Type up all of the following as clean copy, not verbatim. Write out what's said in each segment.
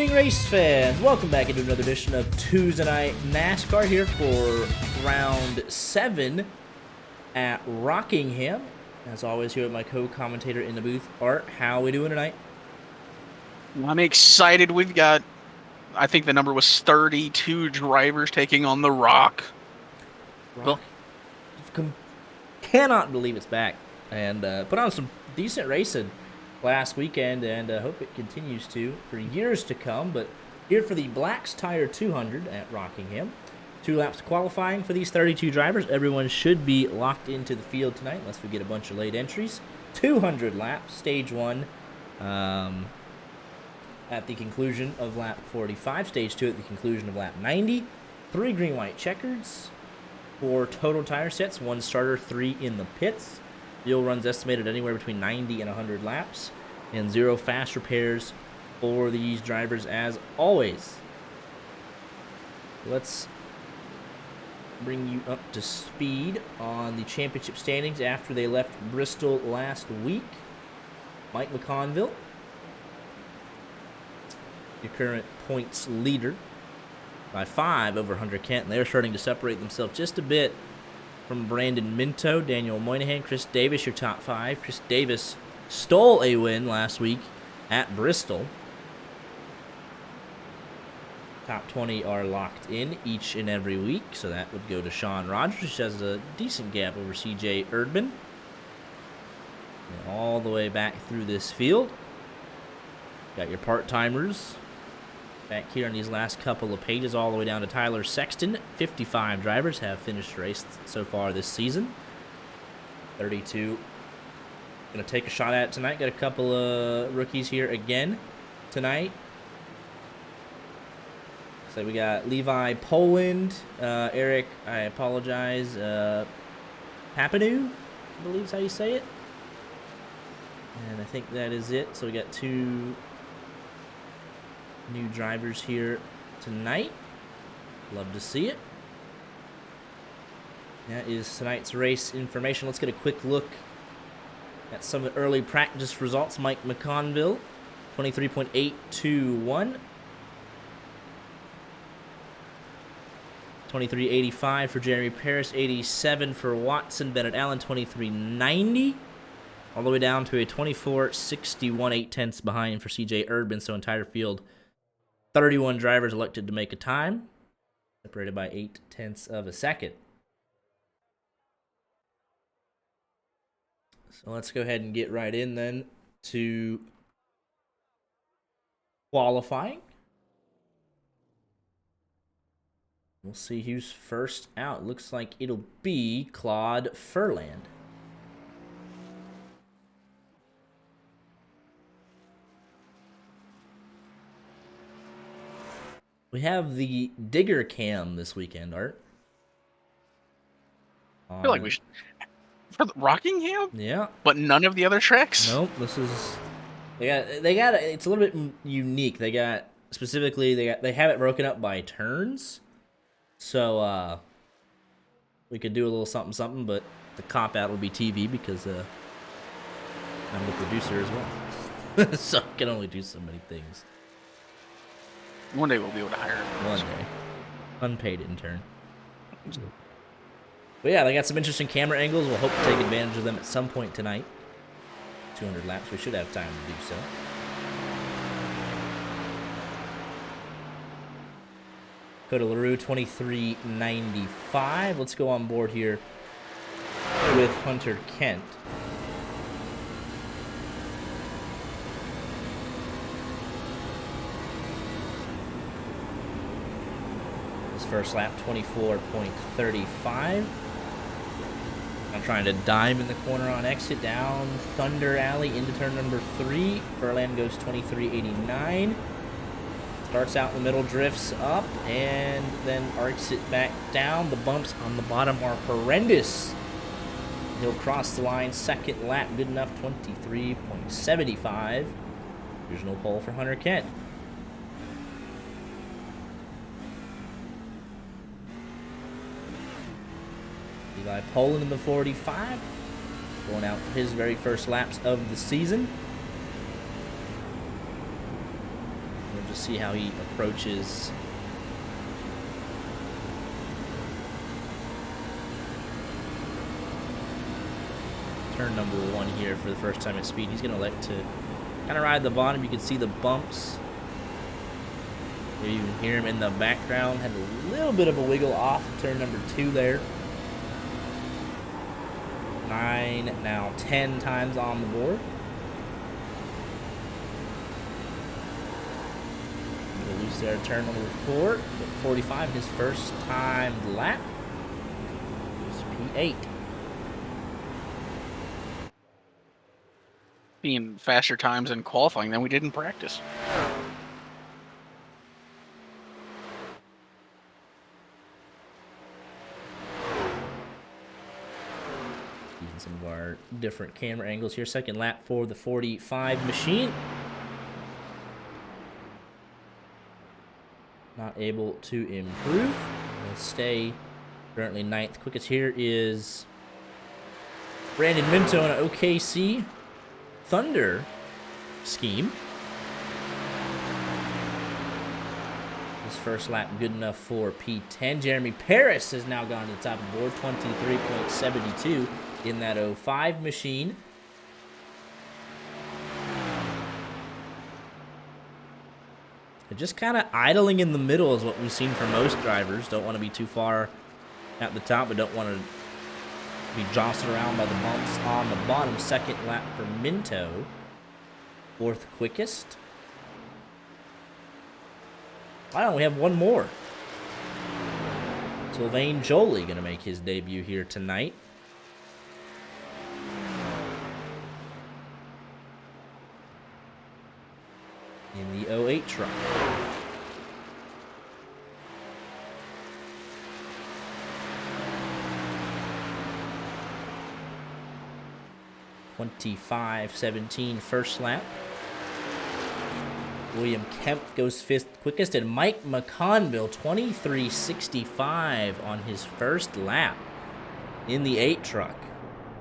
evening, race fans. Welcome back into another edition of Tuesday Night NASCAR here for round 7 at Rockingham. As always, here with my co-commentator in the booth, Art. How are we doing tonight? I'm excited. We've got, I think the number was 32 drivers taking on the Rock. Rock. Cannot believe it's back. And put on some decent racing last weekend, and hope it continues to for years to come. But here for the Black's Tire 200 at Rockingham. 2 laps qualifying for these 32 drivers. Everyone should be locked into the field tonight, unless we get a bunch of late entries. 200 laps, stage 1. At the conclusion of lap 45, stage 2 at the conclusion of lap 90. 3 green-white checkers, 4 total tire sets, 1 starter, 3 in the pits. Fuel runs estimated anywhere between 90 and 100 laps, and 0 fast repairs for these drivers as always. Let's bring you up to speed on the championship standings after they left Bristol last week. Mike McConville, your current points leader, by 5 over Hunter Kent, and they're starting to separate themselves just a bit from Brandon Minto, Daniel Moynihan, Chris Davis, your top 5. Chris Davis stole a win last week at Bristol. Top 20 are locked in each and every week, so that would go to Sean Rogers, which has a decent gap over CJ Erdman. And all the way back through this field, got your part-timers back here on these last couple of pages, all the way down to Tyler Sexton. 55 drivers have finished the race so far this season. 32 going to take a shot at it tonight. Got a couple of rookies here again tonight. So we got Levi Poland, Eric, I apologize, Papineau, I believe is how you say it. And I think that is it. So we got 2 new drivers here tonight. Love to see it. That is tonight's race information. Let's get a quick look at some of the early practice results. Mike McConville, 23.821. 23.85 for Jeremy Paris, 87 for Watson. Bennett Allen, 23.90. All the way down to a 24.61, 8/10 behind for CJ Erdman. So entire field, 31 drivers elected to make a time, separated by 8/10 of a second. So let's go ahead and get right in then to qualifying. We'll see who's first out. Looks like it'll be Claude Furland. We have the Digger Cam this weekend, Art. I feel like we should. For the Rockingham? Yeah. But none of the other tracks? Nope, this is... They got it's a little bit unique. They got, specifically, they have it broken up by turns. So, we could do a little something, but the cop-out will be TV because, I'm the producer as well. So I can only do so many things. One day we'll be able to hire him. One day. Unpaid intern. But yeah, they got some interesting camera angles. We'll hope to take advantage of them at some point tonight. 200 laps. We should have time to do so. Go to LaRue, 23.95. Let's go on board here with Hunter Kent. His first lap, 24.35. I'm trying to dime in the corner on exit, down Thunder Alley into turn number 3. Furland goes 23.89. Starts out in the middle, drifts up, and then arcs it back down. The bumps on the bottom are horrendous. He'll cross the line, second lap, good enough, 23.75. There's no pole for Hunter Kent. Levi Poland in the 45, going out for his very first laps of the season. see how he approaches turn number 1 here for the first time at speed. He's going to elect to kind of ride the bottom. You can see the bumps. You can hear him in the background. Had a little bit of a wiggle off turn number 2 there. 9, now 10 times on the board. A little loose there, turn number 4. 45, his first timed lap. It's P8. Being faster times in qualifying than we did in practice. Using some of our different camera angles here. Second lap for the 45 machine. Not able to improve. He'll stay currently 9th. Quickest here is Brandon Minto on an OKC Thunder scheme. His first lap good enough for P10. Jeremy Paris has now gone to the top of the board, 23.72 in that 05 machine. Just kind of idling in the middle is what we've seen from most drivers. Don't want to be too far at the top, but don't want to be jostled around by the bumps on the bottom. Second lap for Minto. 4th quickest. Wow, we have one more. Sylvain Joly going to make his debut here tonight. In the 08 truck. .25.17 first lap. William Kemp goes 5th quickest, and Mike McConville 23.65 on his first lap in the 8 truck.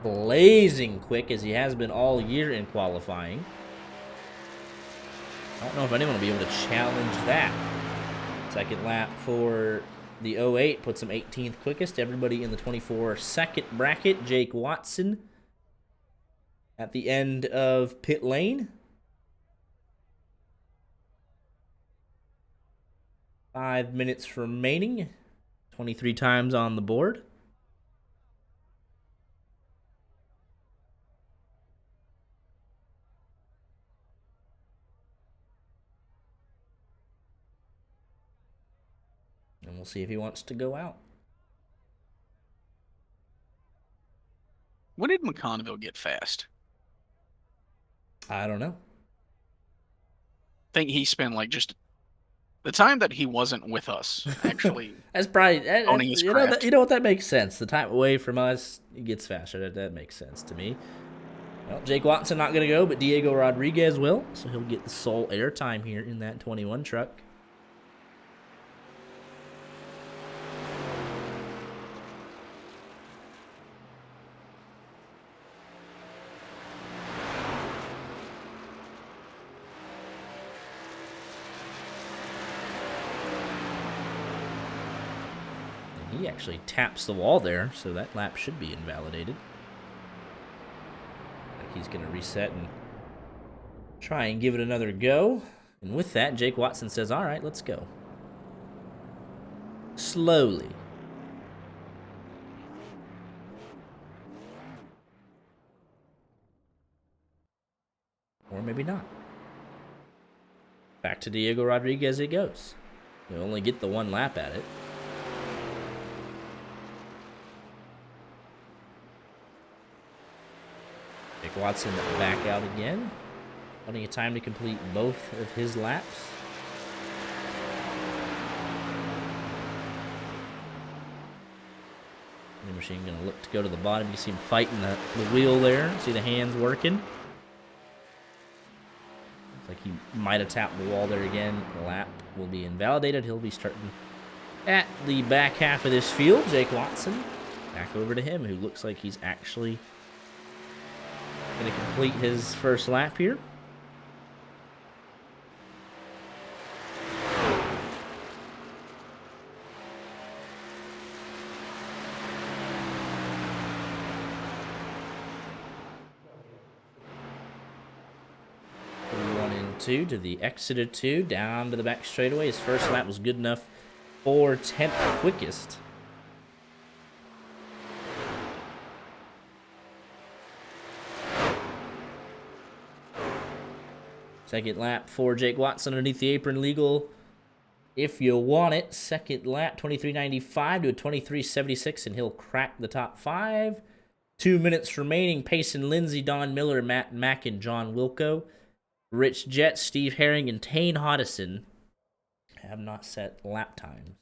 Blazing quick as he has been all year in qualifying. I don't know if anyone will be able to challenge that. Second lap for the 08 puts him 18th quickest. Everybody in the 24 second bracket. Jake Watson at the end of pit lane. 5 minutes remaining. 23 times on the board. And we'll see if he wants to go out. When did McConville get fast? I don't know. I think he spent like just the time that he wasn't with us actually. That's probably owning his you craft. know, you know what, that makes sense. The time away from us, he gets faster. That makes sense to me. Well, Jake Watson not going to go, but Diego Rodriguez will, so he'll get the sole airtime here in that 21 truck. He actually taps the wall there, so that lap should be invalidated. Like he's going to reset and try and give it another go. And with that, Jake Watson says, all right, let's go. Slowly. Or maybe not. Back to Diego Rodriguez it goes. He'll only get the one lap at it. Jake Watson back out again. Plenty of time to complete both of his laps. The machine going to look to go to the bottom. You see him fighting the wheel there. See the hands working. Looks like he might have tapped the wall there again. The lap will be invalidated. He'll be starting at the back half of this field. Jake Watson. Back over to him, who looks like he's actually going to complete his first lap here. of 2 to the exit of 2, down to the back straightaway. His first lap was good enough for 10th quickest. Second lap for Jake Watson underneath the apron, legal if you want it. Second lap, 23.95 to a 23.76, and he'll crack the top 5. 2 minutes remaining. Payson Lindsay, Don Miller, Matt Mack, and John Wilco. Rich Jett, Steve Herring, and Tane Hodison have not set lap times.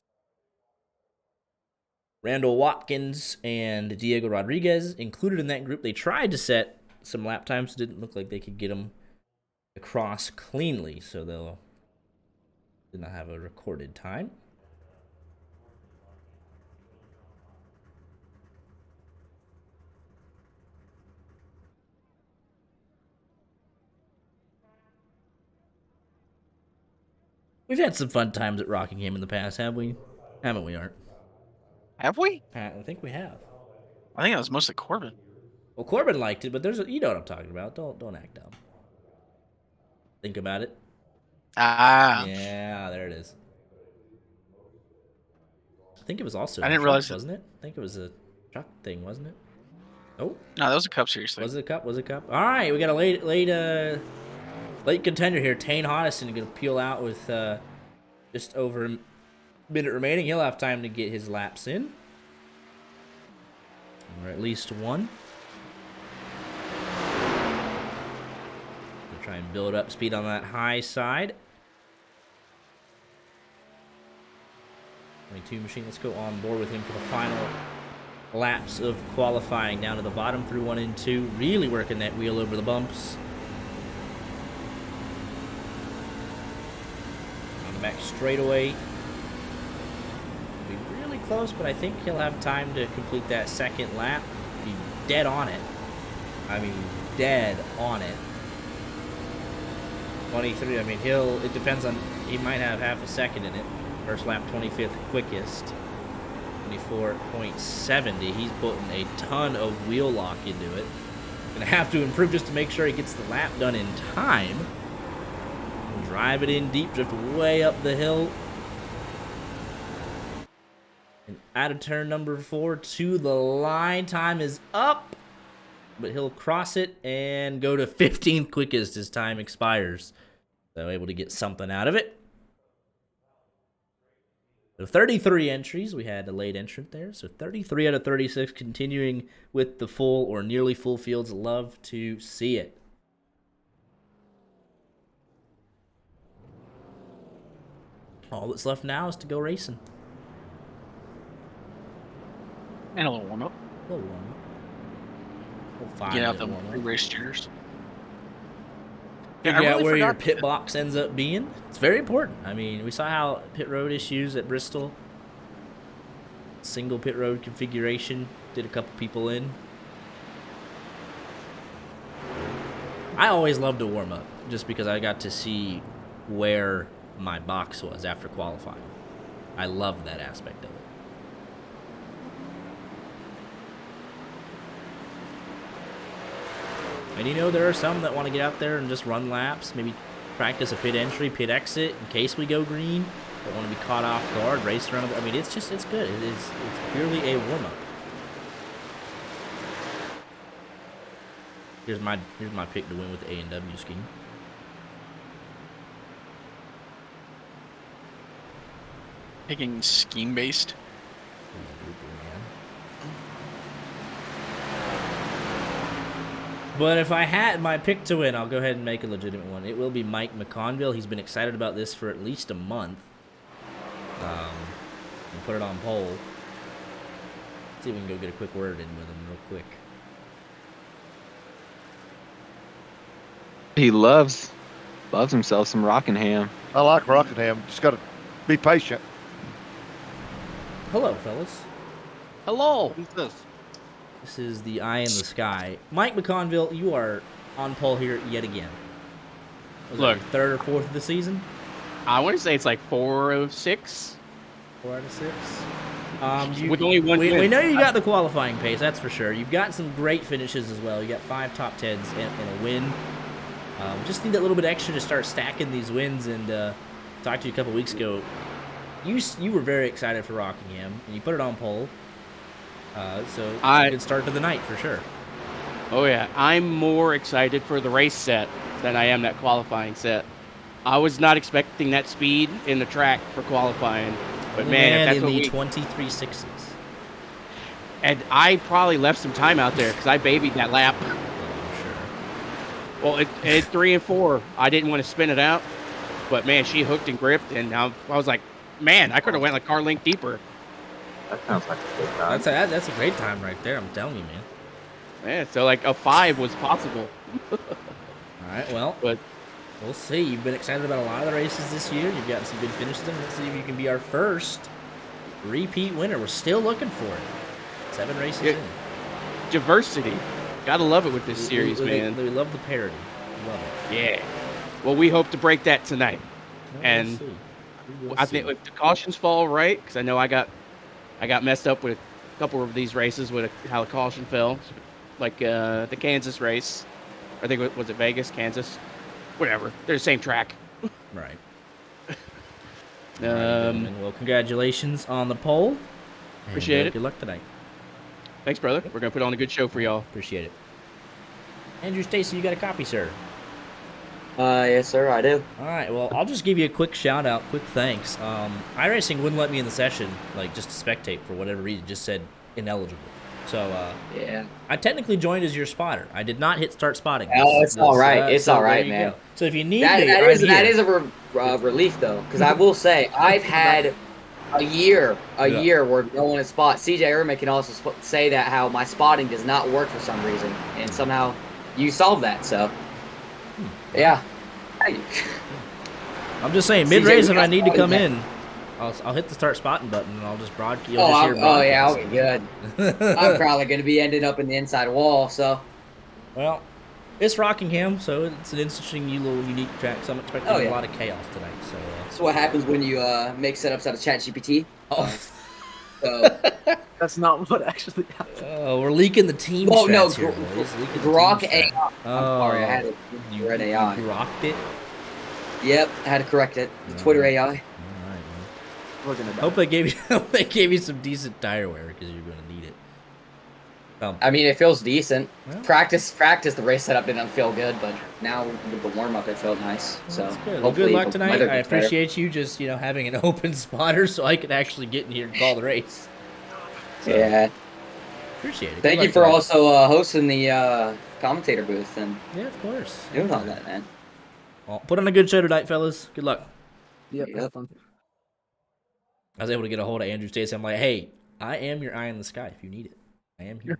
Randall Watkins and Diego Rodriguez included in that group. They tried to set some lap times. Didn't look like they could get them across cleanly, so they'll did not have a recorded time. We've had some fun times at Rockingham in the past, have we? Haven't we, Art? Have we? I think we have. I think that was mostly Corbin. Well, Corbin liked it, but you know what I'm talking about. Don't act dumb. Think about it. Ah. Yeah, there it is. I think it was also I didn't truck, realize wasn't it? I think it was a truck thing, wasn't it? Oh. No, that was a Cup Series thing. Was it a cup? Was it a cup? All right, we got a late contender here. Tane Hodison going to peel out with just over a minute remaining. He'll have time to get his laps in, or at least one. To try and build up speed on that high side. 22 machine. Let's go on board with him for the final laps of qualifying, down to the bottom through 1 and 2. Really working that wheel over the bumps. On the back straightaway. Be really close, but I think he'll have time to complete that second lap. Be dead on it. I mean, dead on it. 23. I mean, it depends on, he might have half a second in it. First lap, 25th quickest. 24.70. He's putting a ton of wheel lock into it. Gonna have to improve just to make sure he gets the lap done in time. Drive it in deep, drift way up the hill. And out of turn number 4 to the line. Time is up, but he'll cross it and go to 15th quickest as time expires. So able to get something out of it. So 33 entries. We had a late entrant there. So 33 out of 36 continuing with the full or nearly full fields. Love to see it. All that's left now is to go racing. And a little warm-up. A little warm-up. We'll Get out the race chairs. Figure out where your pit box ends up being. It's very important. I mean, we saw how pit road issues at Bristol. Single pit road configuration. Did a couple people in. I always love to warm up, just because I got to see where my box was after qualifying. I love that aspect of it. And you know, there are some that want to get out there and just run laps, maybe practice a pit entry, pit exit in case we go green. Don't want to be caught off guard, race around. I mean, it's good. It's purely a warm up. Here's my pick to win with the A&W scheme. Picking scheme based. But if I had my pick to win, I'll go ahead and make a legitimate one. It will be Mike McConville. He's been excited about this for at least a month. And put it on poll. Let's see if we can go get a quick word in with him real quick. He loves himself some Rockingham. I like Rockingham. Just got to be patient. Hello, fellas. Hello. Who's this? This is the eye in the sky. Mike McConville, you are on pole here yet again. Was Look, it your third or fourth of the season? I want to say it's like 4 of 6. 4 out of 6. With only one we win. know you got the qualifying pace, that's for sure. You've got some great finishes as well. You got 5 top 10s and a win. Just need that little bit extra to start stacking these wins. And talked to you a couple weeks ago. You were very excited for Rockingham, and you put it on pole. So it's a good start to the night for sure. Oh yeah, I'm more excited for the race set than I am that qualifying set. I was not expecting that speed in the track for qualifying, but man, if that's in what the we 23.6s. And I probably left some time out there because I babied that lap. Oh, sure. Well, at 3 and 4, I didn't want to spin it out, but man, she hooked and gripped, and I was like, man, I could have went like car length deeper. That sounds like a good time. That's a great time right there. I'm telling you, man. Man, so like a 5 was possible. All right, well, But we'll see. You've been excited about a lot of the races this year. You've gotten some good finishes in. Let's see if you can be our first repeat winner. We're still looking for it. 7 races in. diversity, gotta love it with this series, man. We love the parody. Love it. Yeah. Well, we hope to break that tonight. Well, And we'll see. We'll I see. think if the cautions fall right, because I know I got messed up with a couple of these races with how the caution fell, like the Kansas race. I think was it Vegas, Kansas, whatever. They're the same track. Right. All right, gentlemen. Well, congratulations on the poll. And, Appreciate it. Good luck tonight. Thanks, brother. We're gonna put on a good show for y'all. Appreciate it. Andrew Stacy, you got a copy, sir? Yes, sir, I do. All right. Well, I'll just give you a quick shout out, quick thanks. iRacing wouldn't let me in the session, like just to spectate for whatever reason. Just said ineligible. So Yeah. I technically joined as your spotter. I did not hit start spotting. Oh, it's all right. It's all right, there you man. go. So if you need That me, is I'm that here. is a relief though, because I will say I've had a year where no one has spot. CJ Erman can also say that how my spotting does not work for some reason, and somehow you solved that. So yeah. I'm just saying, CJ, mid race, we if I got need to come spotted, in, I'll hit the start spotting button and I'll just broadcast. Oh yeah, I'll be good. I'm probably going to be ending up in the inside wall. So Well, it's Rockingham, so it's an interesting, little, unique track. So I'm expecting a lot of chaos tonight. So that's what happens when you make setups out of ChatGPT. So That's not what actually happened. oh, we're leaking the team. Oh no, strats here, boys. Leaking the Grok team AI. strats. I'm sorry, I had it. You Red AI. rocked it. Yep, I had to correct it. The Twitter AI. All right, man. We're gonna die. Hope they gave you some decent tire wear because you're going to need it. I mean, it feels decent. Well. Practice. The race setup didn't feel good, but now with the warm up, it felt nice. So That's good. Well, hopefully good luck the tonight. weather I gets better. appreciate you just having an open spotter so I could actually get in here and call the race. So, Yeah. appreciate it. Good Thank you luck for tonight. also hosting the commentator booth and Yeah, of course. doing all that, man. Well, put on a good show tonight, fellas. Good luck. Yep, Yep. have fun. I was able to get a hold of Andrew Stacy. I'm like, hey, I am your eye in the sky if you need it. I am here.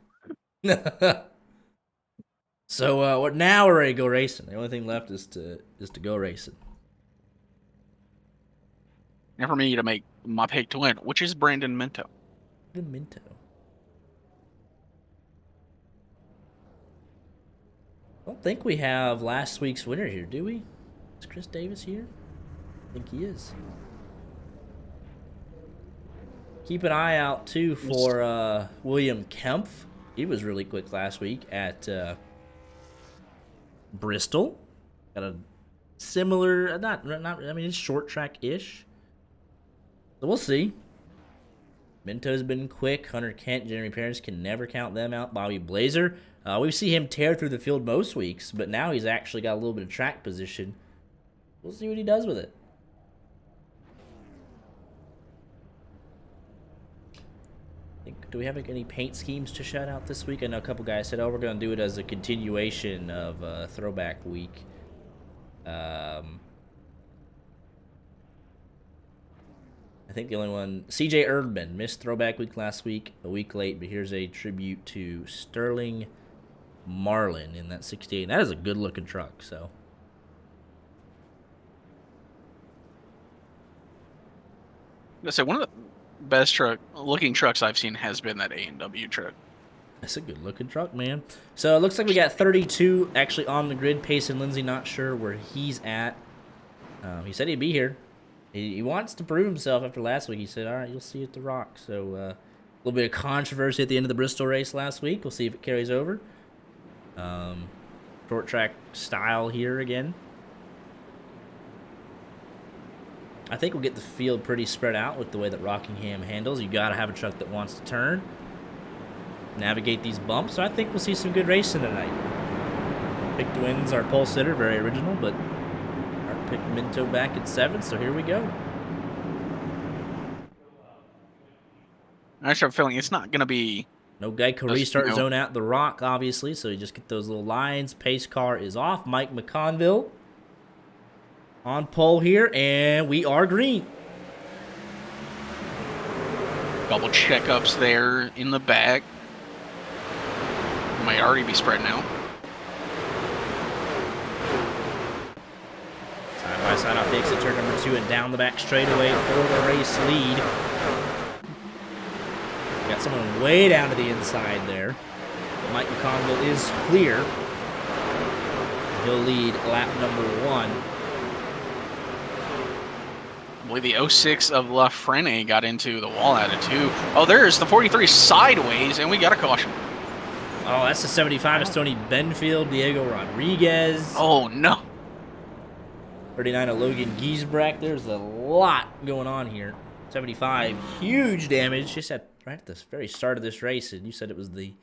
So now we're ready to go racing. The only thing left is to go racing. And for me to make my pick to win, which is Brandon Minto. The Minto. I don't think we have last week's winner here, do we? Is Chris Davis here? I think he is. Keep an eye out, too, for William Kempf. He was really quick last week at Bristol. Got a similar, not. I mean, it's short track-ish. So we'll see. Minto's been quick. Hunter Kent, Jeremy Parents can never count them out. Bobby Blazer. We see him tear through the field most weeks, but now he's actually got a little bit of track position. We'll see what he does with it. Do we have any paint schemes to shout out this week? I know a couple guys said, oh, we're going to do it as a continuation of Throwback Week. I think the only one, CJ Erdman, missed Throwback Week last week, a week late, but here's a tribute to Sterling Marlin in that 68. That is a good-looking truck, so. Let's say one of the best looking trucks I've seen has been that A&W truck. That's a good-looking truck, man. So it looks like we got 32 actually on the grid. Payson Lindsay, not sure where he's at. He said he'd be here. He wants to prove himself after last week. He said, all right, you'll see at the Rock. So a little bit of controversy at the end of the Bristol race last week. We'll see if it carries over. short track style here again. I think we'll get the field pretty spread out with the way that Rockingham handles. You got to have a truck that wants to turn, navigate these bumps. So I think we'll see some good racing tonight. Picked wins our pole sitter, very original, but our picked Minto back at 7, so here we go. I actually have a feeling it's not going to be... No Geico restart zone at the Rock, obviously, so you just get those little lines. Pace car is off. Mike McConville on pole here, and we are green. Double checkups there in the back. Might already be spreading out. Side by side off the exit turn number 2 and down the back straightaway for the race lead. Got someone way down to the inside there. Mike McConville is clear. He'll lead lap number 1. I believe the 06 of LaFrene got into the wall at it too. Oh, there's the 43 sideways, and we got a caution. Oh, that's the 75. It's Tony Benfield, Diego Rodriguez. Oh, no. 39 of Logan Giesbrecht. There's a lot going on here. 75, huge damage. Just at right at the very start of this race, and you said it was the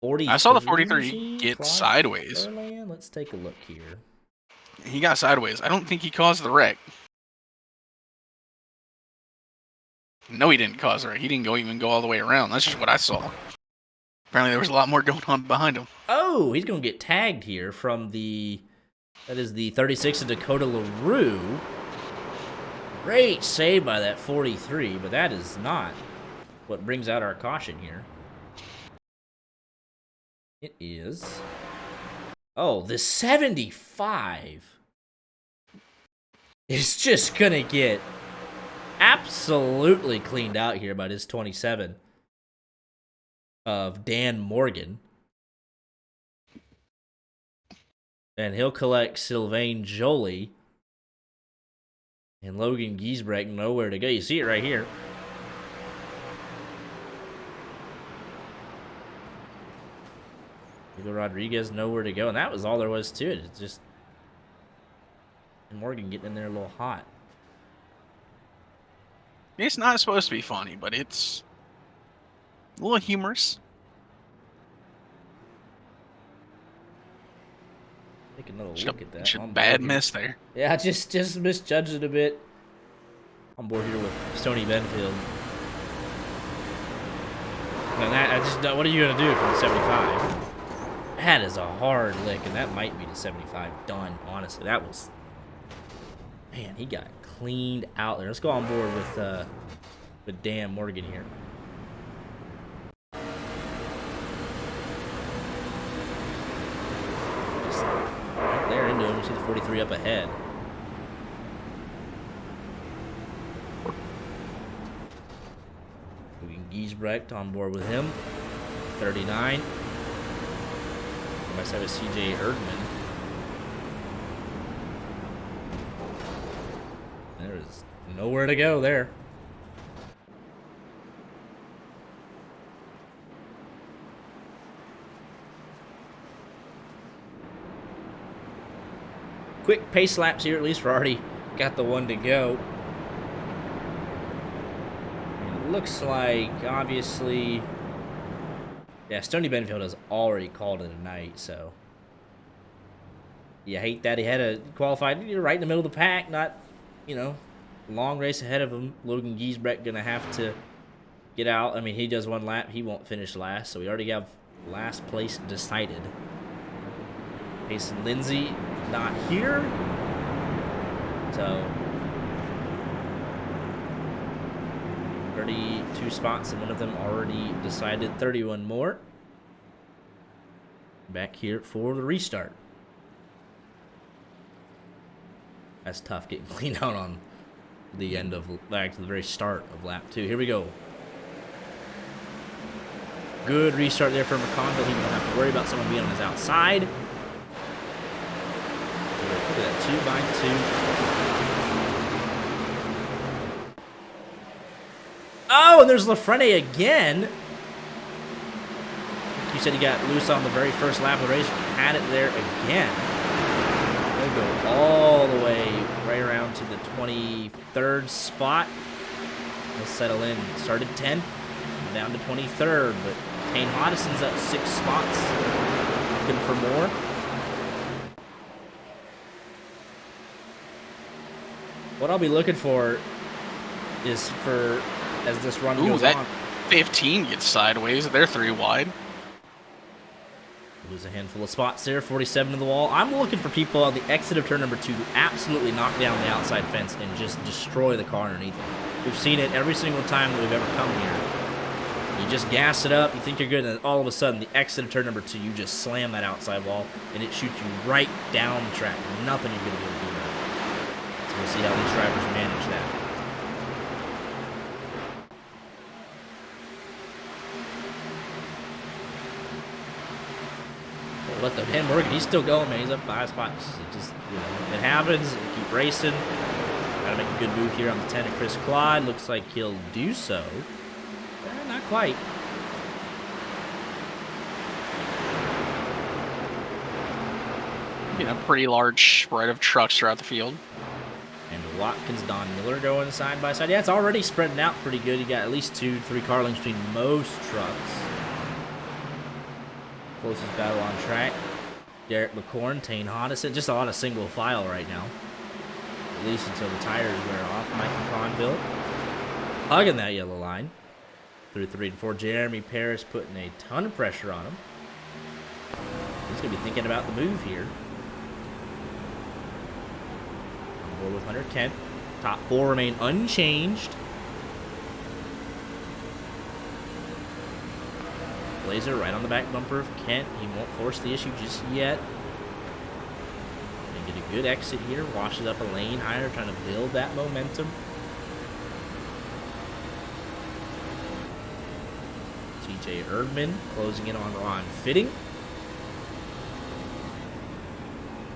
40. I saw the 43 get sideways. Let's take a look here. He got sideways. I don't think he caused the wreck. No, he didn't cause the wreck. He didn't even go all the way around. That's just what I saw. Apparently, there was a lot more going on behind him. Oh, he's going to get tagged here from the... That is the 36 of Dakota LaRue. Great save by that 43, but that is not what brings out our caution here. It is... Oh, the 75 is just going to get absolutely cleaned out here by this 27 of Dan Morgan. And he'll collect Sylvain Joly. And Logan Giesbrecht nowhere to go. You see it right here. Diego Rodriguez nowhere to go. And that was all there was to it. It's just Morgan getting in there a little hot. It's not supposed to be funny, but it's a little humorous. Take another look at that. Bad miss there. Yeah, just misjudged it a bit. On board here with Stony Benfield. And that, what are you gonna do from the 75? That is a hard lick, and that might be the 75 done. Honestly, that was, man, he got cleaned out there. Let's go on board with Dan Morgan here. Just right there into him. You see the 43 up ahead. Giesbrecht on board with him. 39. My side is CJ Erdman. There is nowhere to go there. Quick pace laps here, at least we're already got the one to go. And it looks like, obviously, yeah, Stony Benfield has already called it a night, so you hate that he had a qualified, you're right in the middle of the pack, not, you know, long race ahead of him. Logan Giesbrecht gonna have to get out. I mean, he does one lap, he won't finish last, so we already have last place decided. Mason Lindsay not here, so 32 spots, and one of them already decided. 31 more. Back here for the restart. That's tough getting cleaned out on the end of, back to the very start of lap 2. Here we go. Good restart there for McConville. He won't have to worry about someone being on his outside. Look at that, 2 by 2. Oh, and there's LaFrene again. You said he got loose on the very first lap of the race. had it there again. They'll go all the way right around to the 23rd spot. They'll settle in. Started 10th, down to 23rd, but Kane Hodison's up 6 spots. Looking for more. What I'll be looking for is for, as this run goes on. 15 gets sideways. They're 3 wide. Lose a handful of spots there, 47 to the wall. I'm looking for people on the exit of turn number 2 to absolutely knock down the outside fence and just destroy the car underneath it. We've seen it every single time that we've ever come here. You just gas it up, you think you're good, and then all of a sudden, the exit of turn number 2, you just slam that outside wall, and it shoots you right down the track. Nothing you're going to be able to do there. So we'll see how these drivers manage that. Let the Dan Morgan, he's still going, man. He's up 5 spots. It just, it happens. Keep racing. Gotta make a good move here on the 10 of Chris Claude. Looks like he'll do so. Not quite. A pretty large spread of trucks throughout the field. And Watkins, Don Miller going side by side. Yeah, it's already spreading out pretty good. You got at least 2-3 car lengths between most trucks. Closest battle on track. Derek McCorn, Tane Hodison. Just a lot of single file right now. At least until the tires wear off. Mike Conville hugging that yellow line. Through 3 and 4. Jeremy Paris putting a ton of pressure on him. He's going to be thinking about the move here. On board with Hunter Kent. Top 4 remain unchanged. Blazer right on the back bumper of Kent. He won't force the issue just yet. Gonna get a good exit here. Washes up a lane higher, trying to build that momentum. TJ Erdman closing in on Ron Fitting.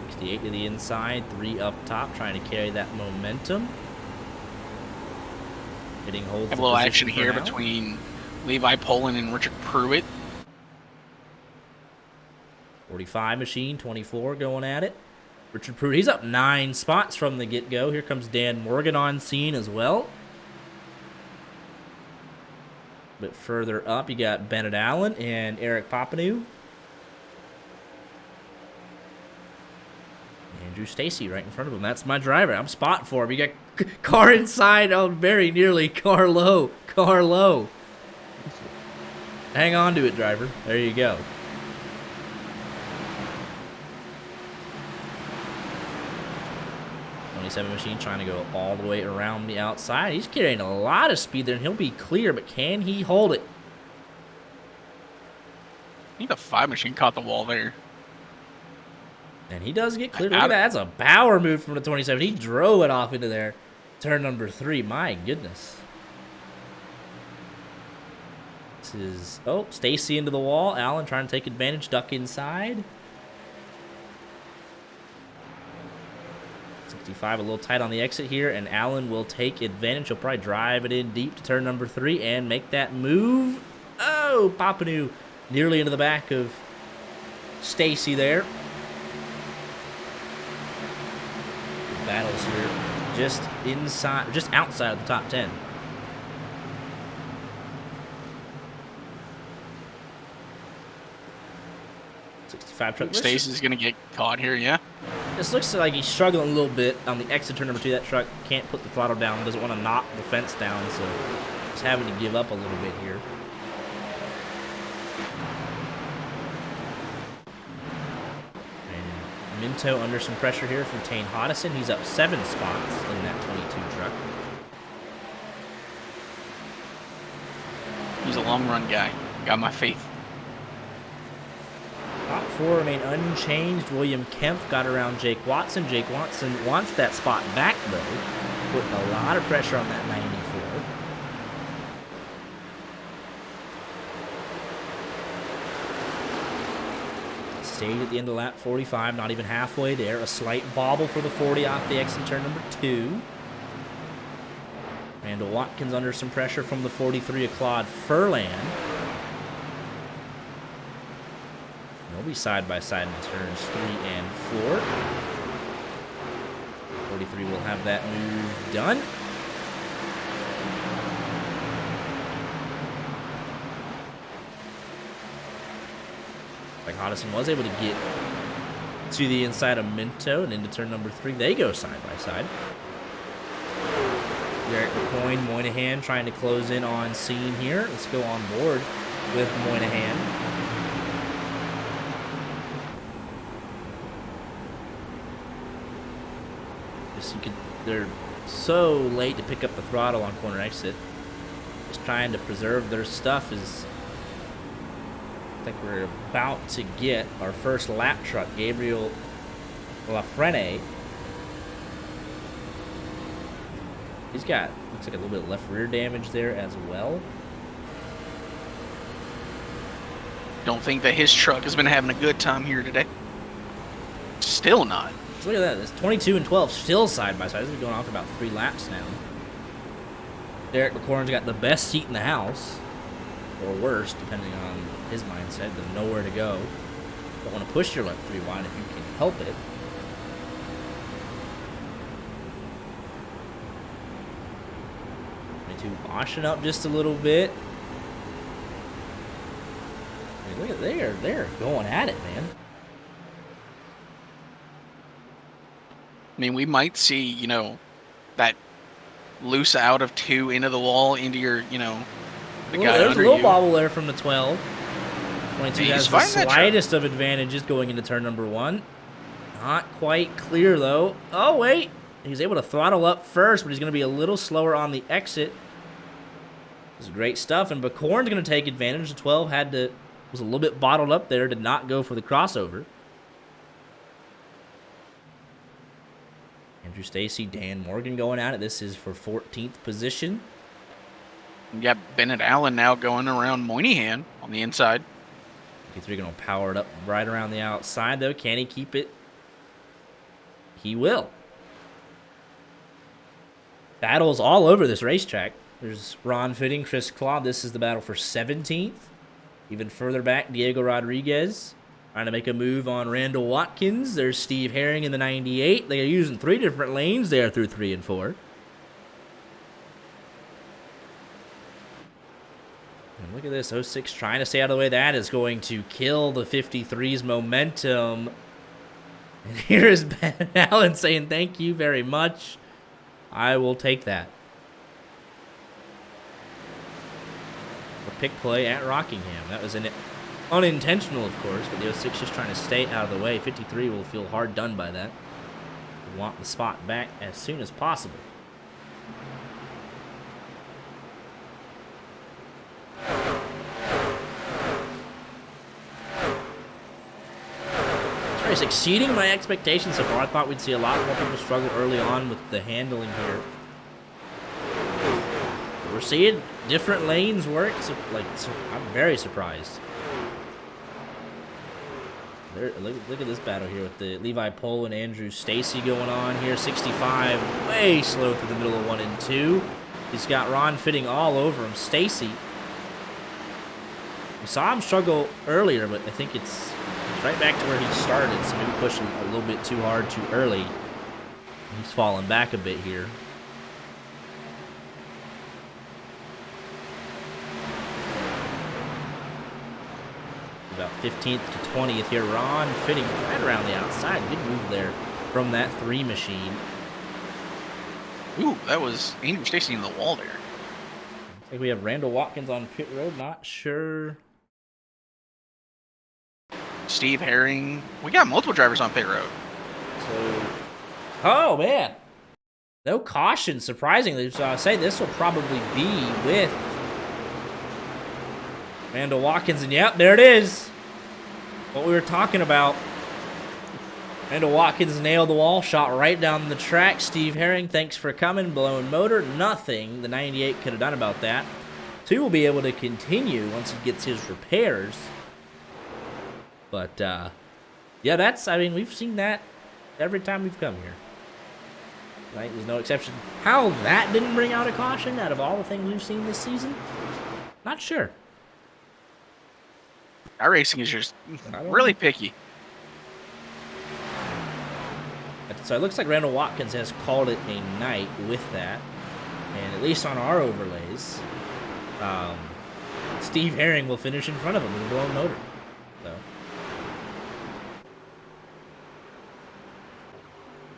68 to the inside, 3 up top, trying to carry that momentum. Fitting holds. Have a little action here between Levi Poland and Richard Pruitt. 45 machine, 24 going at it. Richard Pruitt, he's up 9 spots from the get-go. Here comes Dan Morgan on scene as well. But further up, you got Bennett Allen and Eric Papineau. Andrew Stacy right in front of him. That's my driver. I'm spotting for him. You got car inside. Oh, very nearly car low. Car low. Hang on to it, driver. There you go. Machine trying to go all the way around the outside. He's carrying a lot of speed there, and he'll be clear, but can he hold it? I think the 5 machine caught the wall there. And he does get clear. Look at that. That's a power move from the 27. He drove it off into there. Turn number 3. My goodness. This is, oh, Stacy into the wall. Allen trying to take advantage, duck inside. 65 a little tight on the exit here, and Allen will take advantage. He'll probably drive it in deep to turn number 3 and make that move. Oh, Papineau nearly into the back of Stacy there. Good battles here, just inside, just outside of the top 10. Stacy's gonna get caught here, yeah. This looks like he's struggling a little bit on the exit turn number 2. That truck can't put the throttle down, doesn't want to knock the fence down, so he's having to give up a little bit here. And Minto under some pressure here from Tane Hodison. He's up 7 spots in that 22 truck. He's a long run guy. Got my faith. Top 4 remain unchanged. William Kemp got around Jake Watson. Jake Watson wants that spot back, though. Putting a lot of pressure on that 94. Stayed at the end of lap 45, not even halfway there. A slight bobble for the 40 off the exit turn number 2. Randall Watkins under some pressure from the 43 of Claude Furlan. No They'll be side by side in turns 3 and 4. 43 will have that move done. Like Hodgson was able to get to the inside of Minto and into turn number 3. They go side by side. Derek McCoy, Moynihan trying to close in on scene here. Let's go on board with Moynihan. They're so late to pick up the throttle on corner exit. Just trying to preserve their stuff is. I think we're about to get our first lap truck, Gabriel Lafrene. He's got, looks like a little bit of left rear damage there as well. Don't think that his truck has been having a good time here today. Still not. So look at that. It's 22 and 12 still side by side. This is going on for about 3 laps now. Derek McCorn's got the best seat in the house. Or worse, depending on his mindset. There's nowhere to go. Don't want to push your left 3 wide if you can help it. Washing up just a little bit. I mean, look at they're going at it, man. I mean, we might see, you know, that loose out of 2 into the wall, into your, you know, the guy there's under a little you. bobble there from the 12. 22 He's has the fighting that slightest of advantages going into turn number 1. Not quite clear, though. Oh, wait. He's able to throttle up first, but he's going to be a little slower on the exit. This is great stuff, and Bacorn's going to take advantage. The 12 was a little bit bottled up there, did not go for the crossover. Andrew Stacy, Dan Morgan going at it. This is for 14th position. You got Bennett Allen now going around Moynihan on the inside. 53 going to power it up right around the outside, though. Can he keep it? He will. Battles all over this racetrack. There's Ron Fitting, Chris Claude. This is the battle for 17th. Even further back, Diego Rodriguez trying to make a move on Randall Watkins. There's Steve Herring in the 98. They are using 3 different lanes there through 3 and 4. And look at this, 06 trying to stay out of the way. That is going to kill the 53's momentum. And here is Ben Allen saying, thank you very much. I will take that. Pick play at Rockingham. That was unintentional, of course, but the 06 just trying to stay out of the way. 53 will feel hard done by that. We want the spot back as soon as possible. This race exceeding my expectations so far. I thought we'd see a lot more people struggle early on with the handling here. We're seeing different lanes work. So I'm very surprised. Look at this battle here with the Levi Pohl and Andrew Stacy going on here. 65 way slow through the middle of 1 and 2. He's got Ron Fitting all over him. Stacy. We saw him struggle earlier, but I think it's right back to where he started. So maybe pushing a little bit too hard too early. He's falling back a bit here. About 15th to 20th here. Ron Fitting right around the outside. Good move there from that 3 machine. Ooh, that was Andrew Stacy in the wall there. I think we have Randall Watkins on pit road. Not sure. Steve Herring. We got multiple drivers on pit road. So, oh man, no caution. Surprisingly, so I say this will probably be with Randall Watkins, and yep, there it is. What we were talking about. Randall Watkins nailed the wall, shot right down the track. Steve Herring, thanks for coming. Blown motor, nothing the 98 could have done about that. 2 will be able to continue once he gets his repairs. But, yeah, I mean, we've seen that every time we've come here. Right? There's no exception. How that didn't bring out a caution out of all the things we've seen this season? Not sure. iRacing is just I don't really know. picky. So it looks like Randall Watkins has called it a night with that. And at least on our overlays, Steve Herring will finish in front of him with a blown motor. So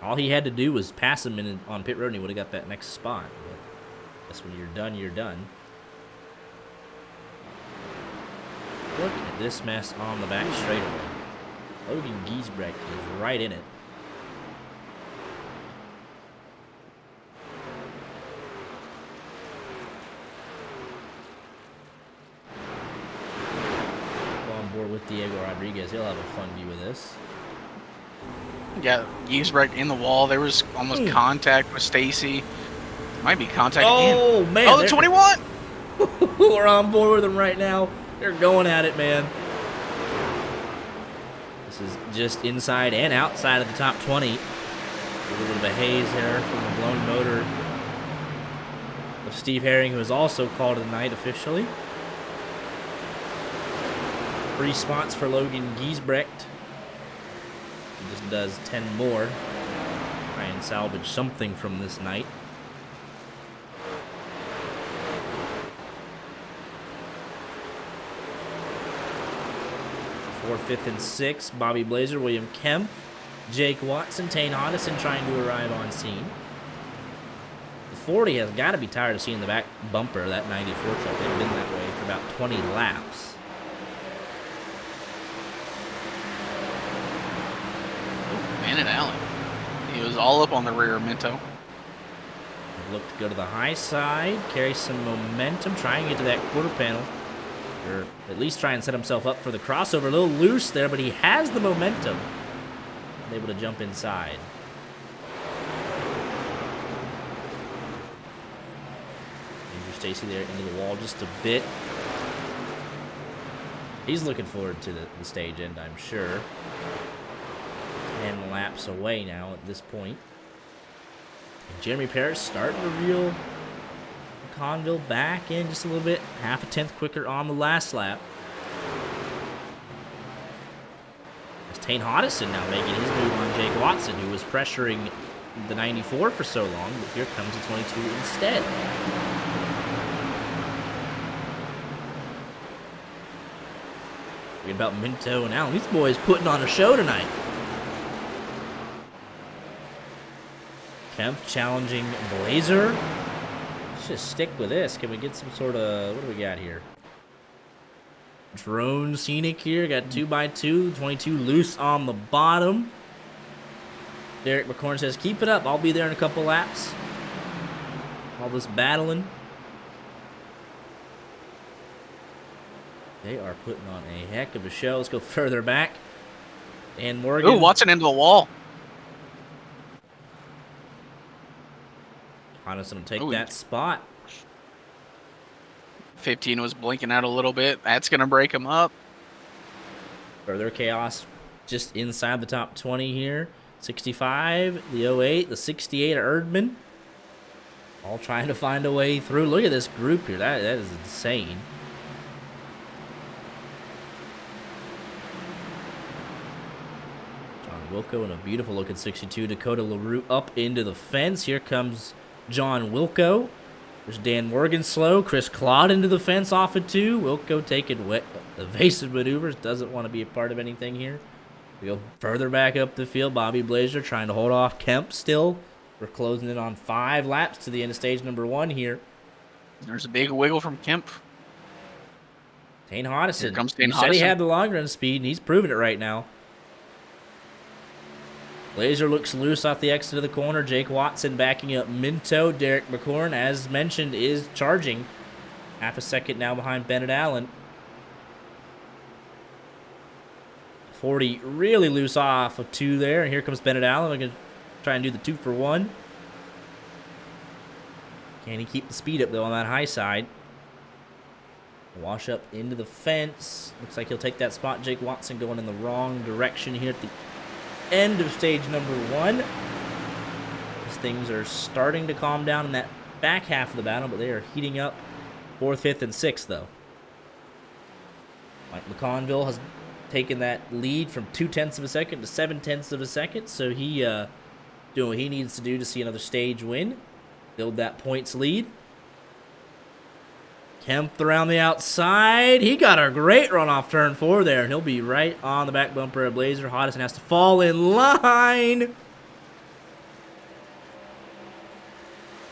all he had to do was pass him on pit road and he would have got that next spot. But I guess when you're done, you're done. Look at this mess on the back straightaway. Logan Giesbrecht is right in it. With Diego Rodriguez, he'll have a fun view of this. Yeah, Giesbrecht in the wall. There was almost contact with Stacy. Might be contact Oh, again. man. Oh, the 21! We're on board with them right now. They're going at it, man. This is just inside and outside of the top 20. A little bit of a haze there from the blown motor of Steve Herring, who has also called it a night officially. 3 spots for Logan Giesbrecht. He just does 10 more. Try and salvage something from this night. Fourth, fifth, and sixth, Bobby Blazer, William Kemp, Jake Watson, Tane Hodison trying to arrive on scene. The 40 has got to be tired of seeing the back bumper of that 94 truck. They've been that way for about 20 laps. Bennett Allen. He was all up on the rear of Minto. Look to go to the high side, carry some momentum, try and get to that quarter panel. Or at least try and set himself up for the crossover. A little loose there, but he has the momentum. Able to jump inside. Andrew Stacy there into the wall just a bit. He's looking forward to the stage end, I'm sure. 10 laps away now at this point. And Jeremy Parrish starting to reel Conville back in just a little bit. Half a tenth quicker on the last lap. As Tane Hodison now making his move on Jake Watson, who was pressuring the 94 for so long, but here comes the 22 instead. Talking about Minto and Allen. These boys putting on a show tonight. Kemp challenging Blazer. Let's just stick with this. Can we get some sort of... What do we got here? Drone scenic here. Got 2x2. 22 loose on the bottom. Derek McCorn says, keep it up. I'll be there in a couple laps. All this battling. They are putting on a heck of a show. Let's go further back. And Morgan. Ooh, Watson into the wall. Hodison will take that spot. 15 was blinking out a little bit. That's going to break him up. Further chaos just inside the top 20 here. 65, the 08, the 68 Erdman. All trying to find a way through. Look at this group here. That is insane. John Wilco in a beautiful looking 62. Dakota LaRue up into the fence. Here comes John Wilco. There's Dan Morgan slow. Chris Claude into the fence off of 2. Wilco taking evasive maneuvers. Doesn't want to be a part of anything here. We go further back up the field. Bobby Blazer trying to hold off Kemp still. We're closing in on 5 laps to the end of stage number 1 here. There's a big wiggle from Kemp. Tane Hodison. Here comes Tane He said he Hodison. had the long run speed, and he's proving it right now. Blazer looks loose off the exit of the corner. Jake Watson backing up Minto. Derek McCorn, as mentioned, is charging. Half a second now behind Bennett Allen. 40 really loose off of 2 there. And here comes Bennett Allen. We're going to try and do the 2 for 1. Can he keep the speed up, though, on that high side? Wash up into the fence. Looks like he'll take that spot. Jake Watson going in the wrong direction here at the end of stage number 1. As things are starting to calm down in that back half of the battle, but they are heating up 4th, 5th, and 6th, though. Mike McConville has taken that lead from 0.2 of a second to 0.7 of a second, so he doing what he needs to do to see another stage win, build that points lead. Kemp around the outside. He got a great run off turn 4 there, and he'll be right on the back bumper of Blazer. Hodgson has to fall in line.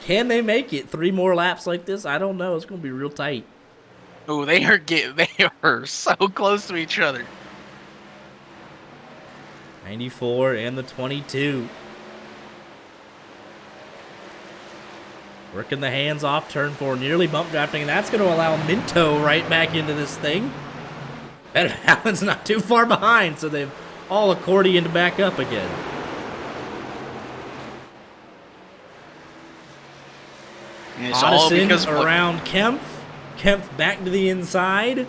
Can they make it 3 more laps like this? I don't know. It's going to be real tight. Oh, they are so close to each other. 94 and the 22. Working the hands off turn 4, nearly bump drafting, and that's going to allow Minto right back into this thing. And Allen's not too far behind, so they've all accordioned back up again. And it's all Hodgson because around Kemp. Kemp back to the inside.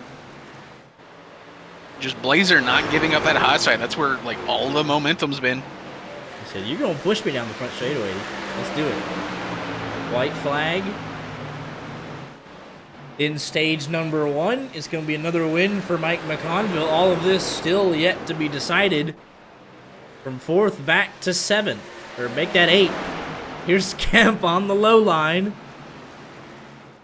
just Blazer not giving up that hot side. That's where like all the momentum's been. He said, "You're going to push me down the front straightaway. Let's do it." White flag. In stage number 1, it's going to be another win for Mike McConville. All of this still yet to be decided. From 4th back to 7th. Or make that 8th. Here's Kemp on the low line.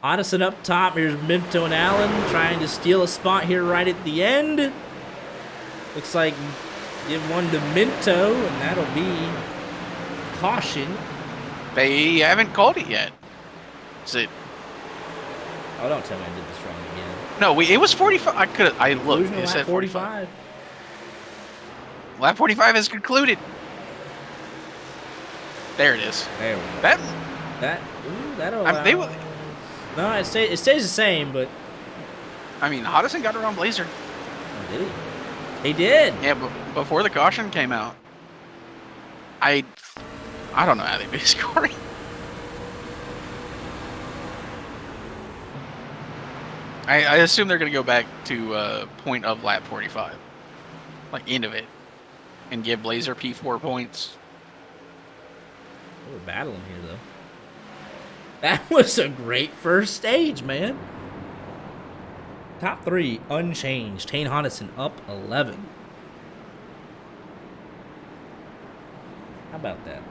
Hodgson up top. Here's Minto and Allen trying to steal a spot here right at the end. Looks like give one to Minto, and that'll be caution. They haven't called it yet. Is it? Oh, don't tell me I did this wrong again. No, it was 45. I looked. Conclusion It of said lap 45. Lap 45 is concluded. There it is. There we go. That'll They allow- will. No, it stays the same, but I mean, Hodgson got around Blazer. oh, did he? He did. Yeah, but before the caution came out. I don't know how they'd be scoring. I assume they're going to go back to point of lap 45. Like, end of it. And give Blazer P4 points. We're battling here, though. That was a great first stage, man. Top 3 unchanged. Tane Hodgson up 11. How about that?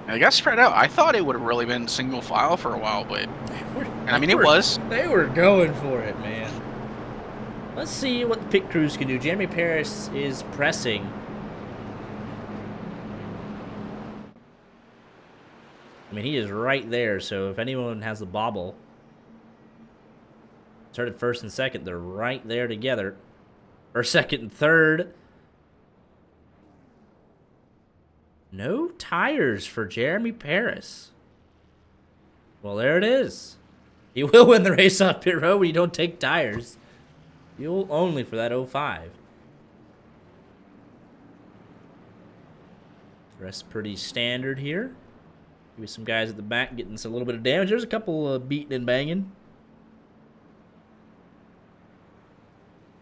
And they got spread out. I thought it would have really been single file for a while, but... And I mean, it They were- was. They were going for it, man. Let's see what the pit crews can do. Jeremy Paris is pressing. I mean, he is right there, so if anyone has the bobble, started 1st and 2nd, they're right there together. Or 2nd and 3rd. No tires for Jeremy Paris. Well, there it is. He will win the race off pit road when you don't take tires. Fuel only for that 05. The rest pretty standard here. Maybe some guys at the back getting a little bit of damage. There's a couple beating and banging.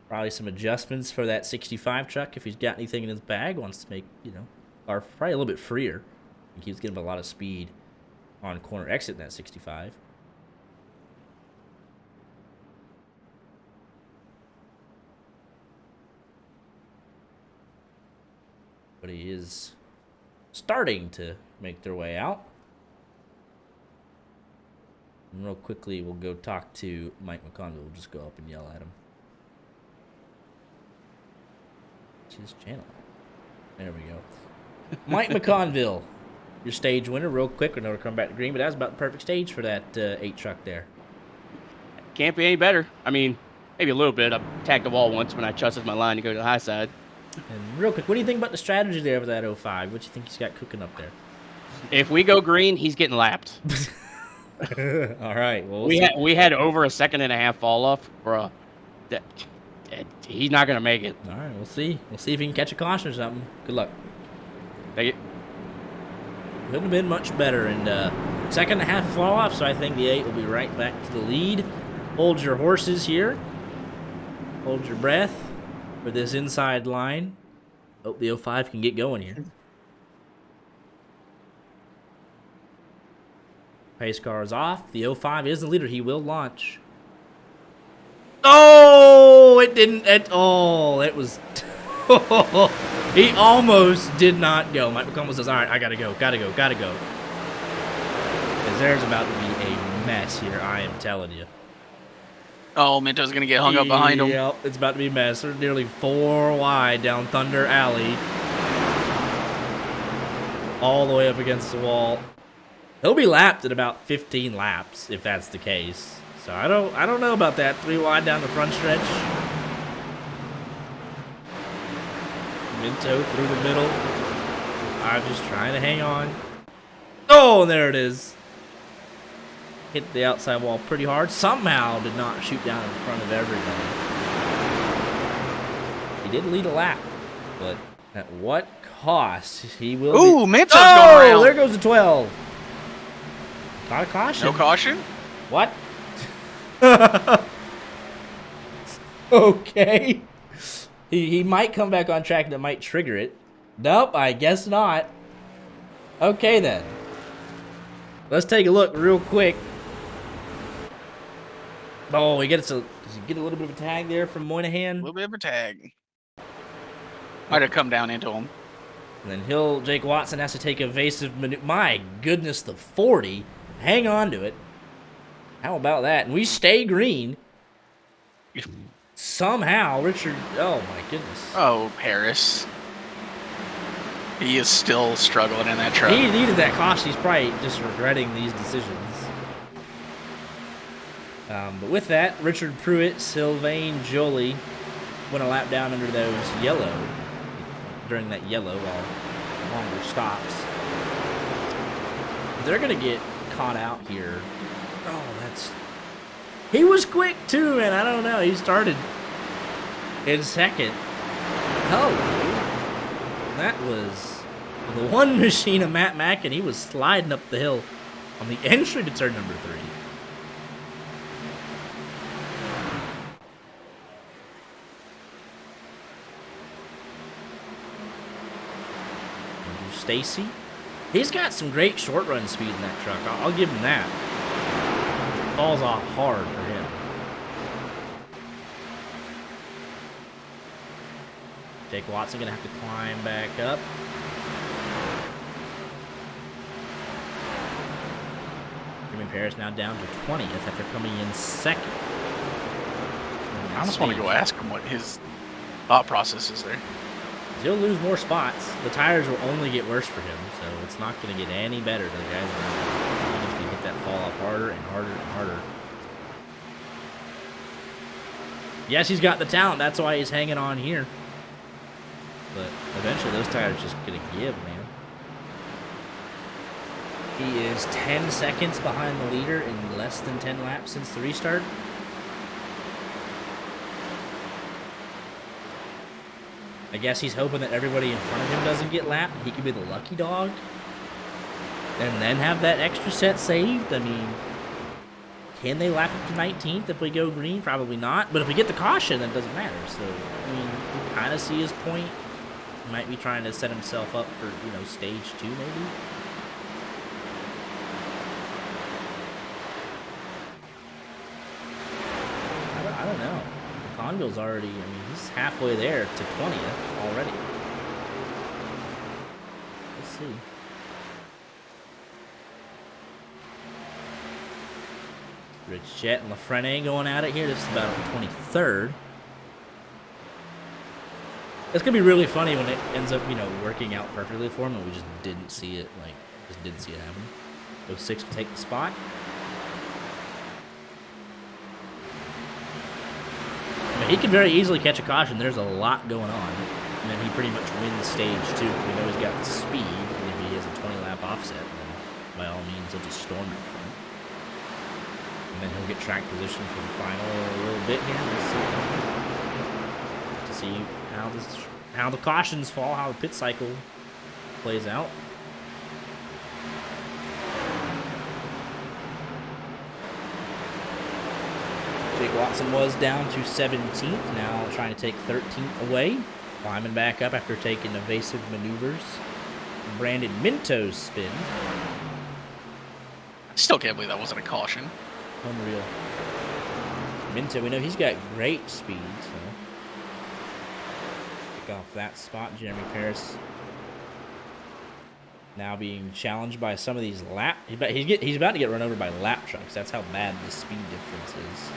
Probably some adjustments for that 65 truck if he's got anything in his bag. Wants to make, or probably a little bit freer. He keeps getting a lot of speed on corner exit in that 65. But he is starting to make their way out. And real quickly, we'll go talk to Mike McConville. We'll just go up and yell at him. It's his channel. There we go. Mike McConville, your stage winner. Real quick, we're going to come back to green, but that was about the perfect stage for that 8 truck there. Can't be any better. I mean, maybe a little bit. I tagged the wall once when I trusted my line to go to the high side. And real quick, what do you think about the strategy there with that 05? What do you think he's got cooking up there? If we go green, he's getting lapped. All right. Well, we had over a 1.5 second fall off, bro. He's not gonna make it. All right, we'll see. We'll see if he can catch a caution or something. Good luck. Take it. Couldn't have been much better. And 2.5 fall off, so I think the 8 will be right back to the lead. Hold your horses here. Hold your breath for this inside line. Hope the 05 can get going here. Pace car is off. The 05 is the leader. He will launch. Oh, it didn't. It was. He almost did not go. Mike McCollum says, all right, I got to go. Got to go. Got to go. Because there's about to be a mess here, I am telling you. Oh, Minto's going to get hung up behind him. Yep, it's about to be a mess. They're nearly 4 wide down Thunder Alley. All the way up against the wall. He'll be lapped at about 15 laps, if that's the case. So I don't know about that. 3 wide down the front stretch. Minto through the middle. I'm just trying to hang on. Oh, and there it is. Hit the outside wall pretty hard. Somehow did not shoot down in front of everybody. He did lead a lap, but at what cost? He will. Ooh, Minto's oh, going around. There goes the 12. Not a caution. No caution? What? Okay. He might come back on track and it might trigger it. Nope, I guess not. Okay then. Let's take a look real quick. Oh, does he get a little bit of a tag there from Moynihan? A little bit of a tag. Might have come down into him. And then Jake Watson has to take evasive maneuver. My goodness, the 40. Hang on to it. How about that? And we stay green. Somehow, Richard. Oh, my goodness. Oh, Paris. He is still struggling in that truck. He needed that caution. He's probably just regretting these decisions. But with that, Richard Pruitt, Sylvain Joly went a lap down under those during that yellow while longer stops. They're going to get caught out here. Oh, he was quick too, man. I don't know. He started in second. Oh, that was the one machine of Matt Mackin. He was sliding up the hill on the entry to turn number 3. Andrew Stacy. He's got some great short run speed in that truck. I'll give him that. It falls off hard for him. Jake Watson gonna have to climb back up. Jimmy Paris now down to 20th after coming in second. I almost want to go ask him what his thought process is there. He'll lose more spots. The tires will only get worse for him, so it's not going to get any better to the guys around him. He's going to hit that fall off harder and harder and harder. Yes, he's got the talent. That's why he's hanging on here. But eventually those tires are just going to give, man. He is 10 seconds behind the leader in less than 10 laps since the restart. I guess he's hoping that everybody in front of him doesn't get lapped. He could be the lucky dog. And then have that extra set saved. I mean, can they lap up to 19th if we go green? Probably not. But if we get the caution, then it doesn't matter. So, I mean, you kind of see his point. He might be trying to set himself up for, stage 2 maybe. I don't know. Conville's already, he's halfway there to 20th already. Let's see. Rich Jet and LaFrene going at it here. This is about for 23rd. It's going to be really funny when it ends up, working out perfectly for him and we just didn't see it, happen. 06 will take the spot. He could very easily catch a caution. There's a lot going on. And then he pretty much wins stage 2. We know he's got the speed. And if he has a 20-lap offset, then by all means, he'll just storm it from him. And then he'll get track position for the final a little bit here. We'll see how the cautions fall, how the pit cycle plays out. Jake Watson was down to 17th, now trying to take 13th away. Climbing back up after taking evasive maneuvers. Brandon Minto's spin. Still can't believe that wasn't a caution. Unreal. Minto, we know he's got great speed, so pick off that spot. Jeremy Paris now being challenged by some of these lap. He's about to get run over by lap trucks. That's how bad the speed difference is.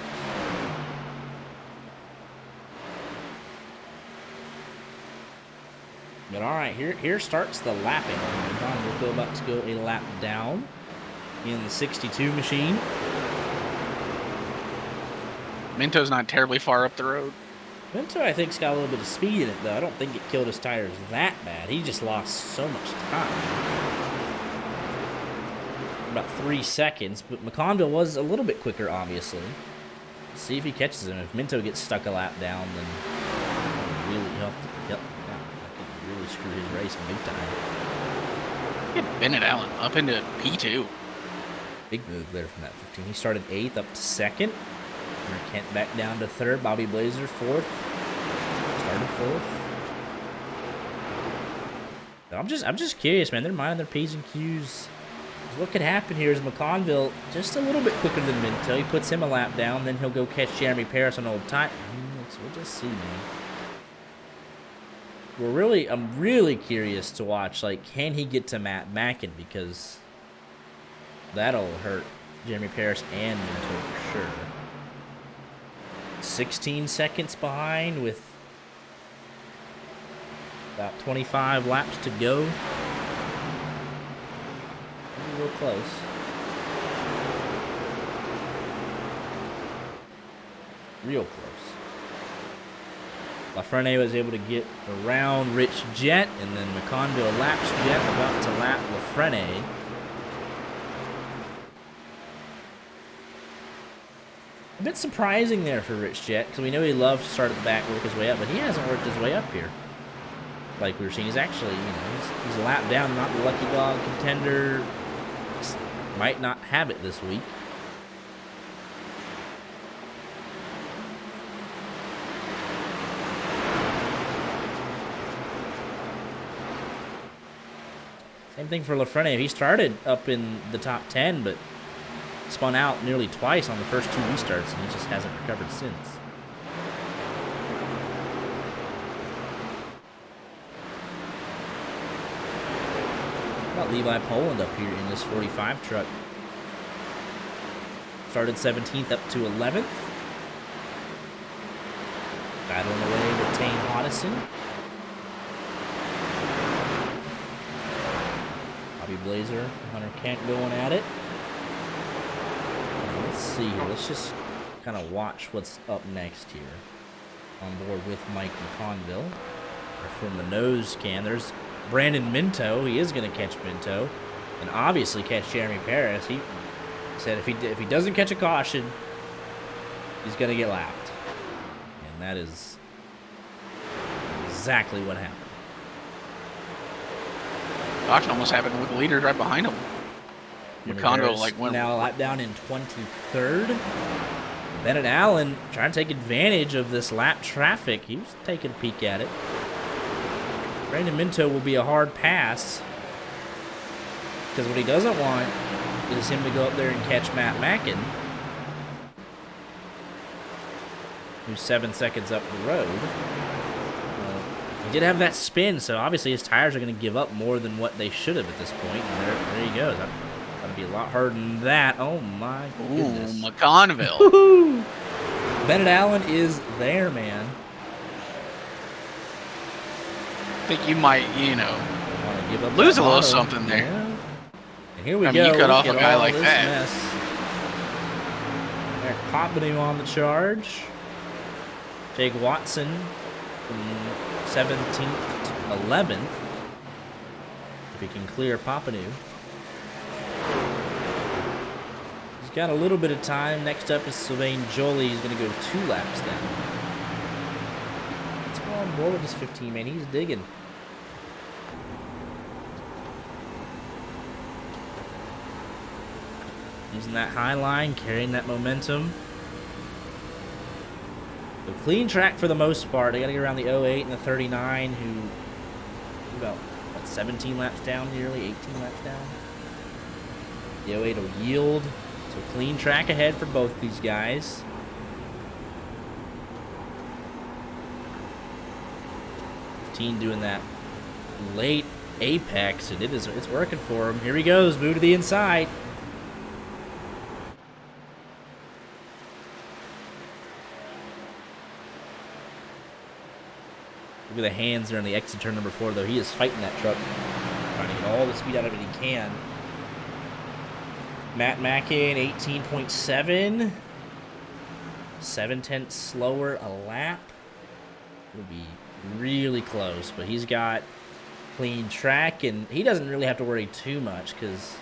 But all right, here starts the lapping. Don will about to go a lap down in the 62 machine. Minto's not terribly far up the road. Minto, I think, has got a little bit of speed in it, though. I don't think it killed his tires that bad. He just lost so much time. About 3 seconds, but McConville was a little bit quicker, obviously. Let's see if he catches him. If Minto gets stuck a lap down, then he'll really screw his race big time. Get Bennett Allen up into P2. Big move there from that 15. He started 8th up to 2nd. Kent back down to 3rd. Bobby Blazer 4th. Started 4th. I'm just curious, man. They're minding their P's and Q's. What could happen here is McConville just a little bit quicker than Minto. He puts him a lap down, then he'll go catch Jeremy Paris on old time. We'll just see, man. I'm really curious to watch, like, can he get to Matt Mackin, because that'll hurt Jeremy Paris and Minto for sure. 16 seconds behind with about 25 laps to go. Real close. Real close. Lafreniere was able to get around Rich Jet, and then McConville laps Jet, about to lap Lafreniere. A bit surprising there for Rich Jet, because we know he loves to start at the back, work his way up, but he hasn't worked his way up here. Like we were seeing, he's actually, he's a lap down, not the lucky dog contender. Might not have it this week. Same thing for Lafreniere. He started up in the top 10, but spun out nearly twice on the first 2 restarts, and he just hasn't recovered since. About Levi Poland up here in this 45 truck. Started 17th up to 11th. Battling away with Tane Hodison. Bobby Blazer, Hunter Kent going at it. Now, let's see here. Let's just kind of watch what's up next here. On board with Mike McConville. From the nose can, there's Brandon Minto. He is going to catch Minto, and obviously catch Jeremy Paris. He said if he doesn't catch a caution, he's going to get lapped, and that is exactly what happened. Caution almost happened with the leaders right behind him. McConville went now a lap down in 23rd. Bennett Allen trying to take advantage of this lap traffic. He was taking a peek at it. Brandon Minto will be a hard pass, because what he doesn't want is him to go up there and catch Matt Mackin, who's 7 seconds up the road. He did have that spin, so obviously his tires are going to give up more than what they should have at this point. And there he goes. That's going to be a lot harder than that. Oh, my goodness. Ooh, McConville. Bennett Allen is there, man. I think you might, Give up lose a little auto. something there. Yeah. And here we go. You cut off a Look at guy all like this that. mess. Eric Pompano on the charge. Jake Watson from 17th to 11th. If he can clear Pompano. He's got a little bit of time. Next up is Sylvain Joly. He's going to go 2 laps down. Let's go on board with this 15, man. He's digging. Using that high line, carrying that momentum. So clean track for the most part. They got to get around the 08 and the 39, who about 17 laps down, nearly 18 laps down. The 08 will yield. So clean track ahead for both these guys. 15 doing that late apex, and it's working for him. Here he goes, move to the inside. Look at the hands there on the exit turn number 4, though. He is fighting that truck, trying to get all the speed out of it he can. Matt Mackin, 18.7. 7/10 slower a lap. It'll be really close, but he's got clean track, and he doesn't really have to worry too much because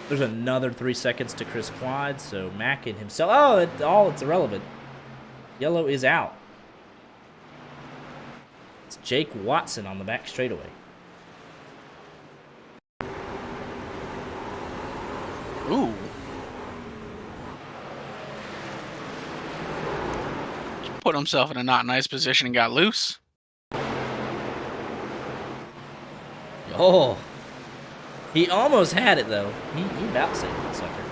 there's another 3 seconds to Chris Quad, so Mackin himself... Oh, it's irrelevant. Yellow is out. It's Jake Watson on the back straightaway. Ooh. Put himself in a not nice position and got loose. Oh. He almost had it, though. He about saved that sucker.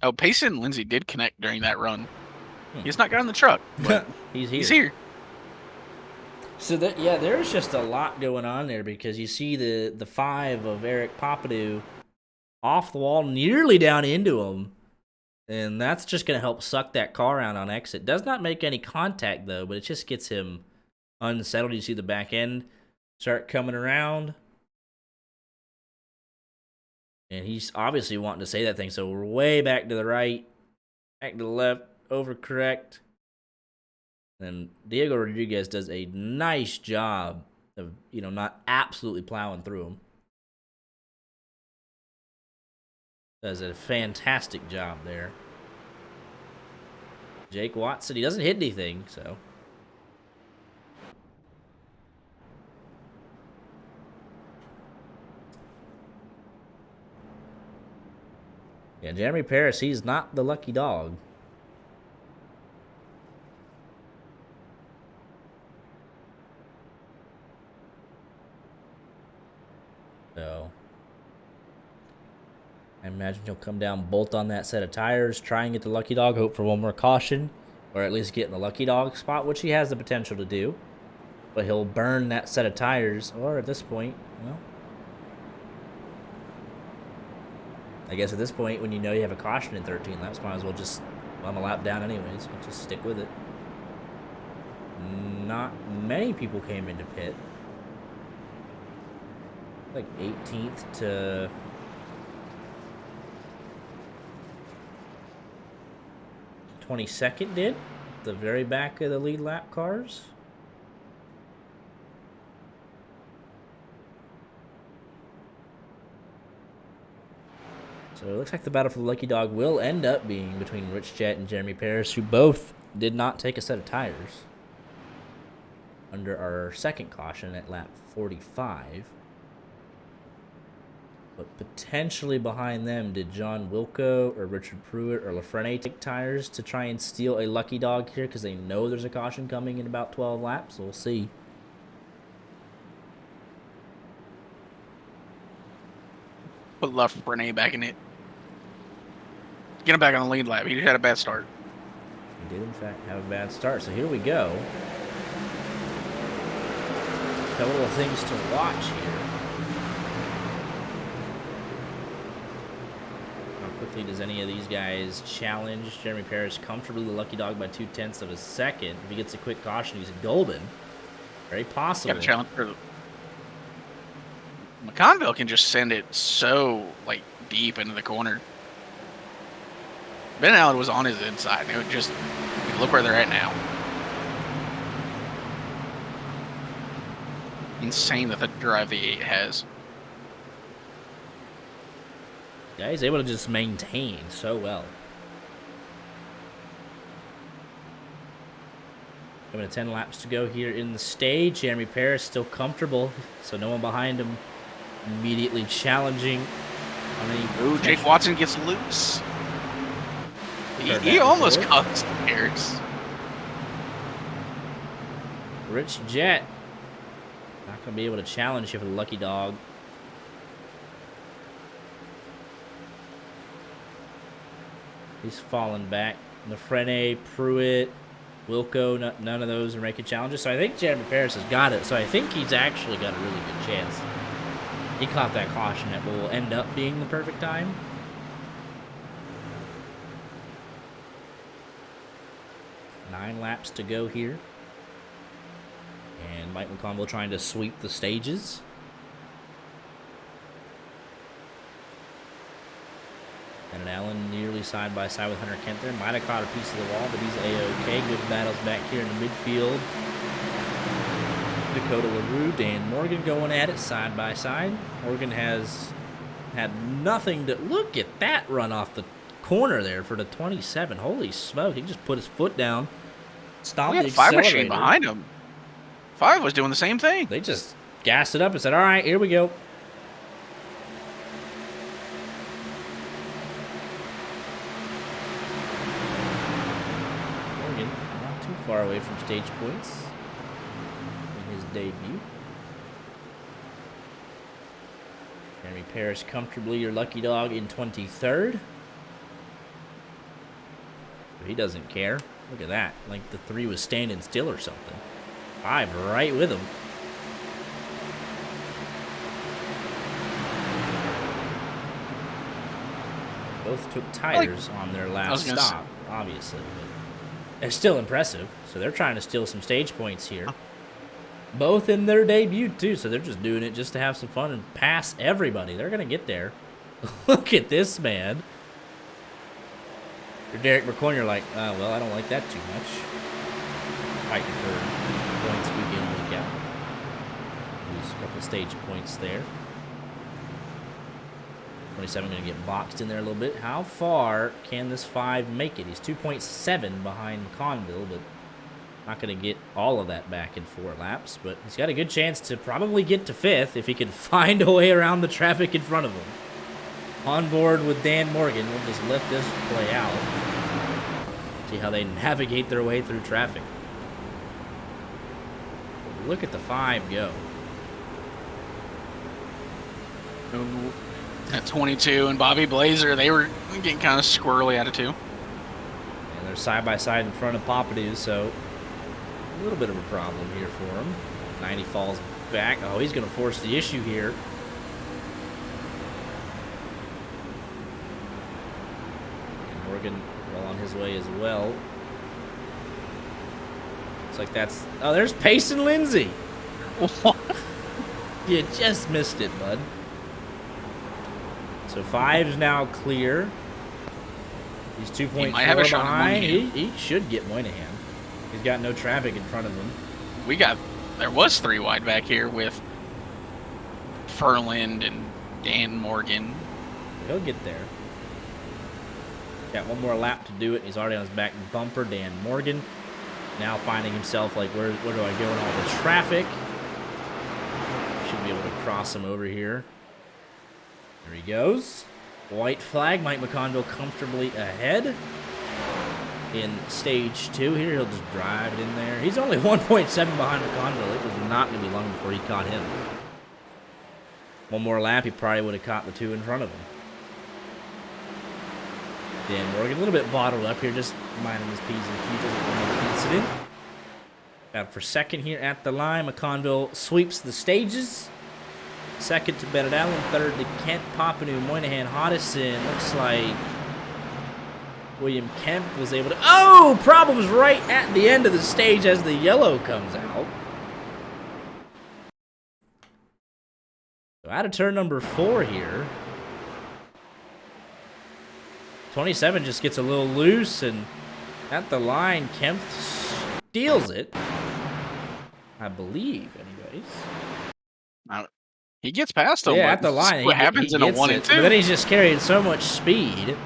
Oh, Payson and Lindsay did connect during that run. He's not got in the truck, but He's here. he's here. So yeah, there's just a lot going on there because you see the 5 of Eric Papadou off the wall, nearly down into him, and that's just going to help suck that car out on exit. Does not make any contact though, but it just gets him unsettled. You see the back end start coming around, and he's obviously wanting to say that thing. So we're way back to the right, back to the left, overcorrect. And Diego Rodriguez does a nice job of, not absolutely plowing through him. Does a fantastic job there. Jake Watson, he doesn't hit anything, so. Yeah, Jeremy Paris, he's not the lucky dog. So, I imagine he'll come down, bolt on that set of tires, try and get the lucky dog, hope for one more caution, or at least get in the lucky dog spot, which he has the potential to do. But he'll burn that set of tires, or at this point, well, I guess at this point, when you know you have a caution in 13 laps, might as well just bum a lap down anyways, but just stick with it. Not many people came into pit. Like 18th to 22nd did, the very back of the lead lap cars. So it looks like the battle for the lucky dog will end up being between Rich Jett and Jeremy Paris, who both did not take a set of tires under our second caution at lap 45. But potentially behind them, did John Wilco or Richard Pruitt or Lafreniere take tires to try and steal a lucky dog here because they know there's a caution coming in about 12 laps? So we'll see. Put Lafreniere back in it. Get him back on the lead lap. He just had a bad start. He did, in fact, have a bad start. So here we go. A couple of things to watch here. Quickly does any of these guys challenge Jeremy Paris comfortably the lucky dog by 0.2 of a second? If he gets a quick caution, he's golden. Very possible. Got a challenge for McConville can just send it so deep into the corner. Ben Allen was on his inside, and it would just look where they're at now. Insane that the drive the 8 has. Yeah, he's able to just maintain so well. Coming to 10 laps to go here in the stage. Jeremy Paris still comfortable, so no one behind him immediately challenging. Ooh, Jake Watson gets loose. He almost caught some Paris. Rich Jett not going to be able to challenge here for the lucky dog. He's fallen back. Lafreniere, Pruitt, Wilco, none of those are making challenges. So I think Jeremy Paris has got it. So I think he's actually got a really good chance. He caught that caution that will end up being the perfect time. Nine laps to go here. And Mike McConville trying to sweep the stages. And Allen nearly side by side with Hunter Kent there. Might have caught a piece of the wall, but he's A-OK. Good battles back here in the midfield. Dakota LaRue, Dan Morgan going at it side by side. Morgan has had nothing to... Look at that run off the corner there for the 27. Holy smoke. He just put his foot down. Stopped We the had Five accelerator. Machine behind him. Five was doing the same thing. They just gassed it up and said, all right, here we go. Morgan not too far away from stage points in his debut. Jeremy Parrish comfortably your lucky dog in 23rd. He doesn't care. Look at that. Like the 3 was standing still or something. 5 right with him. Both took tires on their last stop, obviously. But it's still impressive. So they're trying to steal some stage points here. Both in their debut, too. So they're just doing it just to have some fun and pass everybody. They're going to get there. Look at this, man. You're Derek McCoy, you're like, well, I don't like that too much. Fighting for points week in, week out. Lose a couple stage points there. 27 going to get boxed in there a little bit. How far can this 5 make it? He's 2.7 behind Conville, but not going to get all of that back in 4 laps. But he's got a good chance to probably get to 5th if he can find a way around the traffic in front of him. On board with Dan Morgan. We'll just let this play out. See how they navigate their way through traffic. Look at the 5 go. At 22 and Bobby Blazer, they were getting kind of squirrely at it too. And they're side by side in front of Papadou, so a little bit of a problem here for him. 90 falls back. Oh, he's going to force the issue here. And Morgan well on his way as well. Looks like that's... Oh, there's Payson Lindsay. You just missed it, bud. So 5's now clear. He's 2.4 behind. He should get Moynihan. He's got no traffic in front of him. There was 3 wide back here with Furland and Dan Morgan. He'll get there. Got one more lap to do it. He's already on his back bumper. Dan Morgan now finding himself like, where do I go in all the traffic? Should be able to cross him over here. There he goes. White flag. Mike McConville comfortably ahead in stage 2 here. He'll just drive it in there. He's only 1.7 behind McConville. It was not going to be long before he caught him. One more lap, he probably would have caught the 2 in front of him. Dan Morgan, a little bit bottled up here, just minding his P's and Q's. Doesn't want an incident. Out for second here at the line. McConville sweeps the stages. Second to Bennett Allen. Third to Kent, Papadou, Moynihan, Hoddison. Looks like William Kemp was able to... Oh! Problems right at the end of the stage as the yellow comes out. So out of turn number 4 here. 27 just gets a little loose, and at the line, Kemp steals it. I believe, anyways. He gets past him. Yeah, at the line. What happens in a 1 and 2? But then he's just carrying so much speed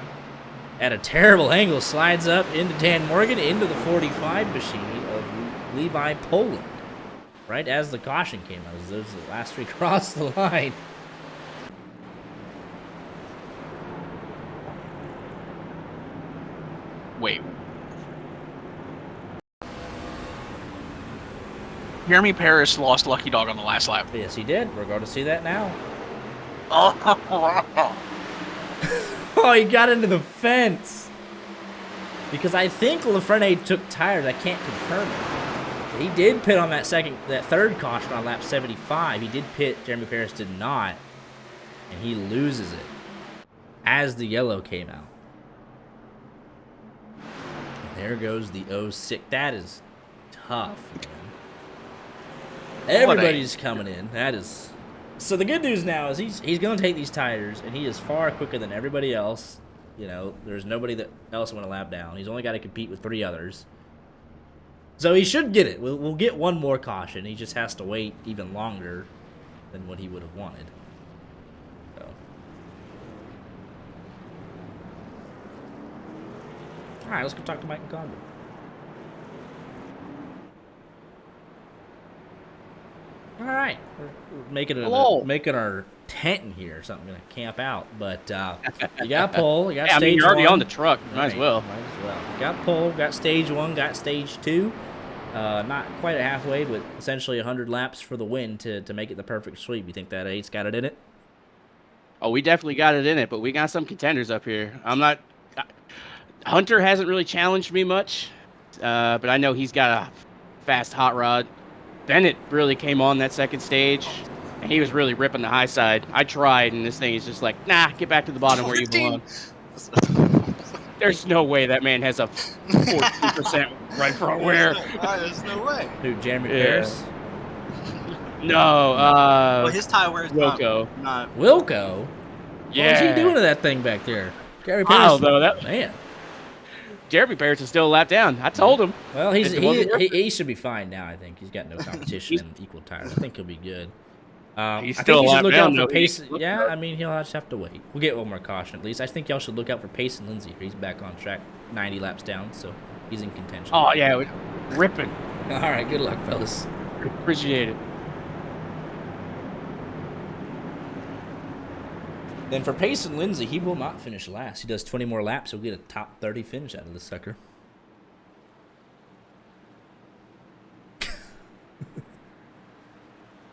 at a terrible angle. Slides up into Dan Morgan, into the 45 machine of Levi Poland. Right as the caution came out. As those the last 3 crossed the line. Wait. Jeremy Paris lost Lucky Dog on the last lap. Yes, he did. We're going to see that now. Oh, Oh, he got into the fence. Because I think Lafreniere took tires. I can't confirm it. He did pit on that third caution on lap 75. He did pit. Jeremy Paris did not. And he loses it as the yellow came out. And there goes the 06. That is tough, man. Everybody's coming in. That is... So the good news now is he's going to take these tires, and he is far quicker than everybody else. You know, there's nobody that else went a lap down. He's only got to compete with 3 others. So he should get it. We'll get one more caution. He just has to wait even longer than what he would have wanted. So. All right, let's go talk to Mike McCondon. All right, we're making our tent in here or something. We're gonna camp out, but you got pole, you got stage one. I mean, you're already on the truck. Might as well. Might as well. You got pole, got stage 1, got stage 2. Not quite at halfway, but essentially 100 laps for the win to make it the perfect sweep. You think that 8's got it in it? Oh, we definitely got it in it, but we got some contenders up here. Hunter hasn't really challenged me much, but I know he's got a fast hot rod. Bennett really came on that second stage, and he was really ripping the high side. I tried, and this thing is just like, nah, get back to the bottom where you belong. There's no way that man has a 14% right front wear. There's no way. Who, Jeremy Paris? No, Well, his tire wear is Wilco. not. Wilco? Yeah. What was he doing to that thing back there? Jeremy I Paris, don't know that. man. Jeremy Paris is still a lap down. I told him. Well, It wasn't worth he should be fine now. I think he's got no competition and equal tires. I think he'll be good. He's I still think you a should lap look down, out for though. Pace. Yeah, I mean he'll just have to wait. We'll get one more caution at least. I think y'all should look out for Pace and Lindsay. He's back on track, 90 laps down, so he's in contention. Oh yeah, ripping. All right, good luck, fellas. Appreciate it. Then for Pace and Lindsay, he will not finish last. He does 20 more laps. He'll get a top 30 finish out of this sucker.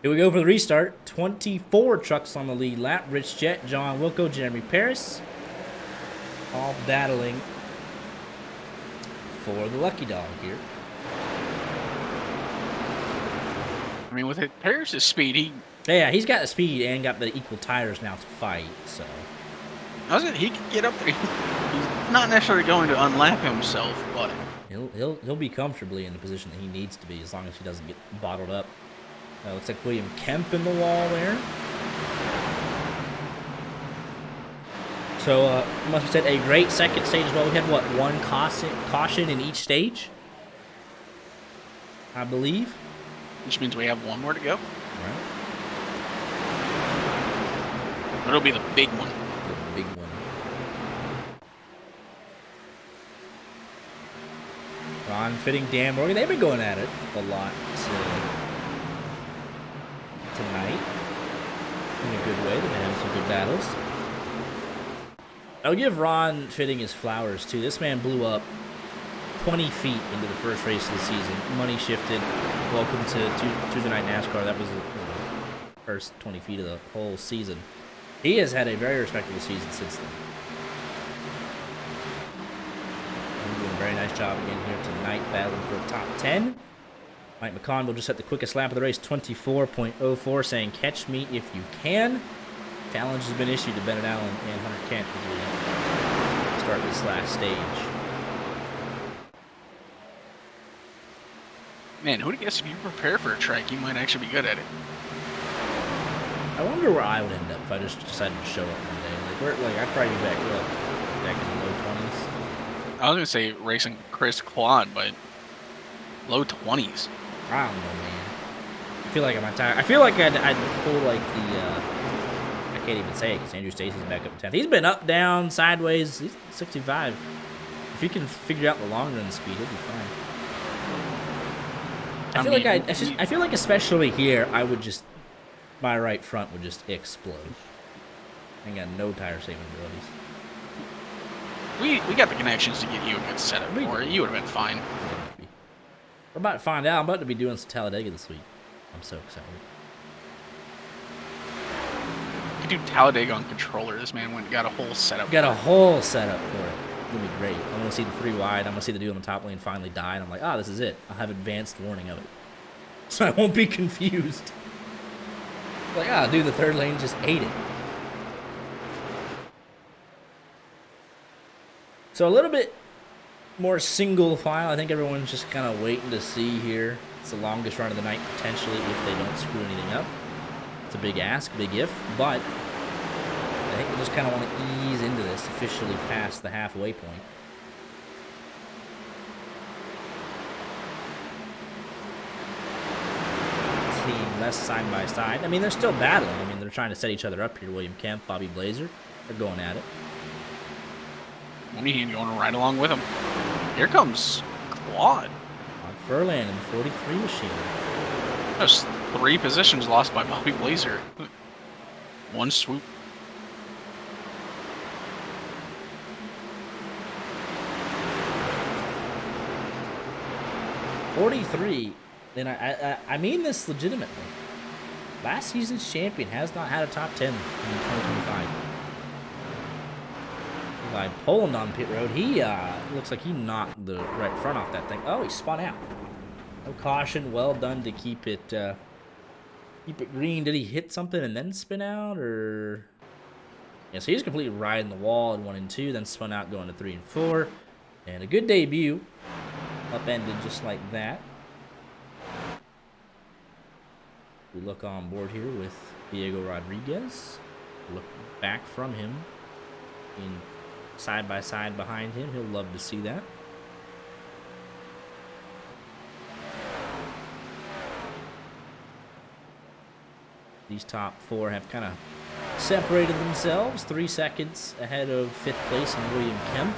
Here we go for the restart. 24 trucks on the lead lap. Rich Jet, John Wilco, Jeremy Paris. All battling for the lucky dog here. I mean, with it, Paris' speed, Yeah, he's got the speed and got the equal tires now to fight, so. he could get up there. He's not necessarily going to unlap himself, but He'll be comfortably in the position that he needs to be as long as he doesn't get bottled up. Looks like William Kemp in the wall there. So, must have said a great second stage as well. We had, what, one caution in each stage? I believe. which means we have one more to go. Right. It'll be the big one. The big one. Ron Fitting, Dan Morgan. They've been going at it a lot tonight. In a good way. They've been having some good battles. I'll give Ron Fitting his flowers, too. This man blew up 20 feet into the first race of the season. Money shifted. Welcome to Tuesday Night NASCAR. That was the first 20 feet of the whole season. He has had a very respectable season since then. He's doing a very nice job again here tonight, battling for a top 10. Mike McConville just set the quickest lap of the race, 24.04, saying, "Catch me if you can." Challenge has been issued to Bennett Allen and Hunter Kent as we start this last stage. Man, who'd have guessed if you prepare for a track, you might actually be good at it. I wonder where I would end up if I just decided to show up one day. I'd probably be back in the low 20s. I was gonna say racing Chris Claude, but low 20s. I don't know, man. I feel like I feel like I'd pull like the. I can't even say it because Andrew Stacy's back up 10th. He's been up, down, sideways. He's 65. If he can figure out the long run speed, he'll be fine. I feel like especially here, I would just. My right front would just explode. I ain't got no tire saving abilities. We got the connections to get you a good setup for it. You would have been fine. We're about to find out. I'm about to be doing some Talladega this week. I'm so excited. You could do Talladega on controller. This man went and got a whole setup. Got a whole setup for it. gonna be great. I'm gonna see the 3 wide. I'm gonna see the dude on the top lane finally die, and I'm like, this is it. I'll have advanced warning of it, so I won't be confused. Like, dude, the 3rd lane just ate it. So a little bit more single file. I think everyone's just kind of waiting to see here. It's the longest run of the night, potentially, if they don't screw anything up. It's a big ask, big if, but I think we just kind of want to ease into this, officially past the halfway point. Team less side by side. I mean, they're still battling. I mean, they're trying to set each other up here. William Kemp, Bobby Blazer, they're going at it. Mooneyhan going right along with him. Here comes Claude. Furlan in the 43 machine. There's 3 positions lost by Bobby Blazer. 1 swoop. '43, and I mean this legitimately. Last season's champion has not had a top 10 in 2025. By Poland on pit road, he looks like he knocked the right front off that thing. Oh, he spun out. No caution. Well done to keep it green. Did he hit something and then spin out, or? Yeah, so he's completely riding the wall in 1 and 2, then spun out going to 3 and 4, and a good debut, upended just like that. We look on board here with Diego Rodriguez. Look back from him in side by side behind him. He'll love to see that. These top 4 have kind of separated themselves. 3 seconds ahead of 5th place in William Kemp.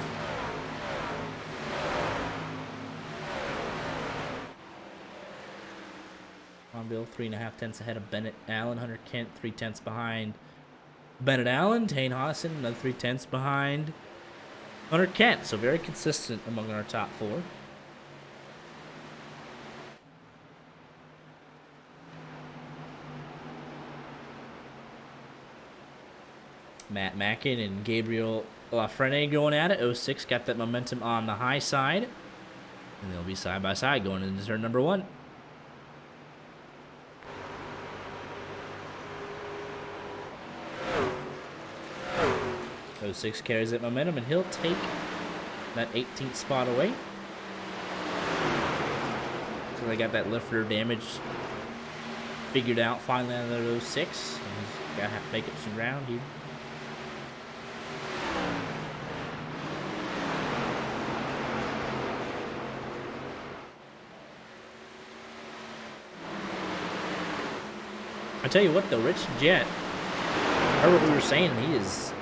Bill 3.5 tenths ahead of Bennett Allen. Hunter Kent 3 tenths behind Bennett Allen. Tane Hodson another 3 tenths behind Hunter Kent. So very consistent among our top 4. Matt Mackin and Gabriel Lafrene going at it. 06 got that momentum on the high side. And they'll be side by side going into turn number 1. 06 carries that momentum, and he'll take that 18th spot away. So they got that lifter damage figured out finally out of 06. And he's got to have to make up some ground here. I tell you what, though, Rich Jet, I heard what we were saying, he is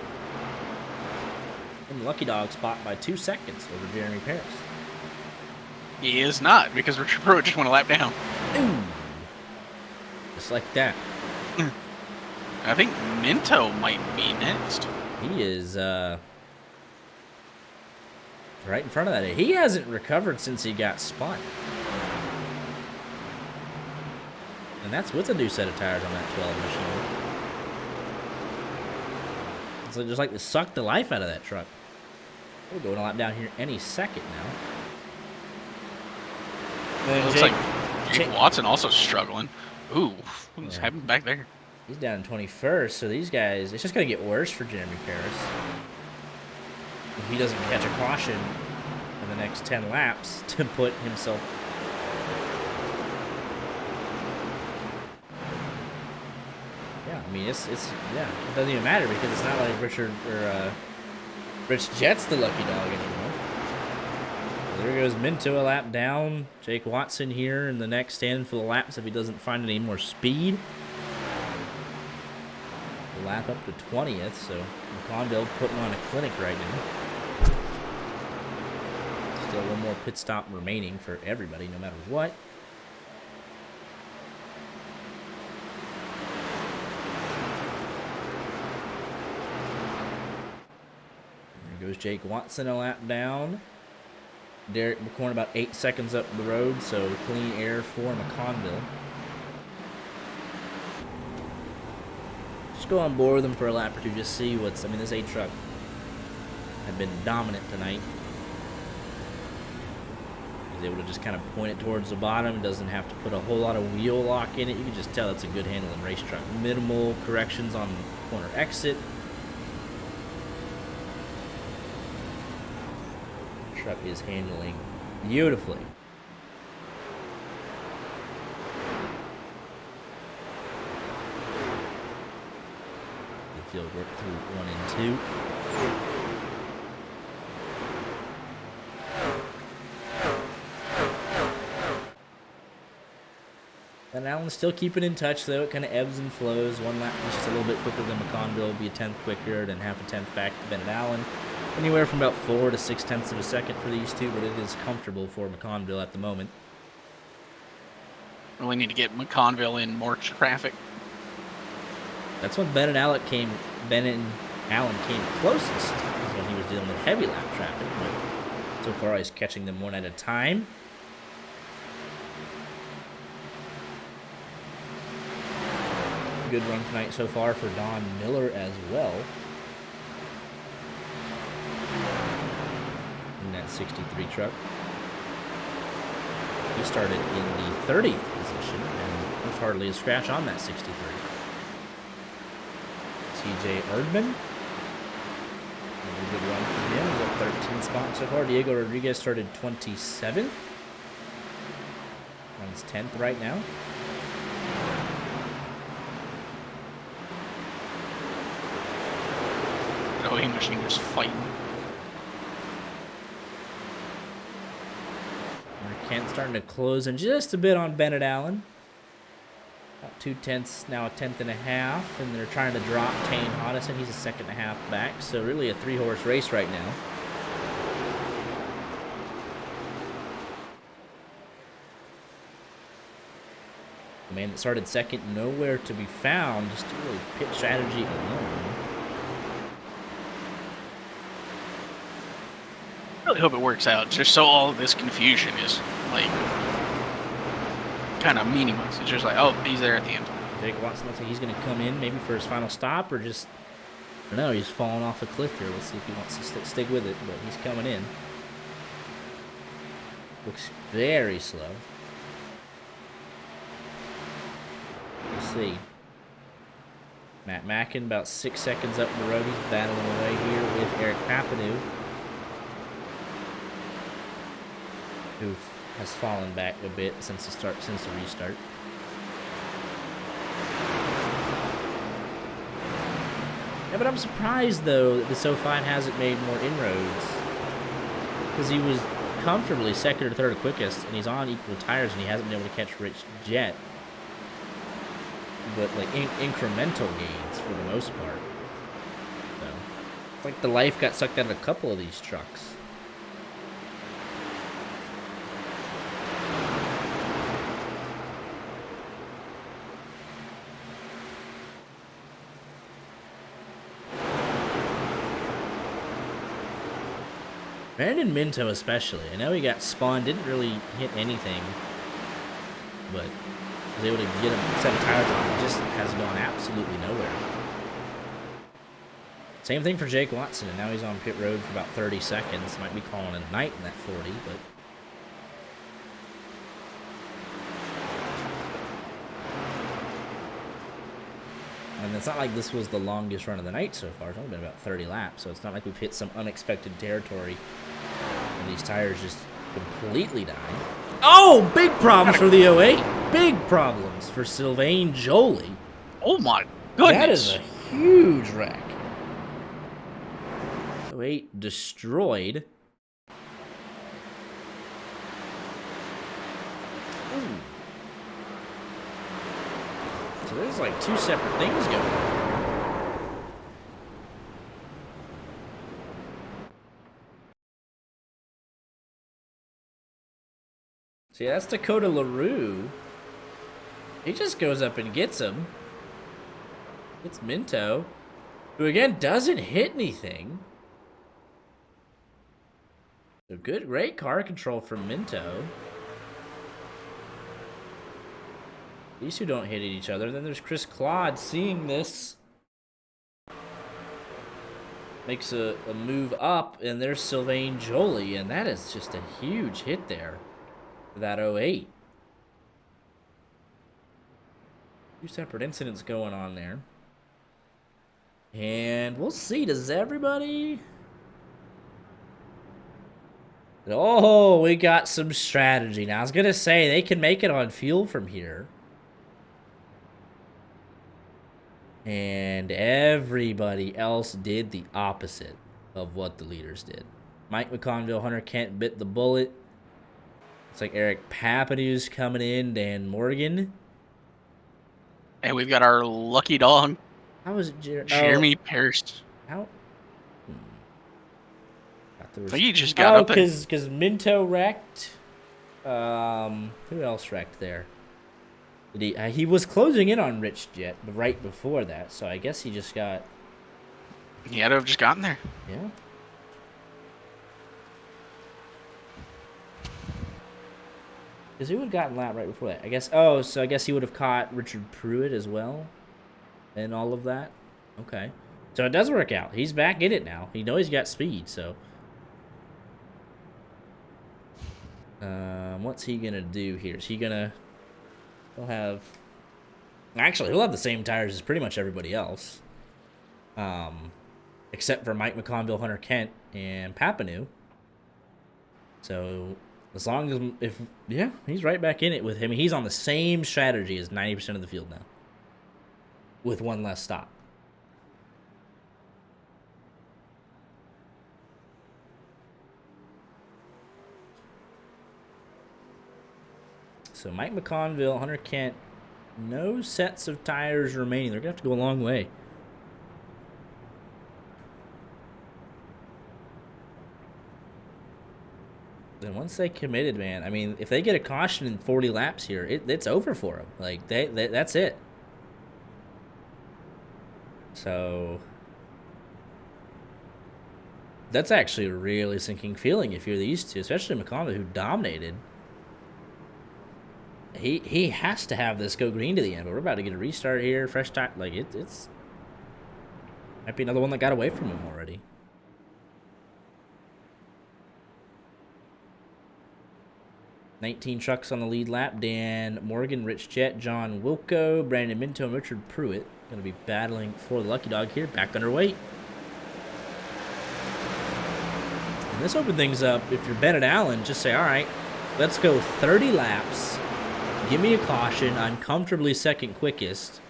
in the lucky dog spot by 2 seconds over Jeremy Paris. He is not, because Richard Pruitt just went a lap down. Ooh. Just like that. I think Minto might be next. He is right in front of that. He hasn't recovered since he got spun. And that's with a new set of tires on that 12 machine. So just like to suck the life out of that truck. We're going a lap down here any second now. It looks like Jake Watson also struggling. Ooh, what's happening back there? He's down in 21st, so these guys, it's just going to get worse for Jeremy Paris. If he doesn't catch a caution in the next 10 laps to put himself... Yeah, I mean, it doesn't even matter because it's not like Rich Jet's the lucky dog anymore. There goes Minto a lap down. Jake Watson here in the next handful of laps if he doesn't find any more speed. A lap up to 20th, so McConville putting on a clinic right now. Still one more pit stop remaining for everybody, no matter what. There goes Jake Watson a lap down. Derek McCorn about 8 seconds up the road, so clean air for McConville. Just go on board with them for a lap or two, just see what's... I mean, this 8 truck have been dominant tonight. He's able to just kind of point it towards the bottom. Doesn't have to put a whole lot of wheel lock in it. You can just tell it's a good handling race truck. Minimal corrections on corner exit. The truck is handling beautifully. The field work through 1 and 2. And Allen's still keeping in touch, though. It kind of ebbs and flows. One lap is just a little bit quicker than McConville. Will be a tenth quicker, then half a tenth back to Bennett Allen. Anywhere from about 4 to 6 tenths of a second for these two, but it is comfortable for McConville at the moment. Really need to get McConville in more traffic. That's when Bennett and Allen came closest, is when he was dealing with heavy lap traffic. But so far, he's catching them one at a time. Good run tonight so far for Don Miller as well. In that 63 truck. He started in the 30th position, and there's hardly a scratch on that 63. TJ Erdman. Another good run for him. He's up 13 spots so far. Diego Rodriguez started 27th. Runs 10th right now. Rowing machine is fighting. Kent starting to close in just a bit on Bennett Allen. About 2 tenths, now a tenth and a half, and they're trying to drop Tane Hodison. He's a second and a half back, so really a 3-horse race right now. The man that started second, nowhere to be found, just really pit strategy alone. I really hope it works out, just so all of this confusion is, like, kind of meaningless. It's just like, oh, he's there at the end. Jake Watson looks like he's going to come in maybe for his final stop, or just, I don't know, he's falling off a cliff here. Let's see if he wants to stick with it, but he's coming in. Looks very slow. We'll see. Matt Mackin about 6 seconds up the road. He's battling away here with Eric Papineau, who has fallen back a bit since the restart. Yeah, but I'm surprised though that this 05 hasn't made more inroads, because he was comfortably second or third quickest, and he's on equal tires, and he hasn't been able to catch Rich Jet. But like incremental gains for the most part. So it's like the life got sucked out of a couple of these trucks. Brandon Minto especially. I know he got spun, didn't really hit anything, but was able to get a set of tires on. It just has gone absolutely nowhere. Same thing for Jake Watson, and now he's on pit road for about 30 seconds. Might be calling it a night in that 40, but and it's not like this was the longest run of the night so far. It's only been about 30 laps, so it's not like we've hit some unexpected territory and these tires just completely die. Oh, big problems for the 08. Big problems for Sylvain Joly. Oh my goodness. That is a huge wreck. 08 destroyed. Ooh. So there's like 2 separate things going on. See, that's Dakota LaRue. He just goes up and gets him. It's Minto, who again doesn't hit anything. So great car control from Minto. These two don't hit at each other. Then there's Chris Claude seeing this. makes a move up, and there's Sylvain Joly, and that is just a huge hit there for that 08. Two separate incidents going on there. And we'll see. Does everybody... Oh, we got some strategy. Now, I was going to say, they can make it on fuel from here. And everybody else did the opposite of what the leaders did. Mike McConville, Hunter Kent bit the bullet. It's like Eric Papadou's coming in, Dan Morgan. And we've got our lucky dog, How was it, Jeremy Pierce. How? I think he just got up there. because Minto wrecked. Who else wrecked there? Did he was closing in on Rich Jet right before that, so I guess he just got... He had to have just gotten there. Yeah. Because who would have gotten lap right before that? I guess... Oh, so I guess he would have caught Richard Pruitt as well? And all of that? Okay. So it does work out. He's back in it now. He knows he's got speed, so... what's he gonna do here? Is he gonna... He'll have... Actually, he'll have the same tires as pretty much everybody else. Except for Mike McConville, Hunter Kent, and Papineau. So, as long as... Yeah, he's right back in it with him. He's on the same strategy as 90% of the field now. With one less stop. So Mike McConville, Hunter Kent, no sets of tires remaining. They're going to have to go a long way. Then once they committed, man, I mean, if they get a caution in 40 laps here, it's over for them. Like, that's it. So that's actually a really sinking feeling if you're these two, especially McConville, who dominated. He has to have this go green to the end, but we're about to get a restart here, fresh tire. Like it's might be another one that got away from him already. $19 trucks on the lead lap. Dan Morgan, Rich Jet, John Wilco, Brandon Minto, and Richard Pruitt going to be battling for the Lucky Dog here, back underweight. And this opened things up. If you're Bennett Allen, just say, all right, let's go 30 laps. Give me a caution. I'm comfortably second quickest.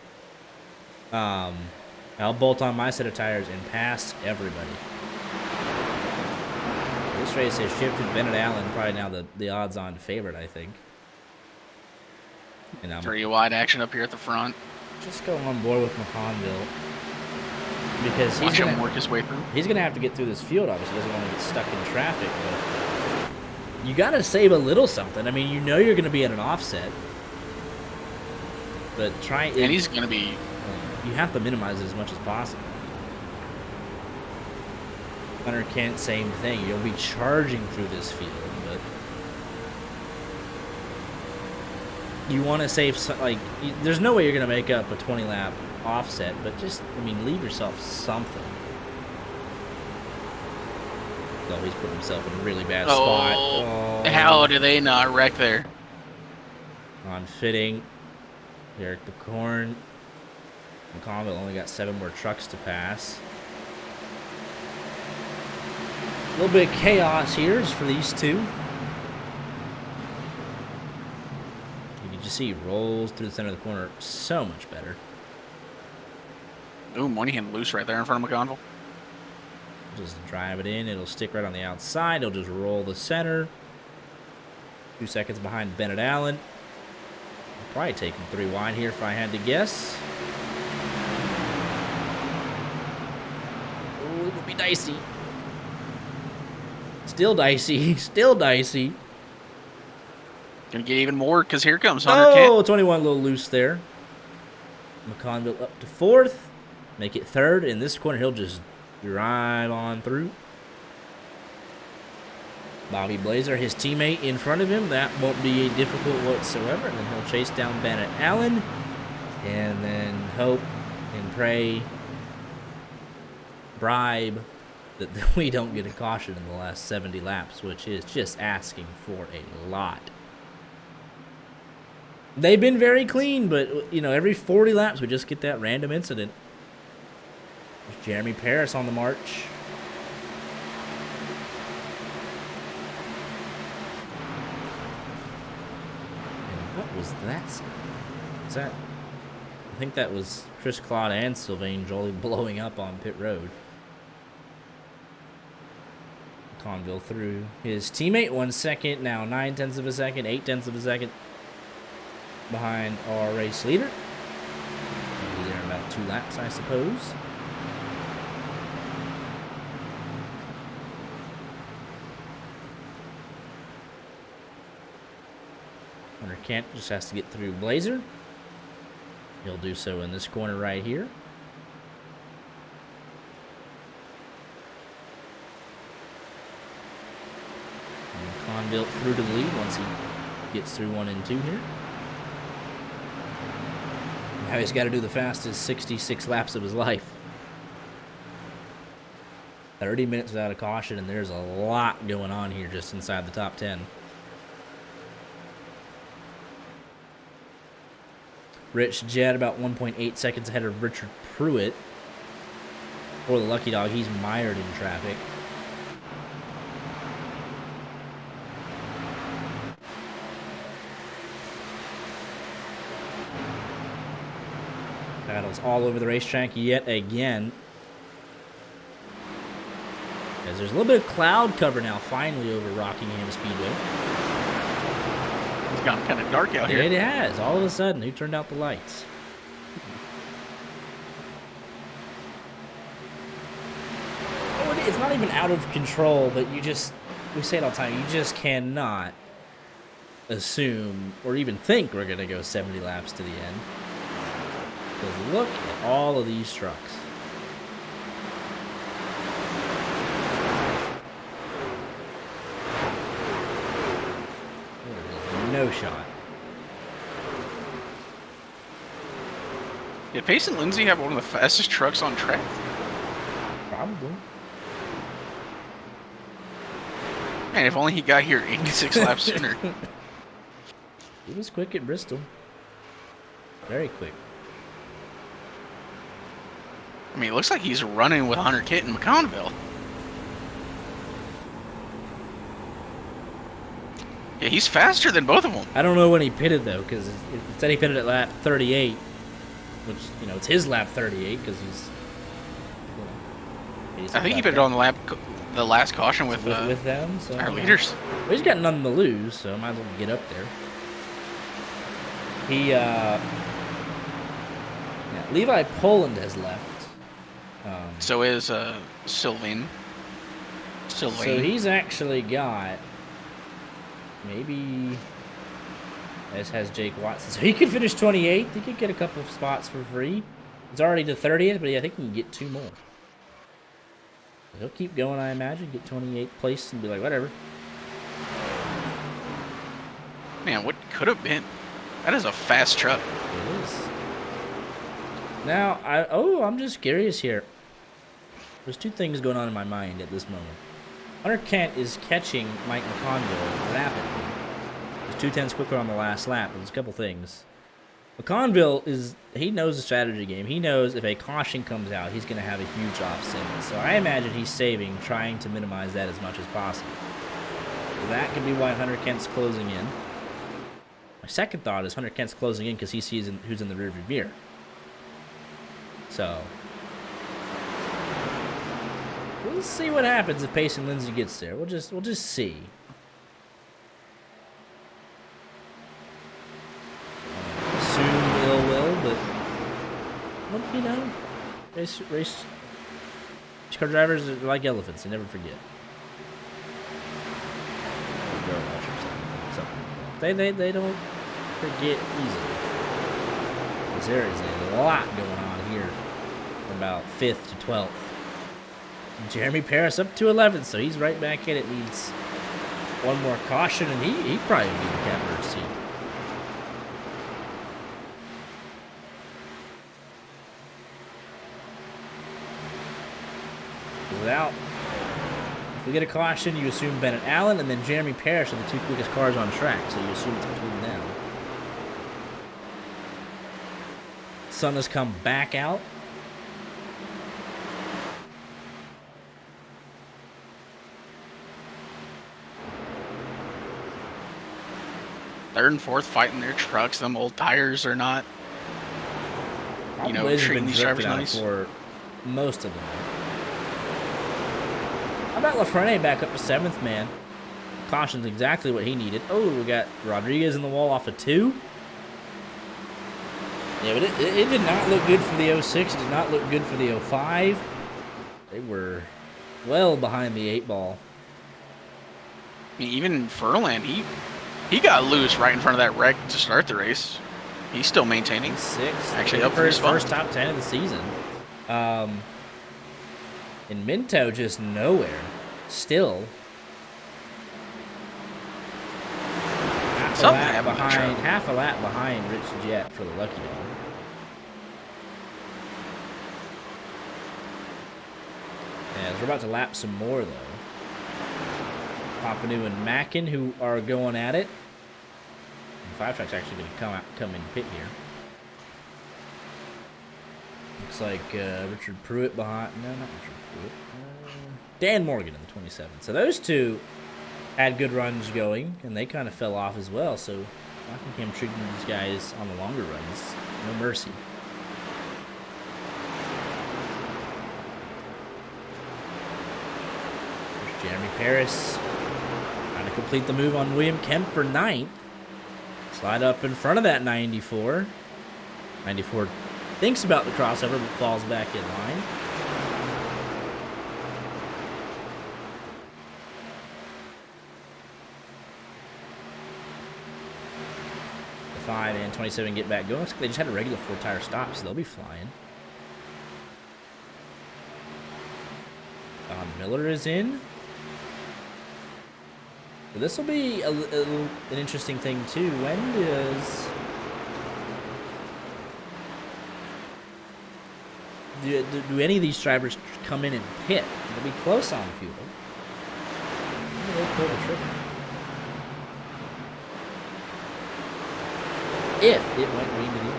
I'll bolt on my set of tires and pass everybody. This race has shifted Bennett Allen, probably now the odds-on favorite, I think. And I'm 3 wide action up here at the front. just go on board with McConville because Watch him work his way through. He's gonna have to get through this field. Obviously, he doesn't want to get stuck in traffic. But you gotta save a little something. I mean, you know you're gonna be at an offset, but try. And he's gonna be. You have to minimize it as much as possible. Hunter Kent, same thing. You'll be charging through this field, but you want to save some, like, there's no way you're going to make up a 20 lap offset, but just, I mean, leave yourself something. So he's put himself in a really bad spot. Oh, how do they not wreck there? On fitting. Derek DeCorn. McConville only got 7 more trucks to pass. A little bit of chaos here for these two. You can just see he rolls through the center of the corner so much better. Ooh, Moynihan loose right there in front of McConville. Just drive it in. It'll stick right on the outside. It'll just roll the center. 2 seconds behind Bennett Allen. I'll probably take him 3 wide here if I had to guess. Oh, it will be dicey. Still dicey. Still dicey. Gonna get even more because here comes Hunter Kent. Oh, 21 a little loose there. McConville up to 4th. Make it 3rd. In this corner, he'll just drive on through. Bobby Blazer, his teammate in front of him. That won't be difficult whatsoever. And then he'll chase down Bennett Allen. And then hope and pray, bribe that we don't get a caution in the last 70 laps, which is just asking for a lot. They've been very clean, but, you know, every 40 laps we just get that random incident. There's Jeremy Paris on the march. And what was that? Is that... I think that was Chris Claude and Sylvain Joly blowing up on pit road. Conville through his teammate, 1 second, now 9/10 of a second, 8/10 of a second behind our race leader. Maybe there in about 2 laps, I suppose. Hunter Kent just has to get through Blazer. He'll do so in this corner right here. And Conville through to the lead once he gets through 1 and 2 here. Now he's got to do the fastest 66 laps of his life. 30 minutes without a caution, and there's a lot going on here just inside the top 10. Rich Jett about 1.8 seconds ahead of Richard Pruitt. For the Lucky Dog, he's mired in traffic. Battles all over the racetrack yet again. As there's a little bit of cloud cover now finally over Rockingham Speedway. It's gotten kind of dark out here. It has. All of a sudden, who turned out the lights? Oh, it's not even out of control, but we say it all the time, you just cannot assume or even think we're going to go 70 laps to the end. Because look at all of these trucks. There is no shot. Did Pace and Lindsay have one of the fastest trucks on track? Probably. Man, if only he got here 86 laps sooner. He was quick at Bristol. Very quick. I mean, it looks like he's running with Hunter Kent and McConville. Yeah, he's faster than both of them. I don't know when he pitted, though, because it said he pitted at lap 38, which, you know, it's his lap 38 because he's I think he pitted on the last caution with them. So, our leaders. Well, he's got nothing to lose, so might as well get up there. Levi Poland has left. So is Sylvain. So he's actually got maybe, as has Jake Watson. So he could finish 28th. He could get a couple of spots for free. He's already to 30th, but I think he can get 2 more. He'll keep going, I imagine, get 28th place and be like, whatever. Man, what could have been? That is a fast truck. It is. Now, I'm just curious here. There's 2 things going on in my mind at this moment. Hunter Kent is catching Mike McConville rapidly. He's 2/10 quicker on the last lap, but there's a couple things. McConville he knows the strategy game. He knows if a caution comes out, he's going to have a huge offset. So I imagine he's saving, trying to minimize that as much as possible. That could be why Hunter Kent's closing in. My second thought is Hunter Kent's closing in because he sees who's in the rearview mirror. So we'll see what happens if Pace and Lindsay gets there. We'll just see. Assume ill will, but well, you know, race car drivers are like elephants; they never forget. So they don't forget easily. Because there is a lot going on here from about 5th to 12th. Jeremy Paris up to 11th, so he's right back in it. Needs one more caution, and he'd probably be the catbird seat. Without If we get a caution, you assume Bennett Allen and then Jeremy Parrish are the two quickest cars on track, so you assume it's between them. Sun has come back out. Third and fourth fighting their trucks. Them old tires are not, you know, Blaze has treating been these drivers drifting out nice. for most of the night. How about LaFrenne back up to 7th, man? Caution's exactly what he needed. Oh, we got Rodriguez in the wall off of 2. Yeah, but it did not look good for the 06. It did not look good for the 05. They were well behind the 8 ball. I mean, even Furlan, he got loose right in front of that wreck to start the race. He's still maintaining. 6th. Actually up for his spot. first top 10 of the season. And Minto just nowhere. Still. Something happened to the truck. Half a lap behind Rich Jet for the Lucky Dog. Yeah, we're about to lap some more though. Papanu and Mackin, who are going at it. And Five Track's actually going to come in pit here. Looks like Richard Pruitt behind. No, not Richard Pruitt. Dan Morgan in the 27. So those two had good runs going, and they kind of fell off as well. So Rockingham treating these guys on the longer runs. No mercy. There's Jeremy Paris trying to complete the move on William Kemp for 9th. Slide up in front of that 94. 94 thinks about the crossover, but falls back in line. The 5 and 27 get back going. They just had a regular 4-tire stop, so they'll be flying. Don Miller is in. So this will be an interesting thing, too. When does... Do any of these drivers come in and pit? They'll be close on fuel. Maybe they'll pull the trigger. If it went green to the end.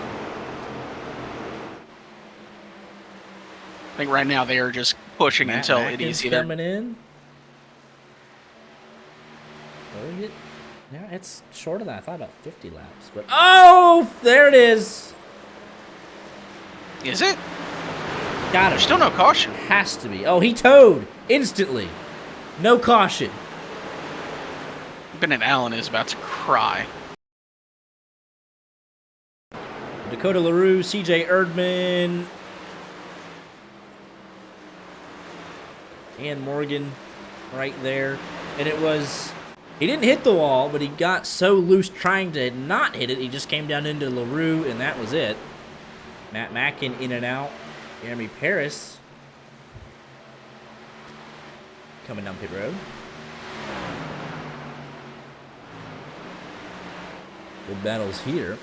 I think right now they are just pushing Matt until Mackin's it is either. coming in. Yeah, it's shorter than I thought, about 50 laps. But oh, there it is. Is it? Got it. There's still no caution. Has to be. Oh, he towed instantly. No caution. Bennett Allen is about to cry. Dakota LaRue, CJ Erdman, and Morgan right there. And it was, he didn't hit the wall, but he got so loose trying to not hit it, he just came down into LaRue, and that was it. Matt Mackin in and out. Jeremy Paris coming down pit road. Good battles here.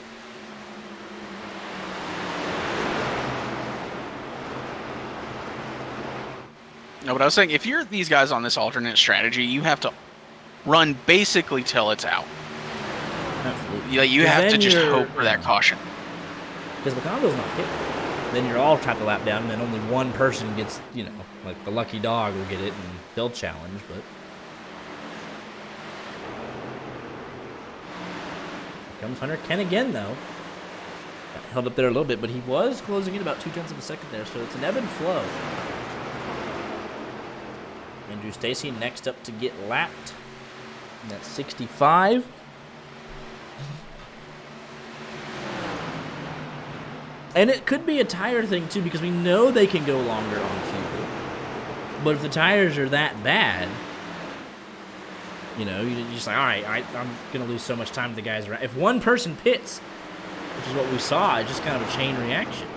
No, but I was saying, if you're these guys on this alternate strategy, you have to run basically till it's out. Absolutely. Yeah, you have to just hope for that caution. Because McConville's not pitting. Then you're all trying to lap down, and then only one person gets, you know, like the lucky dog will get it, and they'll challenge, but... Here comes Hunter Ken again, though. Got held up there a little bit, but he was closing in about 0.2 of a second there, so it's an ebb and flow. Andrew Stacy next up to get lapped. And that's 65. And it could be a tire thing, too, because we know they can go longer on fuel. But if the tires are that bad, you know, you're just like, all right, I'm going to lose so much time to the guys around. If one person pits, which is what we saw, it's just kind of a chain reaction.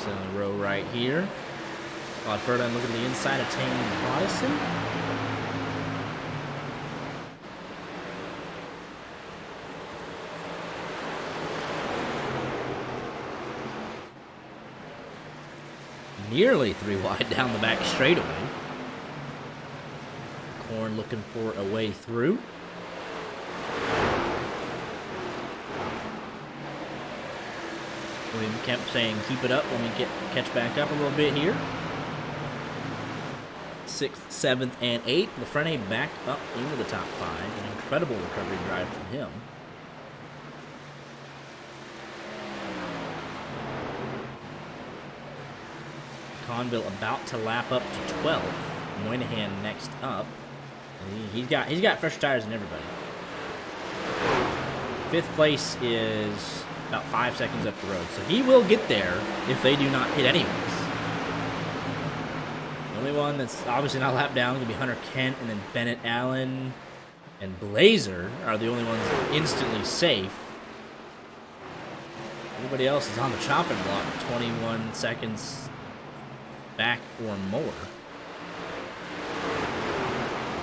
So in the row right here. Rod Ferdinand looking to the inside of Tane Hodison. Nearly 3 wide down the back straightaway. Corn looking for a way through. William Kemp saying keep it up when we catch back up a little bit here. 6th, 7th, and 8th. Lafreniere back up into the top 5. An incredible recovery drive from him. Conville about to lap up to 12th. Moynihan next up. He's got fresh tires than everybody. 5th place is about 5 seconds up the road, so he will get there if they do not hit anyways. The only one that's obviously not lapped down is going to be Hunter Kent, and then Bennett Allen and Blazer are the only ones instantly safe. Everybody else is on the chopping block, 21 seconds back or more.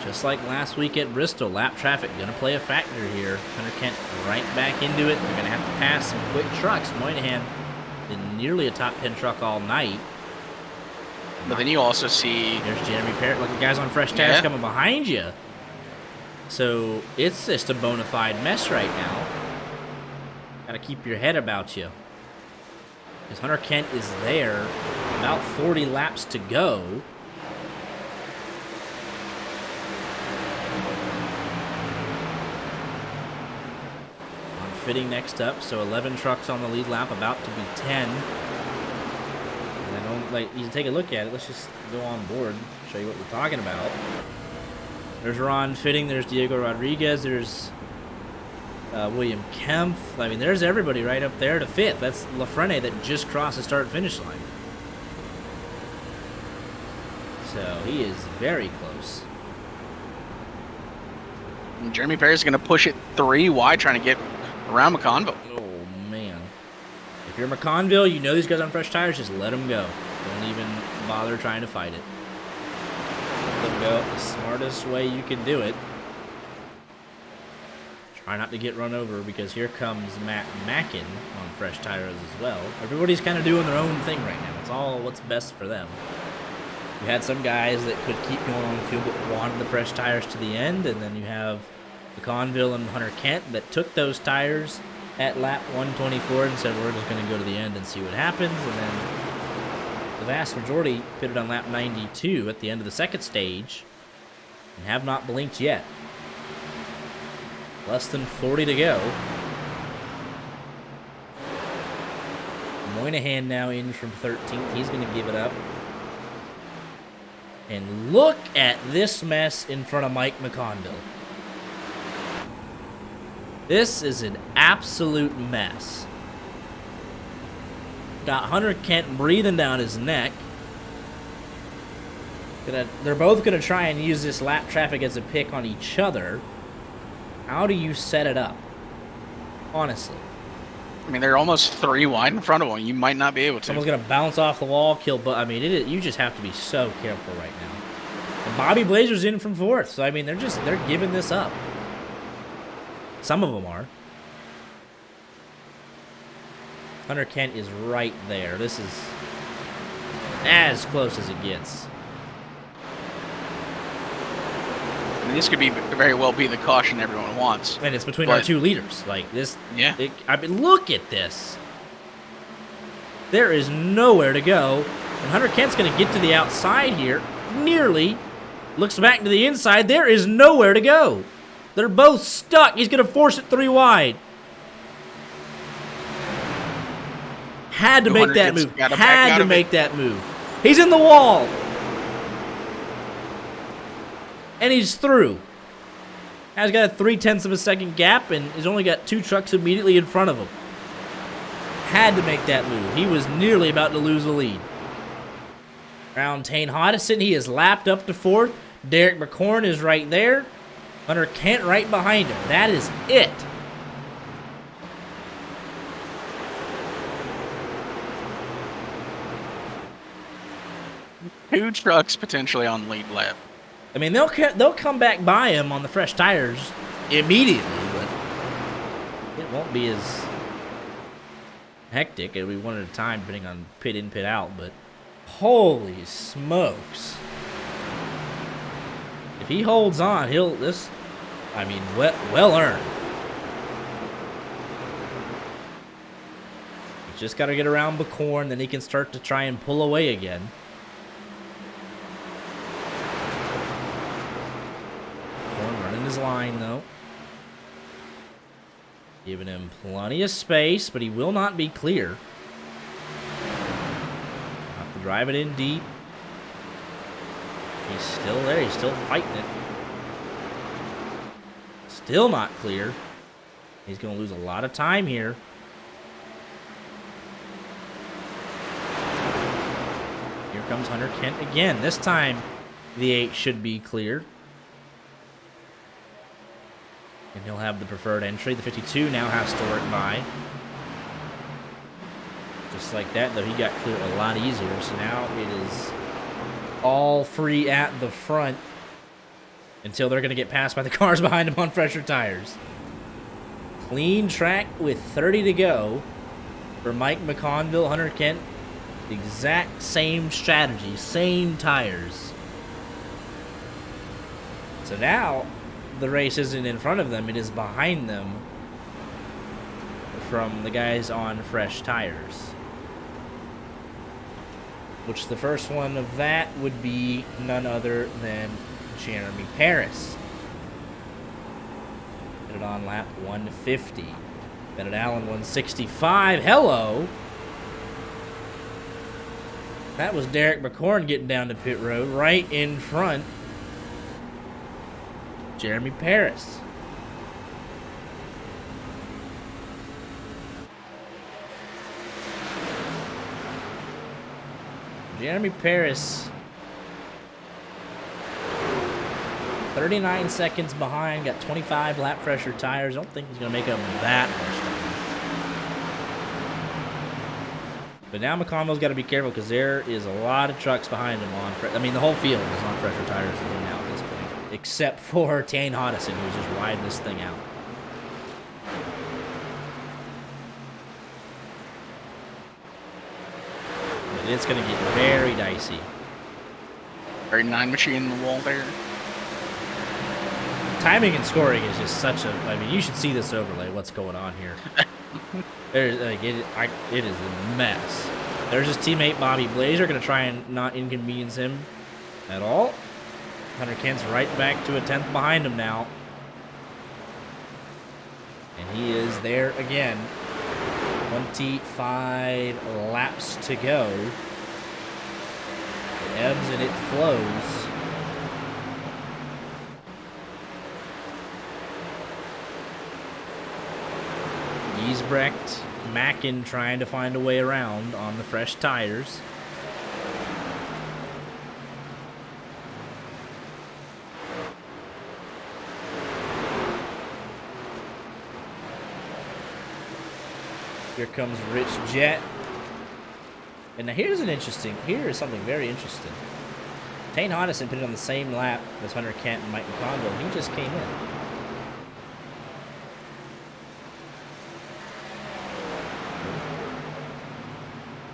Just like last week at Bristol, lap traffic going to play a factor here. Hunter Kent right back into it. They're going to have to pass some quick trucks. Moynihan been nearly a top 10 truck all night. But then you also see... There's Jeremy Parrott. Look, the guys on fresh tires coming behind you. So it's just a bona fide mess right now. Got to keep your head about you. Because Hunter Kent is there. About 40 laps to go. Fitting next up, so 11 trucks on the lead lap, about to be 10. And I don't like you can take a look at it. Let's just go on board, show you what we're talking about. There's Ron Fitting, there's Diego Rodriguez, there's William Kempf. I mean, there's everybody right up there to 5th. That's Lafreniere that just crossed the start-finish line. So he is very close. And Jeremy Perry's going to push it 3 wide, trying to get around McConville. Oh, man. If you're McConville, you know these guys on fresh tires, just let them go. Don't even bother trying to fight it. Let them go the smartest way you can do it. Try not to get run over, because here comes Matt Mackin on fresh tires as well. Everybody's kind of doing their own thing right now. It's all what's best for them. You had some guys that could keep going on the field but wanted the fresh tires to the end, and then you have Conville and Hunter Kent that took those tires at lap 124 and said we're just going to go to the end and see what happens. And then the vast majority pitted on lap 92 at the end of the second stage and have not blinked yet. Less than 40 to go. Moynihan now in from 13th. He's going to give it up. And look at this mess in front of Mike McConville. This is an absolute mess. Got Hunter Kent breathing down his neck. They're both going to try and use this lap traffic as a pick on each other. How do you set it up? Honestly. I mean, they're almost 3 wide in front of them. You might not be able to. Someone's going to bounce off the wall, kill... But I mean, you just have to be so careful right now. And Bobby Blazer's in from 4th. So, I mean, they're giving this up. Some of them are. Hunter Kent is right there. This is as close as it gets. I mean, this could be very well be the caution everyone wants. And it's between our 2 leaders. Like this. Yeah. I mean, look at this. There is nowhere to go. And Hunter Kent's going to get to the outside here. Nearly. Looks back to the inside. There is nowhere to go. They're both stuck. He's going to force it 3 wide. Had to make that move. Had to make that move. He's in the wall. And he's through. Now he's got a 0.3 of a second gap, and he's only got 2 trucks immediately in front of him. Had to make that move. He was nearly about to lose the lead. Around Tane Hodison, he is lapped up to 4th. Derek McCorn is right there. Hunter Kent right behind him. That is it. 2 trucks potentially on lead lap. I mean, they'll come back by him on the fresh tires immediately, but it won't be as hectic. It'll be one at a time, depending on pit in, pit out. But holy smokes! If he holds on, I mean, well earned. He's just got to get around Bacorn, then he can start to try and pull away again. Bacorn running his line, though. Giving him plenty of space, but he will not be clear. Have to drive it in deep. He's still there. He's still fighting it. Still not clear. He's going to lose a lot of time here. Here comes Hunter Kent again. This time, the 8 should be clear. And he'll have the preferred entry. The 52 now has to work by. Just like that, though, he got clear a lot easier. So now it is all free at the front until they're going to get passed by the cars behind him on fresher tires. Clean track with 30 to go for Mike McConville, Hunter Kent. Exact same strategy, same tires. So now the race isn't in front of them, it is behind them from the guys on fresh tires. Which the first one of that would be none other than Jeremy Paris. Put it on lap 150. Bennett Allen 165. Hello. That was Derek McCorn getting down to pit road right in front. Jeremy Paris. Jeremy Paris, 39 seconds behind, got 25 lap pressure tires. I don't think he's going to make up that much time. But now McConville's got to be careful because there is a lot of trucks behind him on. I mean, the whole field is on pressure tires now at this point, except for Tane Hodison, who's just riding this thing out. It's going to get very dicey. Very 9 machine in the wall there. Timing and scoring is just such a... I mean, you should see this overlay, what's going on here. There's like, it is a mess. There's his teammate Bobby Blazer, going to try and not inconvenience him at all. Hunter Kent's right back to a 10th behind him now. And he is there again. 25 laps to go. It ebbs and it flows. Giesbrecht, Mackin trying to find a way around on the fresh tires. Here comes Rich Jett. And now here is something very interesting. Tane Hodison put it on the same lap as Hunter Kent and Mike McConville. He just came in.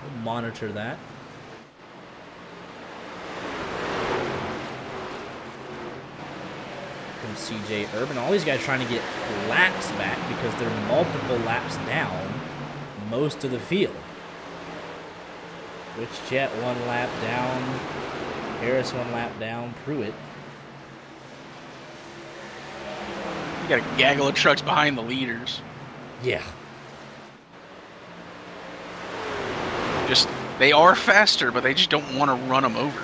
We'll monitor that. Comes CJ Urban. All these guys trying to get laps back because they're multiple laps down most of the field. Rich Jett 1 lap down. Harris 1 lap down. Pruitt. You got a gaggle of trucks behind the leaders. Yeah. They are faster, but they just don't want to run them over.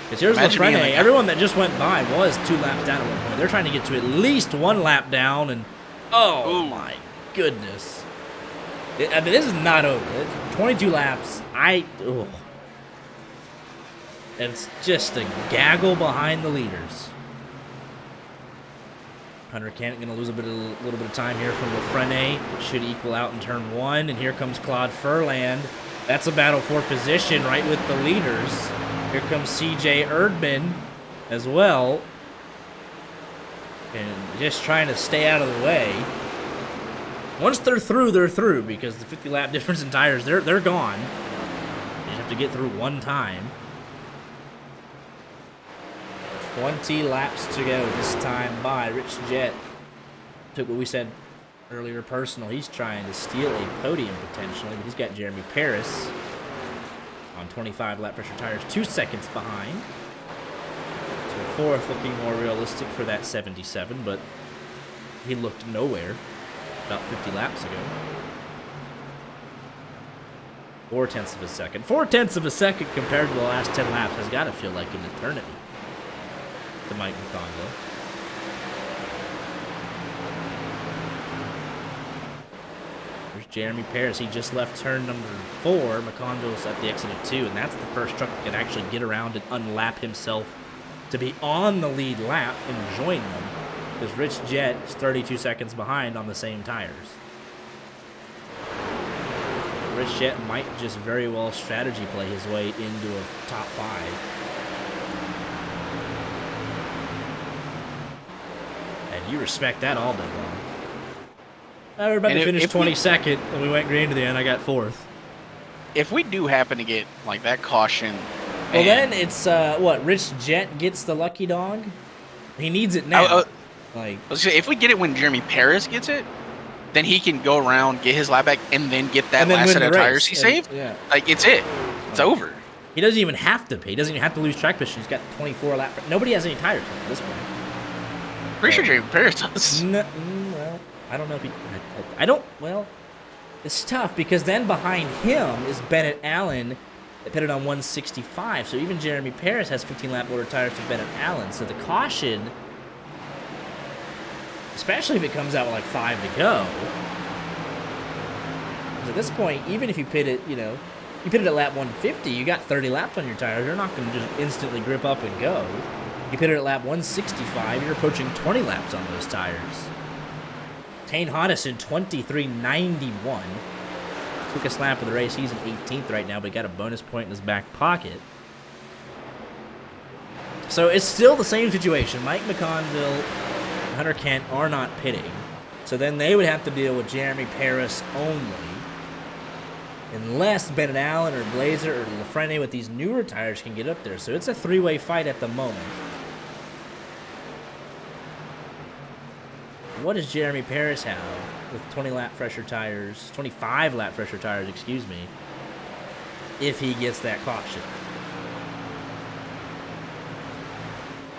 Because here's Lafreniere. Everyone that just went by was 2 laps down at one point. They're trying to get to at least 1 lap down, and oh my goodness. I mean, this is not over. It's 22 laps. It's just a gaggle behind the leaders. Hunter Kent going to lose a little bit of time here from Lafreniere. It should equal out in turn 1. And here comes Claude Furland. That's a battle for position right with the leaders. Here comes CJ Erdman as well. And just trying to stay out of the way. Once they're through because the 50 lap difference in tires, they're gone. You just have to get through one time. 20 laps to go this time by. Rich Jett took what we said earlier personal. He's trying to steal a podium potentially, but he's got Jeremy Paris on 25 lap pressure tires, 2 seconds behind. So fourth looking more realistic for that 77, but he looked nowhere about 50 laps ago. 4/10 of a second. 4/10 of a second compared to the last 10 laps has got to feel like an eternity to Mike McConville. There's Jeremy Paris. He just left turn number 4. McConville's at the exit of 2, and that's the first truck that can actually get around and unlap himself to be on the lead lap and join them. Because Rich Jett is 32 seconds behind on the same tires. Rich Jett might just very well strategy play his way into a top 5. And you respect that all day long. We were about to finish 22nd, and we went green to the end. I got 4th. If we do happen to get like that caution, well, then it's what? Rich Jett gets the lucky dog. He needs it now. Like, let's say if we get it when Jeremy Paris gets it, then he can go around, get his lap back, and then get that last set of tires he saved. Yeah. Like it's it. It's over. He doesn't even have to pay. He doesn't even have to lose track position. He's got 24 lap. Nobody has any tires at this point. Pretty sure Jeremy Paris does. No, well, I don't know if he. I don't. Well, it's tough because then behind him is Bennett Allen that pitted on 165. So even Jeremy Paris has 15 lap order tires to Bennett Allen. So the caution, especially if it comes out with like 5 to go, because at this point, even if you pit it, you pit it at lap 150, you got 30 laps on your tires. You're not going to just instantly grip up and go. You pit it at lap 165, you're approaching 20 laps on those tires. Tane Hodison, 23.91. Quickest lap of the race. He's in 18th right now, but he got a bonus point in his back pocket. So it's still the same situation. Mike McConville and Hunter Kent are not pitting. So then they would have to deal with Jeremy Paris only. Unless Bennett Allen or Blazer or LaFrenne with these newer tires can get up there. So it's a 3-way fight at the moment. What does Jeremy Paris have with 20 lap pressure tires, 25 lap pressure tires, excuse me, if he gets that caution?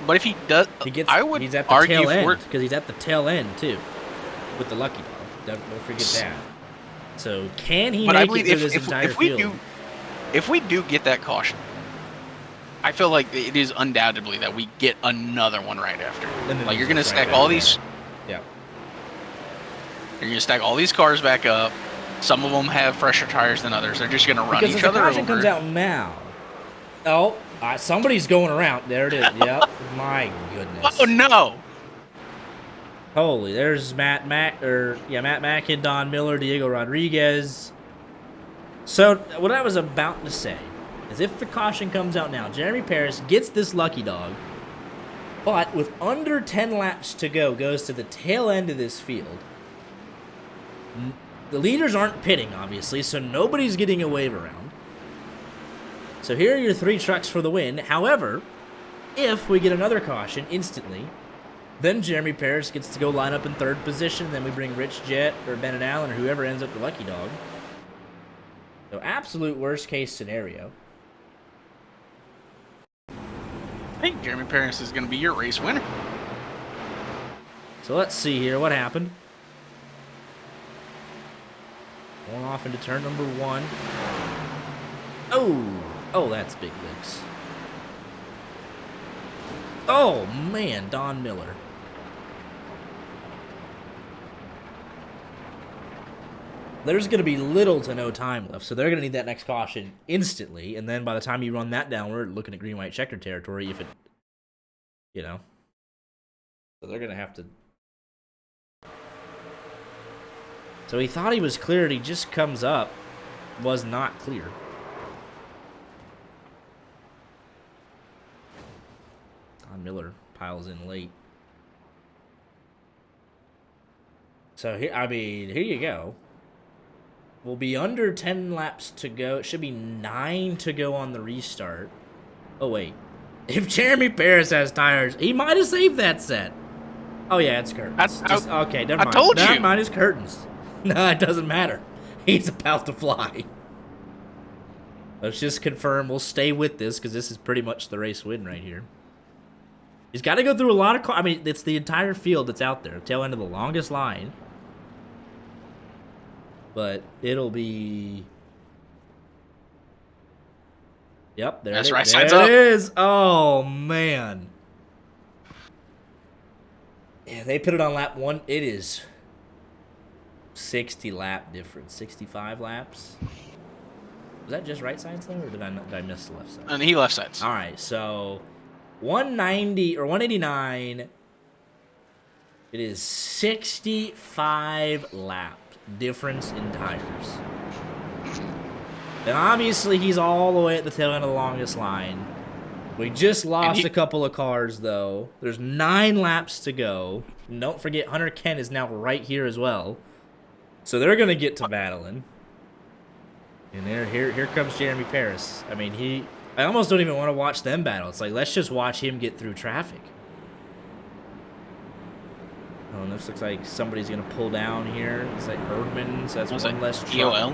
But if he does, I would he's at the argue tail end, for because he's at the tail end too, with the lucky dog. Don't forget that. So can he make it through this entire field? If we do get that caution, I feel like it is undoubtedly that we get another one right after. Like you're gonna stack all these. Yeah. You're gonna stack all these cars back up. Some of them have fresher tires than others. They're just gonna run because each other over. Because the caution comes out now. Oh, somebody's going around. There it is. Yep. My goodness. Oh no. Holy, there's Matt Mackin, Don Miller, Diego Rodriguez. So what I was about to say is if the caution comes out now, Jeremy Paris gets this lucky dog, but with under 10 laps to go, goes to the tail end of this field. The leaders aren't pitting, obviously, so nobody's getting a wave around. So here are your 3 trucks for the win. However, if we get another caution instantly, then Jeremy Paris gets to go line up in 3rd position. Then we bring Rich Jett or Bennett Allen or whoever ends up the lucky dog. So absolute worst case scenario. I think Jeremy Paris is going to be your race winner. So let's see here what happened. Going off into turn number 1. Oh, that's big licks. Oh man, Don Miller. There's going to be little to no time left, so they're going to need that next caution instantly, and then by the time you run that down, we're looking at green-white checker territory if it, So they're going to have to... So he thought he was cleared, he just comes up, was not clear. Miller piles in late. So here, I mean, here you go. We'll be under 10 laps to go. It should be 9 to go on the restart. Oh, wait. If Jeremy Paris has tires, he might have saved that set. Oh, yeah, it's curtains. Okay, never mind. I told you. Never mind, it's curtains. No, it doesn't matter. He's about to fly. Let's just confirm we'll stay with this because this is pretty much the race win right here. He's got to go through a lot of cars. I mean, it's the entire field that's out there. Tail end of the longest line. But it'll be... Yep, there That's it, right, there sides it up. is. Oh, man. Yeah, they put it on lap 1. It is 60 lap difference. 65 laps. Was that just right sides, though, or did I miss the left side? And he left sides. All right, so 190 or 189. It is 65 lap difference in tires. Then obviously he's all the way at the tail end of the longest line. We just lost a couple of cars, though. There's 9 laps to go. And don't forget, Hunter Kent is now right here as well. So they're going to get to battling. And here comes Jeremy Paris. I mean, I almost don't even want to watch them battle. It's like, let's just watch him get through traffic. Oh, and this looks like somebody's going to pull down here. It's like Erdman, so that's one less truck. EOL?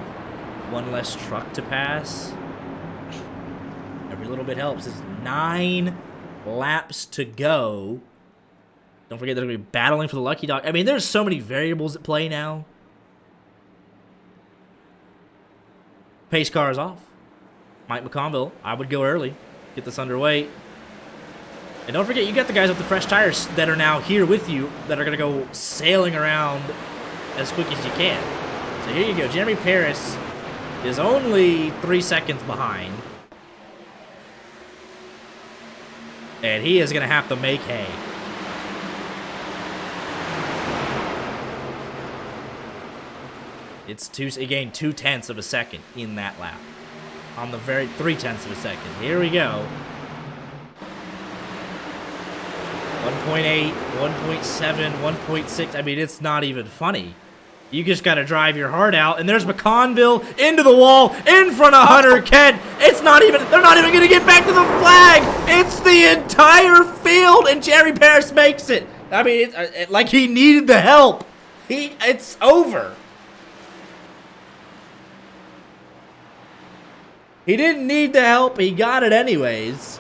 One less truck to pass. Every little bit helps. It's 9 laps to go. Don't forget they're going to be battling for the lucky dog. I mean, there's so many variables at play now. Pace car is off. Mike McConville, I would go early. Get this underway. And don't forget, you got the guys with the fresh tires that are now here with you that are going to go sailing around as quick as you can. So here you go. Jeremy Paris is only 3 seconds behind. And he is going to have to make hay. It's he gained 2/10 of a second in that lap. On the very 3/10 of a second. Here we go. 1.8, 1.7, 1.6. I mean, it's not even funny. You just got to drive your heart out. And there's McConville into the wall in front of Hunter Kent. It's not even, they're not even going to get back to the flag. It's the entire field, and Jerry Paris makes it. I mean, like he needed the help. It's over. He didn't need the help. He got it anyways.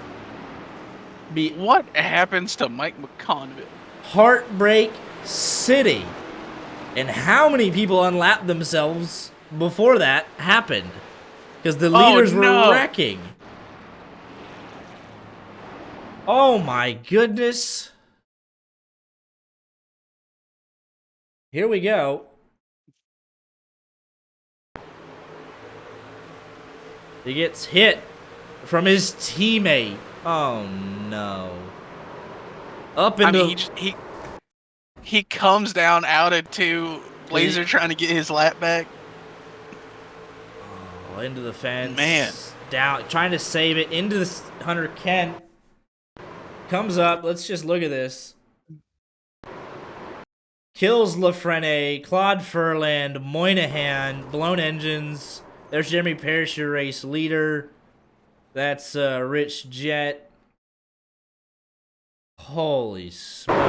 What happens to Mike McConville? Heartbreak City. And how many people unlapped themselves before that happened? Because the leaders were wrecking. Oh my goodness. Here we go. He gets hit from his teammate. Oh no. Up into... I mean, he comes down out at 2. Blazer trying to get his lap back. Oh, into the fence. Man. Down, trying to save it. Into the Hunter Kent. Comes up. Let's just look at this. Kills Lafrene, Claude Furland, Moynihan, blown engines. There's Jeremy Paris, your race leader. That's Rich Jet. Holy smokes.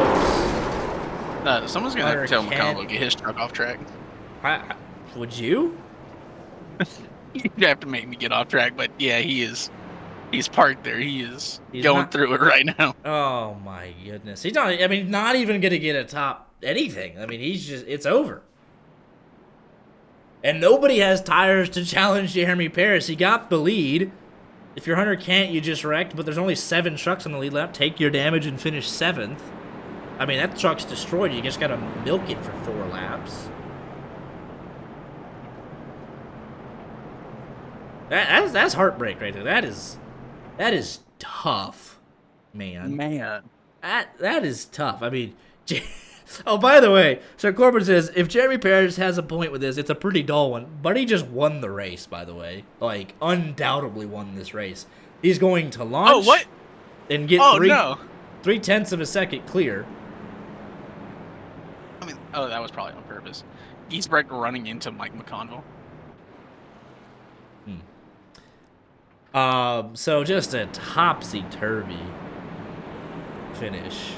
Someone's going to have to tell McConville to get his truck off track. Would you? You'd have to make me get off track, but yeah, he's parked there. He's going through it right now. Oh my goodness. He's not, I mean, not even going to get a top anything. I mean, it's over. And nobody has tires to challenge Jeremy Paris. He got the lead. If you're Hunter Kent, you just wrecked, but there's only 7 trucks on the lead lap. Take your damage and finish 7th. I mean, that truck's destroyed. You just got to milk it for 4 laps. That's heartbreak right there. That is tough, man. That is tough. I mean, oh, by the way, so Corbin says, if Jeremy Paris has a point with this, it's a pretty dull one. But he just won the race, by the way. Like, undoubtedly won this race. He's going to launch and get 3/10 of a second clear. I mean, oh, that was probably on purpose. Giesbrecht running into Mike McConville. So just a topsy-turvy finish.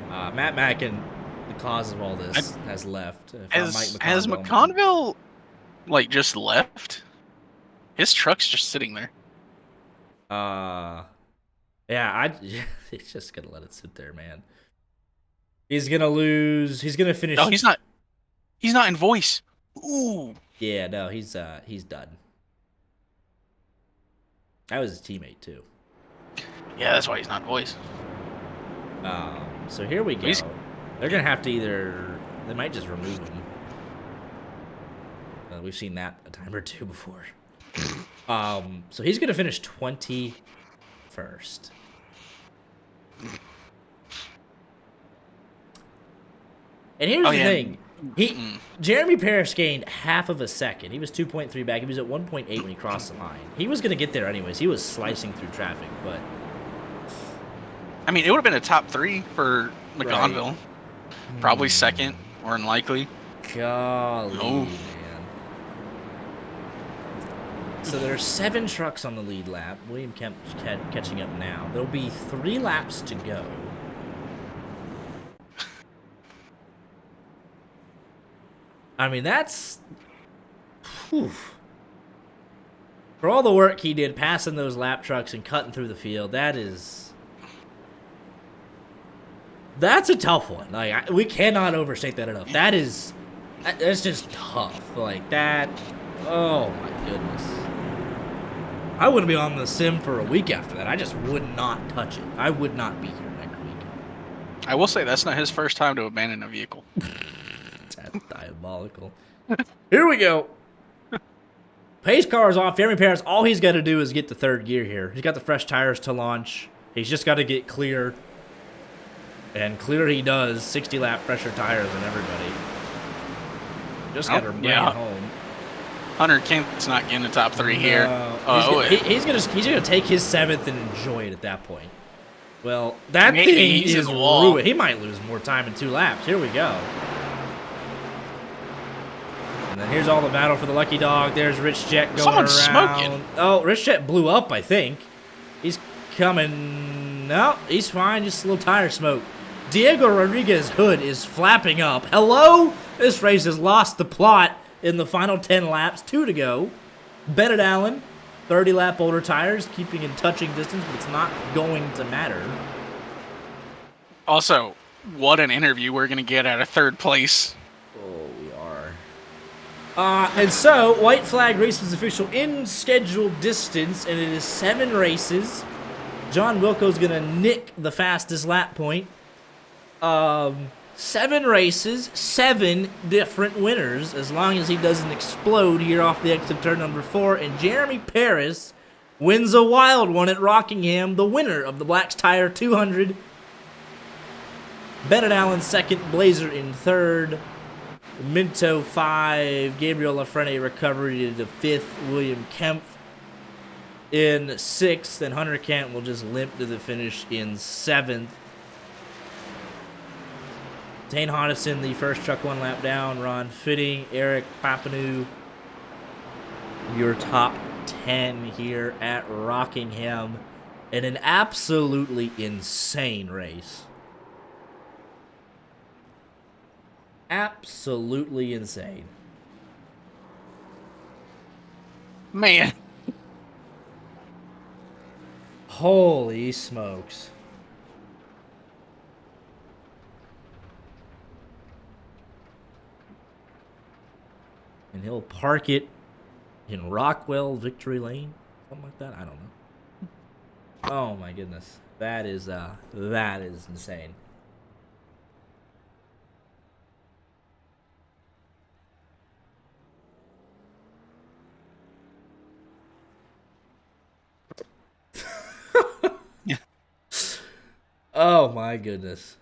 Matt Mackin, the cause of all this, has left. Has McConville, like, just left? His truck's just sitting there. Yeah, he's just gonna let it sit there, man. He's gonna lose. He's gonna finish. No, he's not. He's not in voice. Ooh. Yeah, no, he's done. That was his teammate too. Yeah, that's why he's not in voice. So here we go. They're gonna have to either. They might just remove him. We've seen that a time or two before. So he's gonna finish 21st. And here's the thing. Jeremy Paris gained half of a second. He was 2.3 back. He was at 1.8 when he crossed the line. He was going to get there anyways. He was slicing through traffic, but... I mean, it would have been a top 3 for McConville. Right. Probably second, or unlikely. Golly, man. So there are 7 trucks on the lead lap. William Kemp catching up now. There'll be 3 laps to go. I mean, that's... Whew. For all the work he did passing those lap trucks and cutting through the field, that's a tough one. Like, we cannot overstate that enough. That's just tough. Like, that... Oh, my goodness. I wouldn't be on the sim for a week after that. I just would not touch it. I would not be here next week. I will say that's not his first time to abandon a vehicle. That's diabolical. Here we go. Pace car is off. Jeremy Paris, all he's got to do is get to third gear here. He's got the fresh tires to launch. He's just got to get clear. And clear he does. 60 lap fresher tires than everybody. Just got to bring it home. Hunter Kent's not getting the top 3 here. He's gonna take his 7th and enjoy it at that point. Well, that thing is ruined. He might lose more time in 2 laps. Here we go. And then here's all the battle for the lucky dog. There's Rich Jet going Someone's around. Smoking. Oh, Rich Jet blew up, I think. He's coming. No, he's fine. Just a little tire smoke. Diego Rodriguez's hood is flapping up. Hello? This race has lost the plot in the final 10 laps. 2 to go. Bennett Allen, 30 lap older tires, keeping in touching distance, but it's not going to matter. Also, what an interview we're going to get out of 3rd place. Oh, we are. And so, white flag race is official in scheduled distance, and it is 7 races. John Wilco's going to nick the fastest lap point. 7 races, 7 different winners, as long as he doesn't explode here off the exit turn number 4. And Jeremy Paris wins a wild one at Rockingham, the winner of the Black's Tire 200. Bennett Allen 2nd, Blazer in 3rd. Minto 5, Gabriel Lafrene recovery to 5th, William Kemp in 6th, and Hunter Kent will just limp to the finish in 7th. Dane Hodison, the first truck 1 lap down. Ron Fitting, Eric Papineau, your top 10 here at Rockingham in an absolutely insane race. Absolutely insane. Man. Holy smokes. And he'll park it in Rockwell Victory Lane, something like that. I don't know. Oh my goodness, that is insane. Yeah. Oh my goodness.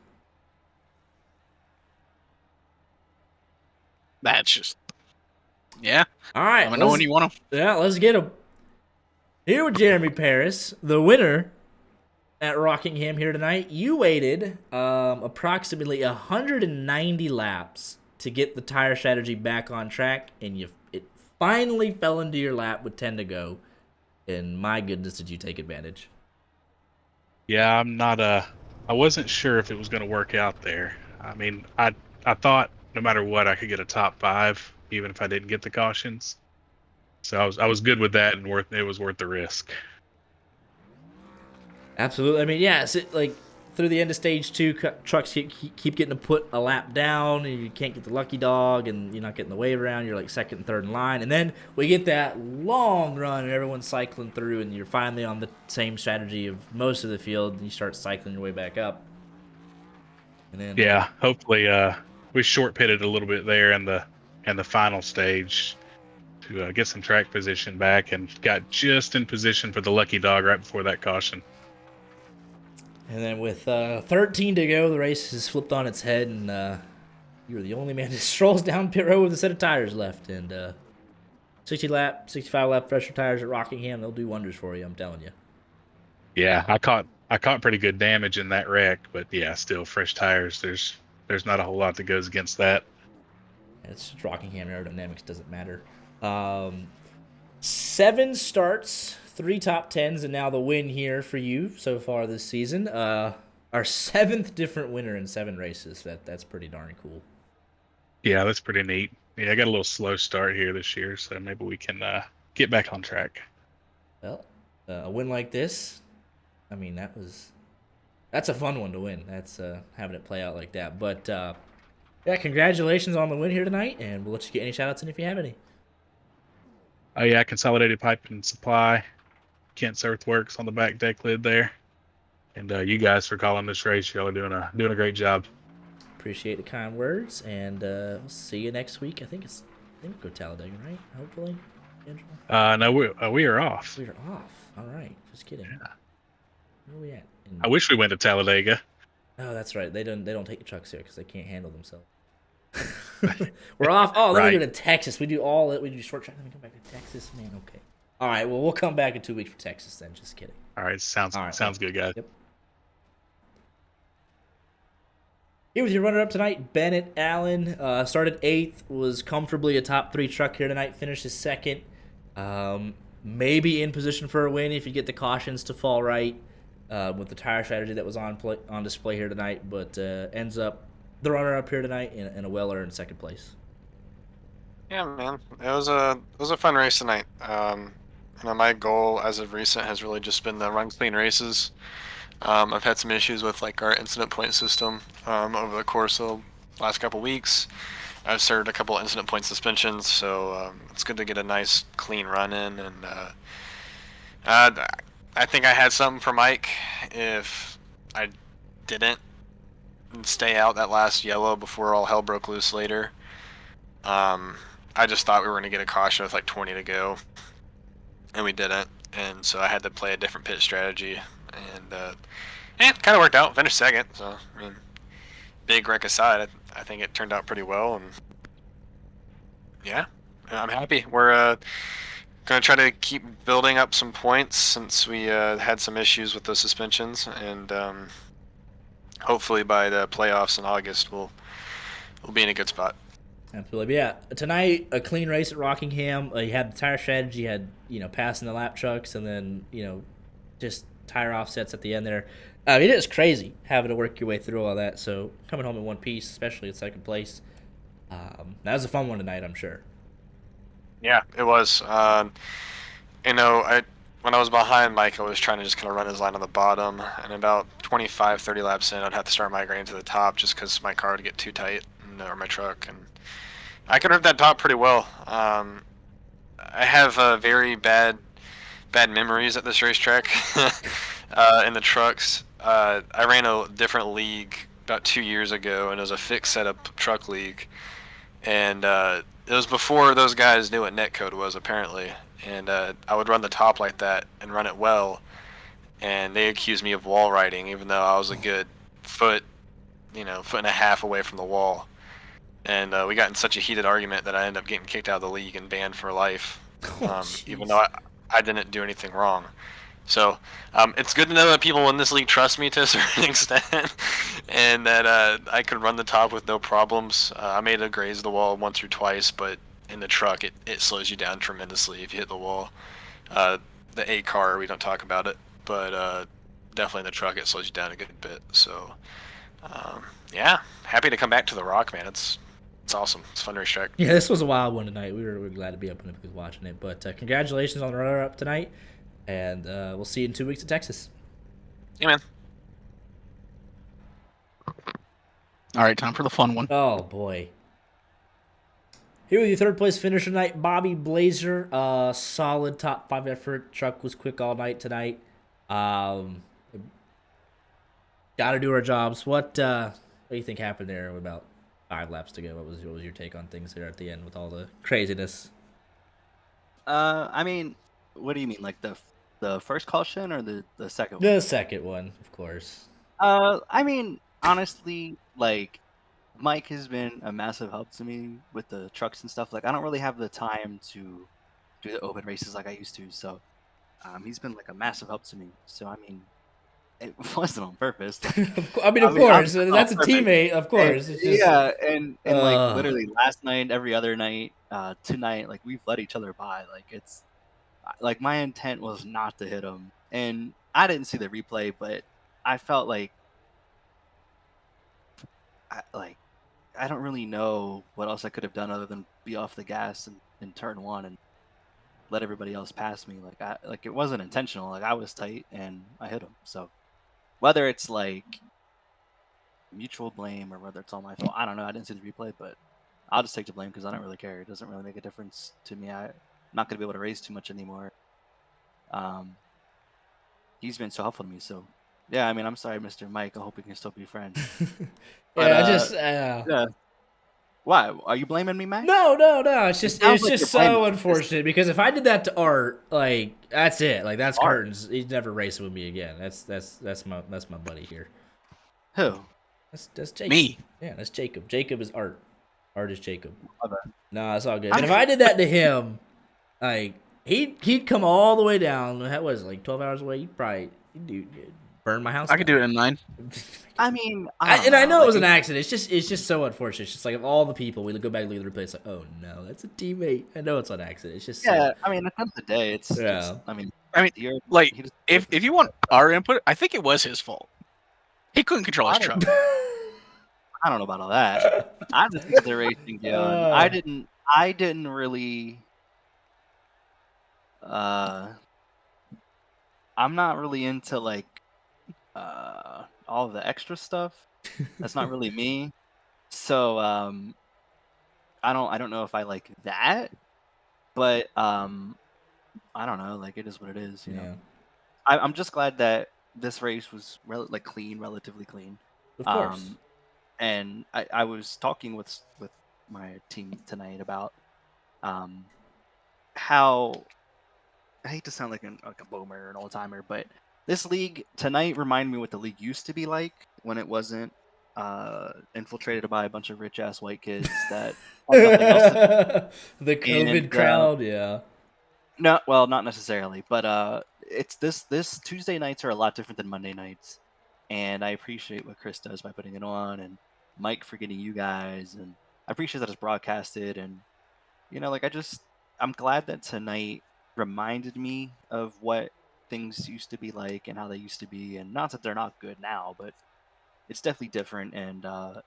That's just... Yeah. All right. Let me know when you want them. Yeah, let's get him. Here with Jeremy Paris, the winner at Rockingham here tonight. You waited approximately 190 laps to get the tire strategy back on track, and it finally fell into your lap with 10 to go. And my goodness, did you take advantage? Yeah, I wasn't sure if it was going to work out there. I mean, I thought no matter what, I could get a top 5, even if I didn't get the cautions. So I was good with that, and it was worth the risk. Absolutely. I mean, yeah, like through the end of stage 2, trucks keep getting to put a lap down, and you can't get the lucky dog, and you're not getting the wave around. You're like second and third in line, and then we get that long run, and everyone's cycling through, and you're finally on the same strategy of most of the field, and you start cycling your way back up. And then Yeah, hopefully we short pitted a little bit there in the final stage to get some track position back, and got just in position for the lucky dog right before that caution. And then with 13 to go, the race is flipped on its head, and you were the only man that strolls down pit road with a set of tires left. And 65 lap pressure tires at Rockingham, they'll do wonders for you, I'm telling you. Yeah, I caught pretty good damage in that wreck, but yeah, still fresh tires. There's not a whole lot that goes against that. It's just Rockingham, aerodynamics doesn't matter. 7 starts, 3 top 10s, and now the win here for you so far this season. Our 7th different winner in 7 races. That's pretty darn cool. Yeah, that's pretty neat. Yeah, I got a little slow start here this year, so maybe we can get back on track. Well, a win like this, I mean, that's a fun one to win. That's having it play out like that. But yeah, congratulations on the win here tonight, and we'll let you get any shout-outs in if you have any. Oh yeah, Consolidated Pipe and Supply, Kent's Earthworks on the back deck lid there, and you guys for calling this race. Y'all are doing a great job. Appreciate the kind words, and we'll see you next week. I think we go Talladega, right? Hopefully, Angela? No, we are off. We are off. All right, just kidding. Yeah. Where are we at? I wish we went to Talladega. Oh, that's right. They don't take the trucks here because they can't handle themselves. We're off. Oh, then we go to Texas. We do short track. Then we come back to Texas. Man, okay. All right. Well, we'll come back in 2 weeks for Texas. Then, just kidding. All right. Sounds good, guys. Yep. Here with your runner-up tonight, Bennett Allen. Started 8th, was comfortably a top 3 truck here tonight. Finished his 2nd. Maybe in position for a win if you get the cautions to fall right with the tire strategy that was on display here tonight. But ends up the runner-up here tonight in a well-earned 2nd place. Yeah, man, it was a fun race tonight. My goal as of recent has really just been to run clean races. I've had some issues with like our incident point system over the course of the last couple weeks. I've served a couple incident point suspensions, so it's good to get a nice clean run in. And I think I had something for Mike if I didn't stay out that last yellow before all hell broke loose later. I just thought we were going to get a caution with like 20 to go, and we didn't. And so I had to play a different pit strategy, and it kind of worked out. Finished 2nd, so I mean, big wreck aside, I think it turned out pretty well, and yeah, I'm happy. We're going to try to keep building up some points since we had some issues with the suspensions, and hopefully by the playoffs in August we'll be in a good spot. Absolutely. But yeah, tonight a clean race at Rockingham. You had the tire strategy, you had passing the lap trucks, and then just tire offsets at the end there. It is crazy having to work your way through all that. So coming home in one piece, especially at 2nd place, that was a fun one tonight, I'm sure. Yeah, it was. When I was behind Mike, I was trying to just kind of run his line on the bottom, and about 25, 30 laps in, I'd have to start migrating to the top just because my car would get too tight, or my truck, and I could rip that top pretty well. I have very bad memories at this racetrack in the trucks. I ran a different league about 2 years ago, and it was a fixed setup truck league, and it was before those guys knew what netcode was, apparently. And I would run the top like that and run it well, and they accused me of wall riding, even though I was a good foot and a half away from the wall. And we got in such a heated argument that I ended up getting kicked out of the league and banned for life, even though I didn't do anything wrong. So it's good to know that people in this league trust me to a certain extent, and that I could run the top with no problems. I made it graze the wall once or twice, but in the truck it slows you down tremendously if you hit the wall. The A car, we don't talk about it, but definitely in the truck it slows you down a good bit. So yeah, happy to come back to the Rock, man. It's awesome. It's a fun racetrack. Yeah, this was a wild one tonight. We were glad to be up and watching it. But congratulations on the runner-up tonight, and we'll see you in 2 weeks in Texas. Yeah, man. All right, time for the fun one. Oh boy. Here with your third place finisher tonight, Bobby Blazer. Solid top 5 effort. Truck was quick all night tonight. Got to do our jobs. What do you think happened there with about 5 laps to go? What was your take on things there at the end with all the craziness? I mean, what do you mean, like the first caution or the second one? The second one, of course. I mean, honestly, like Mike has been a massive help to me with the trucks and stuff. Like, I don't really have the time to do the open races like I used to. So, he's been like a massive help to me. So, I mean, it wasn't on purpose. Of course, that's a teammate. Of course, And, it's just, yeah, and like literally last night, every other night, tonight, like we've let each other by. Like it's like my intent was not to hit him, and I didn't see the replay, but I felt like I don't really know what else I could have done other than be off the gas in turn one and let everybody else pass me. Like it wasn't intentional. Like I was tight and I hit him. So whether it's like mutual blame or whether it's all my fault, I don't know. I didn't see the replay, but I'll just take the blame because I don't really care. It doesn't really make a difference to me. I'm not going to be able to race too much anymore. He's been so helpful to me. So yeah, I mean, I'm sorry, Mr. Mike. I hope we can still be friends. But, yeah. Why are you blaming me, Max? No. It's just so unfortunate because if I did that to Art, like that's it. Like that's Art. curtains. He's never racing with me again. That's my buddy here. Who? That's Jacob. Me. Yeah, that's Jacob. Jacob is Art. Art is Jacob. Okay. No, it's all good. And if I did that to him, like he'd come all the way down. That was like 12 hours away. He'd burn my house. I could do it in 9. I mean, I know it was an accident. It's just so unfortunate. It's just like of all the people, we go back and look at the replay. It's like, oh no, that's a teammate. I know it's an accident. It's just I mean, at the end of the day, it's Yeah. just, I mean, like if you want our input, I think it was his fault. He couldn't control his truck. I don't know about all that. I'm just into the racing game. I didn't really. I'm not really into like all of the extra stuff. That's not really me. So I don't know if I like that, but I don't know. Like it is what it is. You know. I'm just glad that this race was relatively clean. Of course. And I was talking with my team tonight about how I hate to sound like a boomer or an old timer, but this league tonight reminded me what the league used to be like when it wasn't infiltrated by a bunch of rich ass white kids that had nothing else to do. The COVID crowd, yeah. No, well, not necessarily, but it's this Tuesday nights are a lot different than Monday nights, and I appreciate what Chris does by putting it on, and Mike for getting you guys, and I appreciate that it's broadcasted, and you know, like I'm glad that tonight reminded me of what things used to be like and how they used to be, and not that they're not good now, but it's definitely different, and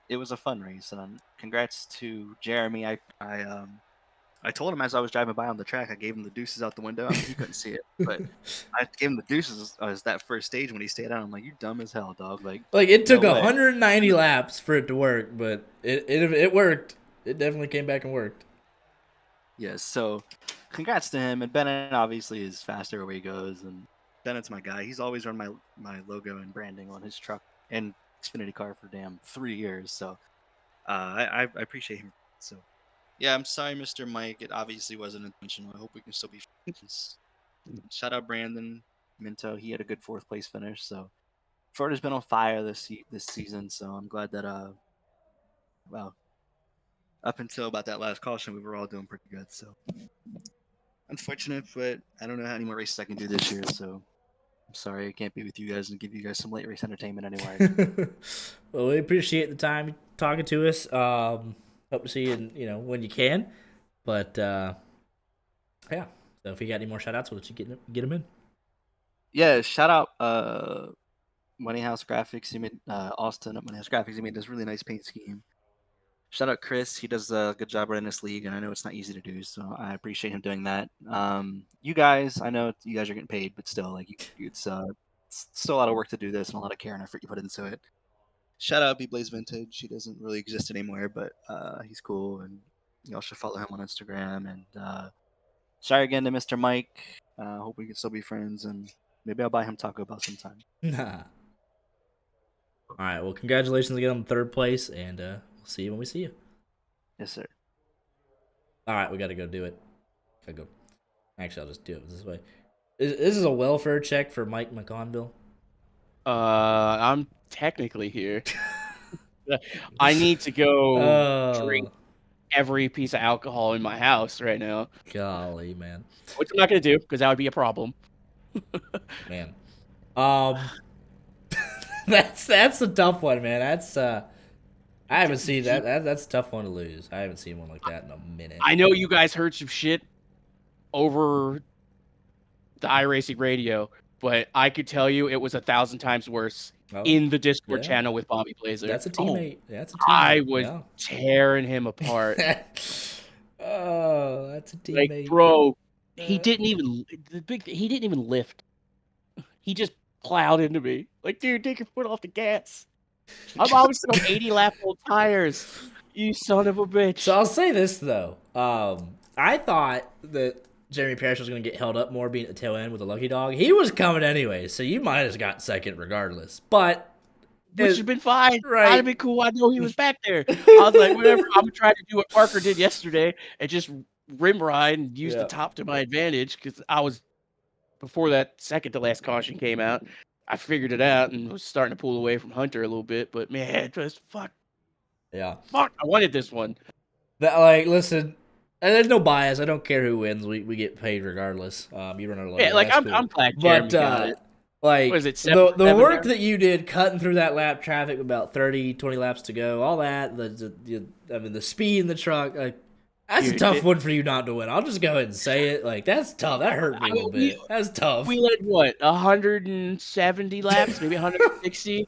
it was a fun race, and congrats to Jeremy. I told him as I was driving by on the track, I gave him the deuces out the window. I mean, he couldn't see it, but I gave him the deuces as that first stage when he stayed out. I'm like, you dumb as hell, dog. Like it took 190 laps for it to work, but it worked. It definitely came back and worked. Yes, so congrats to him. And Bennett obviously is fast everywhere he goes, and Bennett's my guy. He's always run my logo and branding on his truck and Xfinity car for 3 years. So I appreciate him. So. Yeah, I'm sorry, Mr. Mike. It obviously wasn't intentional. I hope we can still be friends. Shout out Brandon Minto. He had a good 4th place finish. So Florida's been on fire this season. So I'm glad that up until about that last caution, we were all doing pretty good. So unfortunate, but I don't know how many more races I can do this year. So sorry I can't be with you guys and give you guys some late race entertainment anyway. Well, we appreciate the time talking to us. Hope to see you, when you can. But yeah. So if you got any more shout outs, we'll let you get them in. Yeah, shout out Money House Graphics. He made Austin at Money House Graphics. He made this really nice paint scheme. Shout out Chris. He does a good job running this league, and I know it's not easy to do, so I appreciate him doing that. You guys, I know you guys are getting paid, but still, like, it's still a lot of work to do this and a lot of care and effort you put into it. Shout out B Blaze Vintage. He doesn't really exist anymore, but he's cool, and y'all should follow him on Instagram. And sorry again to Mr. Mike. Hope we can still be friends, and maybe I'll buy him Taco Bell sometime. Nah. All right. Well, congratulations again on third place, and we'll see you when we see you. Yes, sir. All right, we got to go do it. Gotta go. Actually, I'll just do it this way. This is a welfare check for Mike McConville. I'm technically here. I need to go drink every piece of alcohol in my house right now. Golly, man. Which I'm not going to do because that would be a problem. Man. That's a tough one, man. That's I haven't seen that. That's a tough one to lose. I haven't seen one like that in a minute. I know you guys heard some shit over the iRacing radio, but I could tell you it was 1,000 times worse in the Discord channel with Bobby Blazer. That's a teammate. That's a teammate. I was tearing him apart. Oh, that's a teammate. Like, bro, he didn't even lift. He just plowed into me. Like, dude, take your foot off the gas. I'm obviously on 80 lap old tires. You son of a bitch. So I'll say this though. I thought that Jeremy Parrish was going to get held up more being at the tail end with a lucky dog. He was coming anyway, so you might have got second regardless. But which would have been fine. Right. I'd have been cool. I know he was back there. I was like, whatever. I'm gonna try to do what Parker did yesterday and just rim ride and use the top to my advantage because I was before that second to last caution came out. I figured it out and was starting to pull away from Hunter a little bit, but man, just fuck. Yeah. Fuck. I wanted this one. Listen, and there's no bias. I don't care who wins. We get paid regardless. You run out of luck. Yeah, like I'm glad Jeremy got it. Like, what is it, the work that you did cutting through that lap traffic with about 20 laps to go, all that, the speed in the truck, like, that's a tough one for you not to win. I'll just go ahead and say it. Like, that's tough. That hurt me a little bit. That's tough. We led, what, 170 laps? Maybe 160?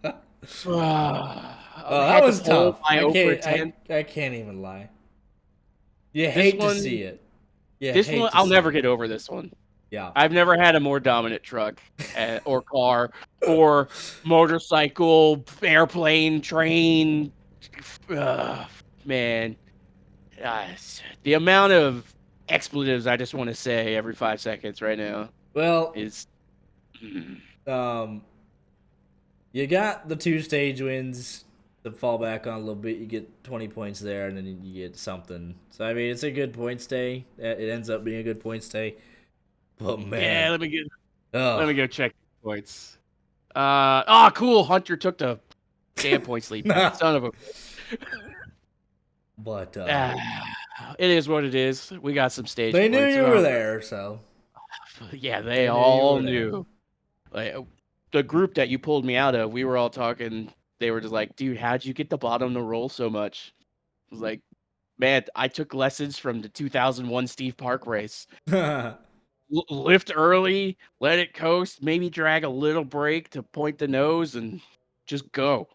That was tough. I can't even lie. You hate to see it. This one, I'll never get over this one. Yeah. I've never had a more dominant truck or car or motorcycle, airplane, train. Man. The amount of expletives I just want to say every 5 seconds right now is... you got the 2 stage wins to fall back on a little bit. You get 20 points there, and then you get something. So, I mean, it's a good points day. It ends up being a good points day. But, man. Yeah, let me go check points. Cool. Hunter took the damn points lead. Son of a... But it is what it is. We got some stage. They knew you were there, so yeah, they all knew. Like the group that you pulled me out of, we were all talking. They were just like, "Dude, how'd you get the bottom to roll so much?" I was like, "Man, I took lessons from the 2001 Steve Park race. Lift early, let it coast, maybe drag a little brake to point the nose, and just go."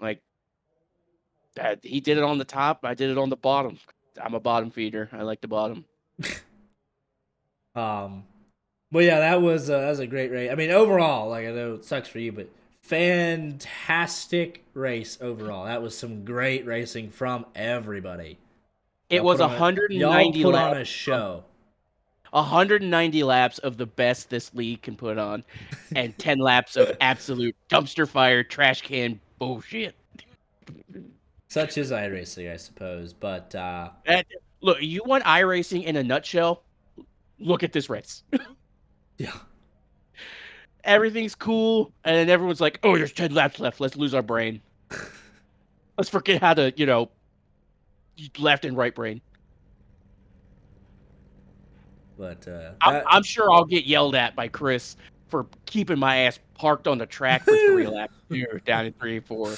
Like. He did it on the top. I did it on the bottom. I'm a bottom feeder. I like the bottom. But yeah, that was a great race. I mean, overall, like, I know it sucks for you, but fantastic race overall. That was some great racing from everybody. It was 190 laps. Y'all put laps on a show. 190 laps of the best this league can put on, and 10 laps of absolute dumpster fire, trash can bullshit. Such is iRacing, I suppose. But look, you want iRacing in a nutshell? Look at this race. Yeah. Everything's cool, and then everyone's like, "Oh, there's 10 laps left. Let's lose our brain. Let's forget how to, left and right brain." But I'm sure I'll get yelled at by Chris for keeping my ass parked on the track for 3 laps here down in 3 and 4.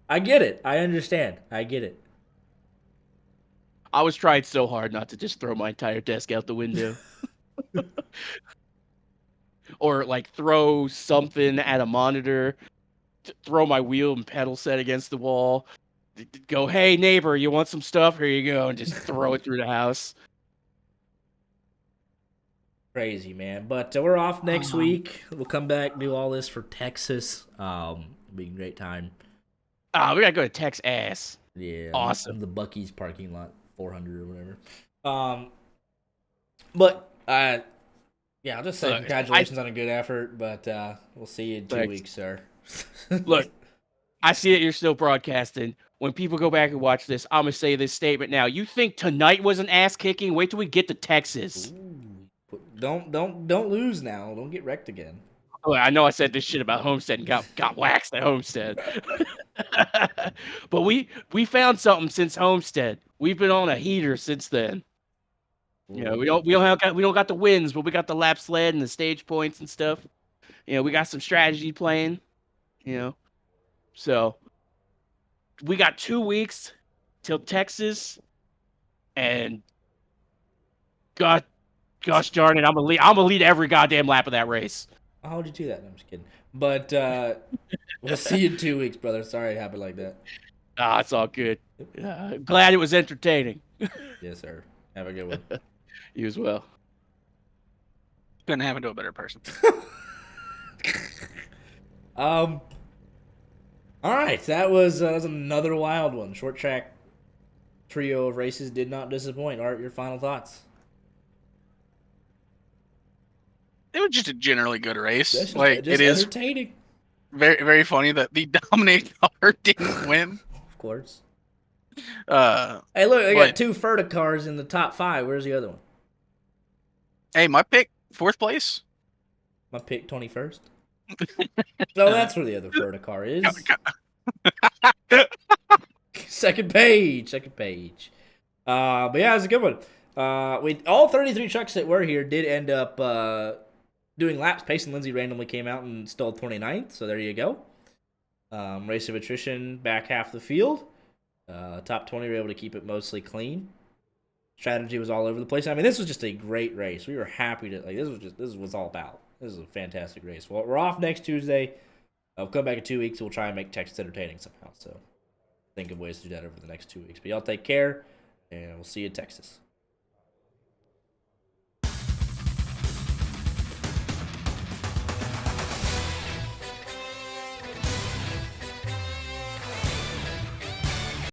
I get it. I understand. I get it. I was trying so hard not to just throw my entire desk out the window. Or like throw something at a monitor, throw my wheel and pedal set against the wall, go, hey neighbor, you want some stuff? Here you go, and just throw it through the house. Crazy, man. But we're off next week. We'll come back, do all this for Texas. It'll be a great time. We gotta go to Texas. Yeah, awesome. The Buc-ee's parking lot, 400 or whatever. But yeah, I'll just say congratulations on a good effort. But we'll see you in 2 weeks, sir. Look, I see that you're still broadcasting. When people go back and watch this, I'm gonna say this statement now. You think tonight was an ass kicking? Wait till we get to Texas. Ooh. Don't lose now. Don't get wrecked again. Oh, I know I said this shit about Homestead and got waxed at Homestead. But we found something since Homestead. We've been on a heater since then. You know, we don't got the wins, but we got the lap sled and the stage points and stuff. You know, we got some strategy playing. You know, so we got 2 weeks till Texas, and gosh darn it, I'm gonna lead every goddamn lap of that race. How would you do that? No, I'm just kidding. But we'll see you in 2 weeks, brother. Sorry it happened like that. It's all good. Glad it was entertaining. Yes, sir. Have a good one. You as well. Couldn't happen to a better person. All right, that was another wild one. Short track trio of races did not disappoint. Art, your final thoughts? It was just a generally good race. Just it is entertaining. Very, very funny that the dominating car didn't win. Of course. Hey, look, they got 2 Ferta cars in the top 5. Where's the other one? Hey, my pick, 4th place. My pick, 21st. No, that's where the other Ferta car is. Second page. But yeah, it was a good one. All 33 trucks that were here did end up doing laps. Pace and Lindsay randomly came out and stole 29th, so there you go. Race of attrition, back half of the field. Top 20 were able to keep it mostly clean. Strategy was all over the place. I mean, this was just a great race. We were happy to this was what it's all about. This is a fantastic race. Well, we're off next Tuesday. We'll come back in 2 weeks. We'll try and make Texas entertaining somehow. So think of ways to do that over the next 2 weeks. But y'all take care, and we'll see you in Texas.